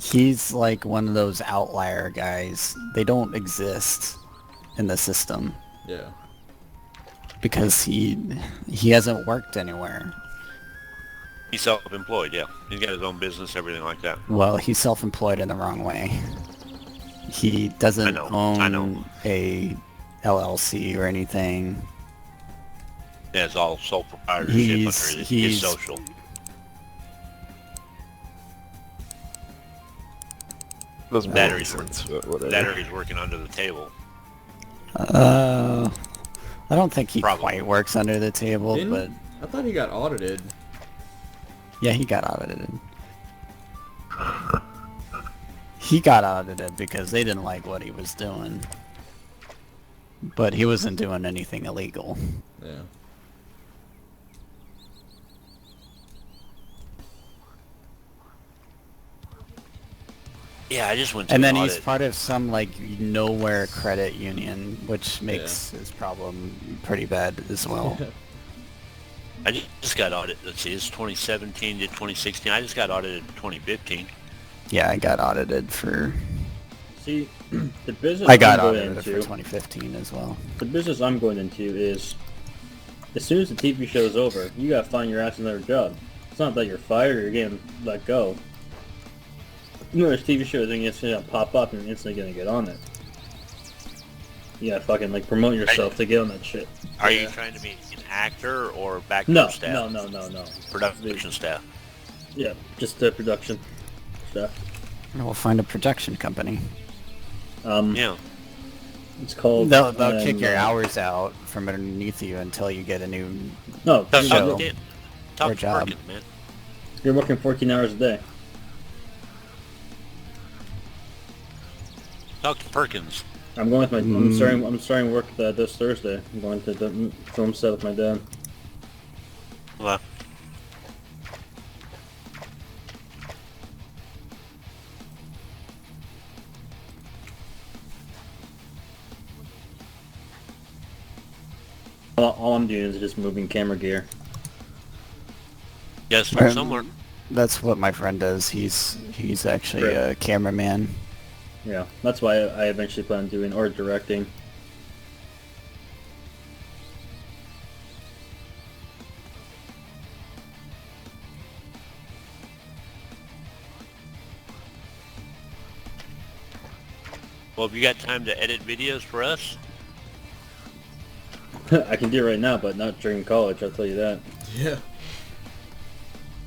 He's like one of those outlier guys. They don't exist in the system. Yeah. Because he hasn't worked anywhere. He's self-employed, yeah. He's got his own business, everything like that. Well, he's self-employed in the wrong way. He doesn't I know. own a LLC or anything. Yeah, it's all sole proprietorship He's- under his he's- social. Doesn't That make or any he's sense, but whatever. That or he's working under the table. I don't think he Probably. quite works under the table, Didn't- but I thought he got audited. yeah, he got audited. He got audited because they didn't like what he was doing. But he wasn't doing anything illegal. Yeah. Yeah, I just went to And an then he's audit. part of some like nowhere credit union, which makes his problem pretty bad as well. I just got audited. Let's see, it's 2017 to 2016. I just got audited in 2015. Yeah, I got audited for... See, the business I got I'm going audited for into, 2015 as well. the business I'm going into is, as soon as the TV show is over, you gotta find your ass another job. It's not that you're fired or you're getting let go. You know, there's TV shows and it's gonna pop up and you're instantly gonna get on it. You gotta fucking like promote yourself to get on that shit. Are you trying to be an actor or background No, staff? no. Production staff. Yeah, just the production stuff. We'll find a production company. Yeah. It's called. They'll kick your hours out from underneath you until you get a new... No, Talk Show. to Or job. Perkins, man. you're working 14 hours a day. Talk to Perkins. I'm going with my. I'm starting work this Thursday. I'm going to the film set with my dad. Well, All I'm doing is just moving camera gear. yes, Right. somewhere. That's what my friend does. He's actually a cameraman. Yeah, that's why I eventually plan on doing or directing. Well, have you got time to edit videos for us? I can do it right now, but not during college. I'll tell you that. Yeah.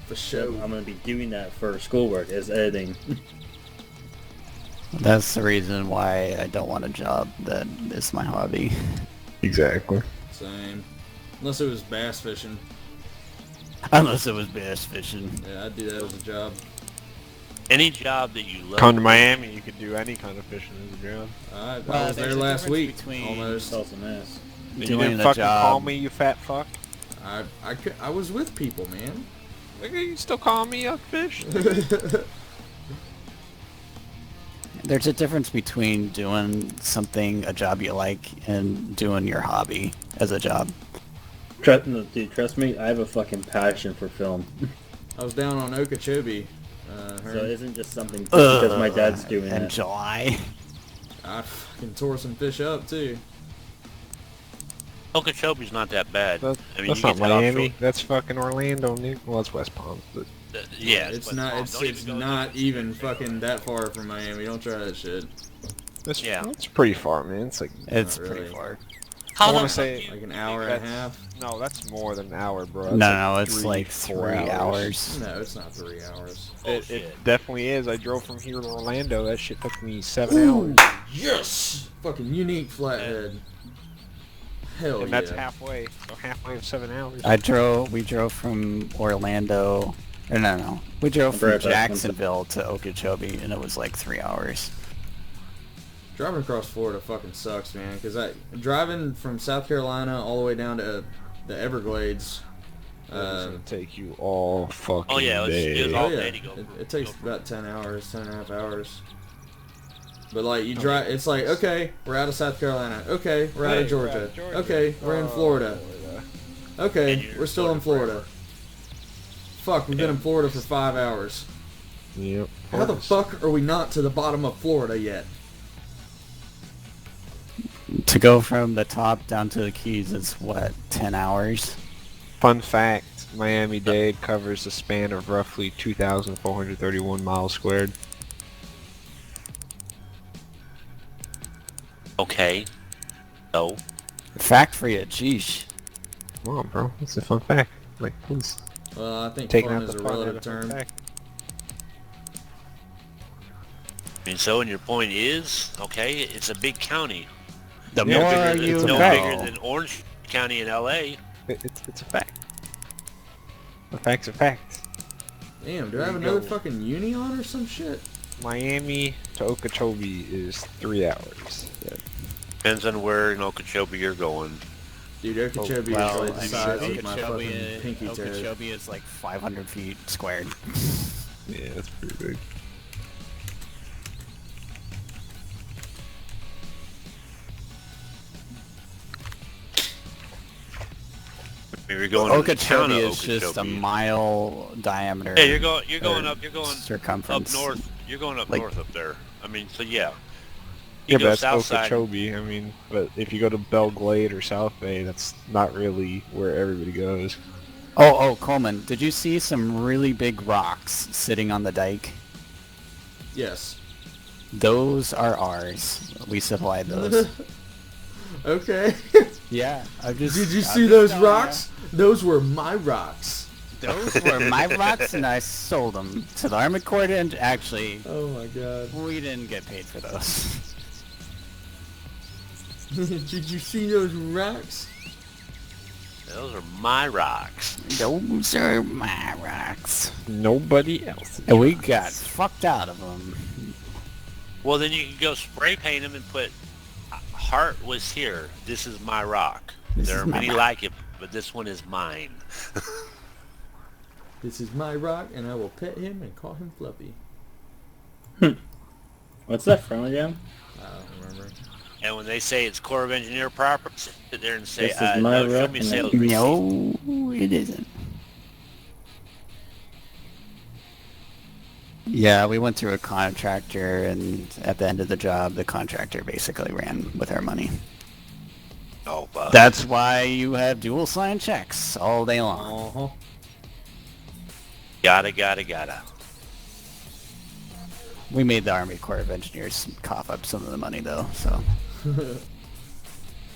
For sure. I'm gonna be doing that for schoolwork as editing. That's the reason why I don't want a job that is my hobby. Exactly. Same. Unless it was bass fishing. Unless it was bass fishing. Yeah, I'd do that as a job. Any job that you love. Come to Miami, you could do any kind of fishing as a job. I Well, was there there's a last difference week. between- Almost. Awesome ass. You Doing didn't a fucking job. call me, you fat fuck. I was with people, man. Nigga, you still calling me a fish? There's There's a difference between doing something, a job you like, and doing your hobby as a job. Dude, trust me, I have a fucking passion for film. I was down on Okeechobee. So it isn't just something just because my dad's doing in it. July. I fucking tore some fish up too. Okeechobee's not that bad. That's I mean, not you get to Miami. offshore- That's fucking Orlando, Nick. Well, that's West Palm. But Yeah, It's West not. Palm. It's, Don't it's even go not there. even fucking that far from Miami. Don't try that shit. that's pretty far, man. It's like It's Not pretty really. far. How I the wanna fuck say- do you- Like an hour and a half. no, that's more than an hour, bro. No, That's no, like it's 3, like 4 3 hours. No, it's not 3 hours. Oh, It shit. definitely is. I drove from here to Orlando. That shit took me 7 hours. Yes. Fucking unique flathead. Hell And that's yeah. halfway. So halfway of 7 hours. We drove from Orlando. No. We drove from Right back. Jacksonville to Okeechobee, and it was like 3 hours. Driving across Florida fucking sucks, man. Because driving from South Carolina all the way down to the Everglades. It's gonna take you all fucking Oh, yeah, it was day. all Oh yeah, day to go. it takes Go for about 10 hours, 10 and a half hours. But like you drive, it's like, okay, we're out of South Carolina. Okay, we're out of Georgia. Okay, we're in Florida. Okay, And you're we're still in Florida Florida. Fuck, we've been in Florida for 5 hours. Yep. How the fuck are we not to the bottom of Florida yet? To go from the top down to the Keys is what, 10 hours? Fun fact, Miami-Dade covers a span of roughly 2,431 miles squared. Okay. So, Fact for you, geesh. Come on, bro. That's a fun fact. Like, please. Well, I think Taking fun out is the a fun out relative of fun term. fact. and your point is, okay, it's a big county. The Yeah, more bigger- you it's a No know. bigger than Orange County in LA. It's a fact. A fact's a fact. Damn, do There I have you another go. fucking uni on or some shit? Miami to Okeechobee is 3 hours. Depends on where in Okeechobee you're going. Dude, Okeechobee Well, is like the I size mean, of my fucking pinky toe. Okeechobee is like 500 feet squared. Yeah, that's pretty big. I mean, you're going to the town Okeechobee of is just a Okeechobee. mile diameter. Yeah, you're going or up. You're going up circumference. north. You're going up Like- north up there. I mean, so yeah. Yeah, You but go that's south side. Okeechobee. I mean, but if you go to Belle Glade or South Bay, that's not really where everybody goes. Oh, Coleman, did you see some really big rocks sitting on the dike? Yes. Those are ours. We supplied those. Okay. Yeah, I've just. Did you I'm see just those telling rocks? Those were my rocks. ya. Those were my rocks, and I sold them to the Army Corps. And actually, Oh my god. we didn't get paid for those. Did you see those rocks? Those are my rocks. Those are my rocks. Nobody else. And we got fucked out of them. Well, then you can go spray paint them and put "Heart was here. This is my rock." This There is are my many rock. like it, but this one is mine. This is my rock, and I will pet him and call him Fluffy. What's that from again? I don't remember. And when they say it's Corps of Engineer property, sit there and say, This is my no, show rock me and sales I- receipt. No, it isn't. Yeah, we went through a contractor, and at the end of the job, the contractor basically ran with our money. Oh, but That's why you have dual sign checks all day long. Uh-huh. gotta. We made the Army Corps of Engineers cough up some of the money, though, so.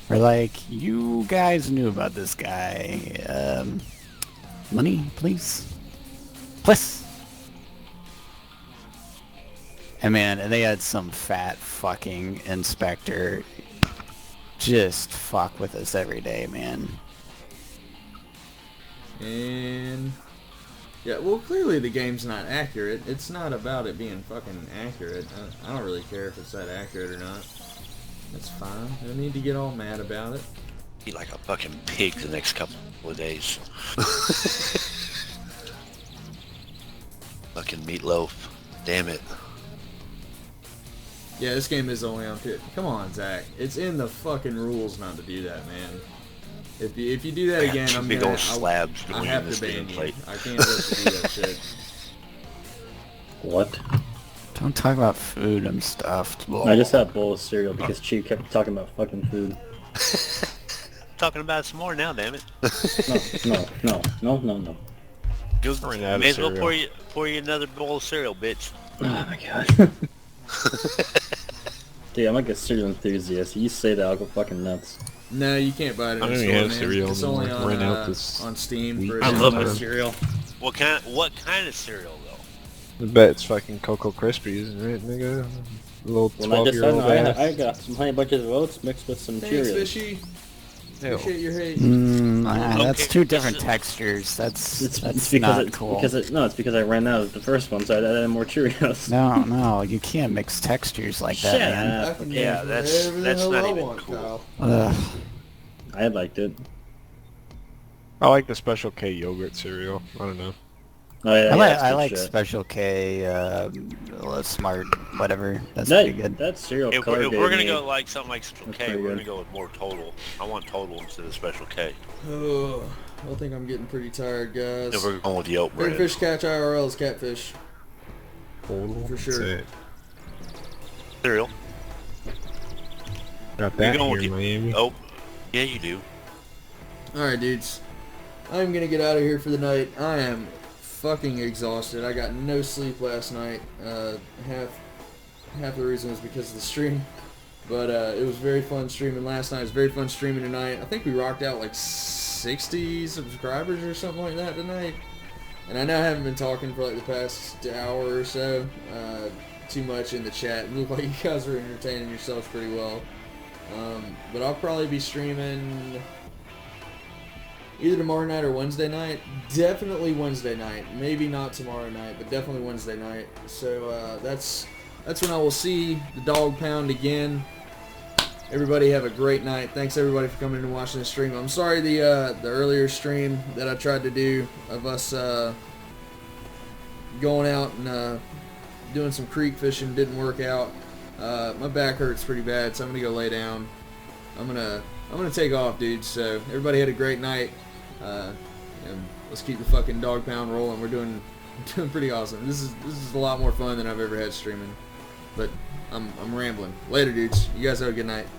We're like, you guys knew about this guy. Money, please. Please. And man, and they had some fat fucking inspector just fuck with us every day, man. And yeah, well, clearly the game's not accurate. It's not about it being fucking accurate. I don't really care if it's that accurate or not. That's fine. I don't need to get all mad about it. eat like a fucking pig the next couple of days. Fucking meatloaf. Damn it. Yeah, this game is only on PS. Come on, Zach. It's in the fucking rules not to do that, man. If you do that again, I'm big gonna. old slabs I going have in this to ban damn you. plate. I can't let you do that shit. What? Don't talk about food and stuff. I just had a bowl of cereal because Chief kept talking about fucking food. Talking about it some more now, damn it. No. You Ran out of may as well cereal. pour you another bowl of cereal, bitch. Oh my god. Dude, I'm like a cereal enthusiast. You say that, I'll go fucking nuts. No, you can't buy it in I the don't store, even have man. cereal It's only anymore. on, Ran out this on Steam week. for I a love my $10. cereal. What kind of cereal though? I bet it's fucking Cocoa Krispies, right, nigga? Little When I just 12-year-old ass. I got some honey bunches of oats mixed with some Thanks, Cheerios. Fishy. Ew. Appreciate your hate. That's Okay, two different this is- textures. That's It's because not cool. it's because I ran out of the first one, so I added more Cheerios. No, you can't mix textures like that, Shut man. I up. can Yeah, do that's- whatever the that's hell not I even want, cool. Kyle. Ugh. I liked it. I like the Special K yogurt cereal. I don't know. Oh, yeah, I that's like good shit. Special K, Smart, whatever. That's That, pretty good. that cereal If color we're gonna gave me- go like something like Special That's K, pretty we're good. gonna go with more total. I want total instead of Special K. Oh, I think I'm getting pretty tired, guys. If we're going with the oat Big bread. fish catch IRL is catfish. Total. For sure. That's it. Cereal. Got that going here with in Miami. Oh, yeah, you do. Alright, dudes. I'm gonna get out of here for the night. I am fucking exhausted. I got no sleep last night. Half the reason was because of the stream. But it was very fun streaming last night. It was very fun streaming tonight. I think we rocked out like 60 subscribers or something like that tonight. And I know I haven't been talking for like the past hour or so. Too much in the chat. It looked like you guys were entertaining yourselves pretty well. But I'll probably be streaming either tomorrow night or Wednesday night. Definitely Wednesday night. Maybe not tomorrow night, but definitely Wednesday night. So that's when I will see the dog pound again. Everybody have a great night. Thanks everybody for coming in and watching the stream. I'm sorry the earlier stream that I tried to do of us going out and doing some creek fishing didn't work out. My back hurts pretty bad, so I'm gonna go lay down. I'm gonna take off, dude. So everybody had a great night. And let's keep the fucking dog pound rolling. We're doing pretty awesome. This is a lot more fun than I've ever had streaming. But I'm rambling. Later, dudes. You guys have a good night.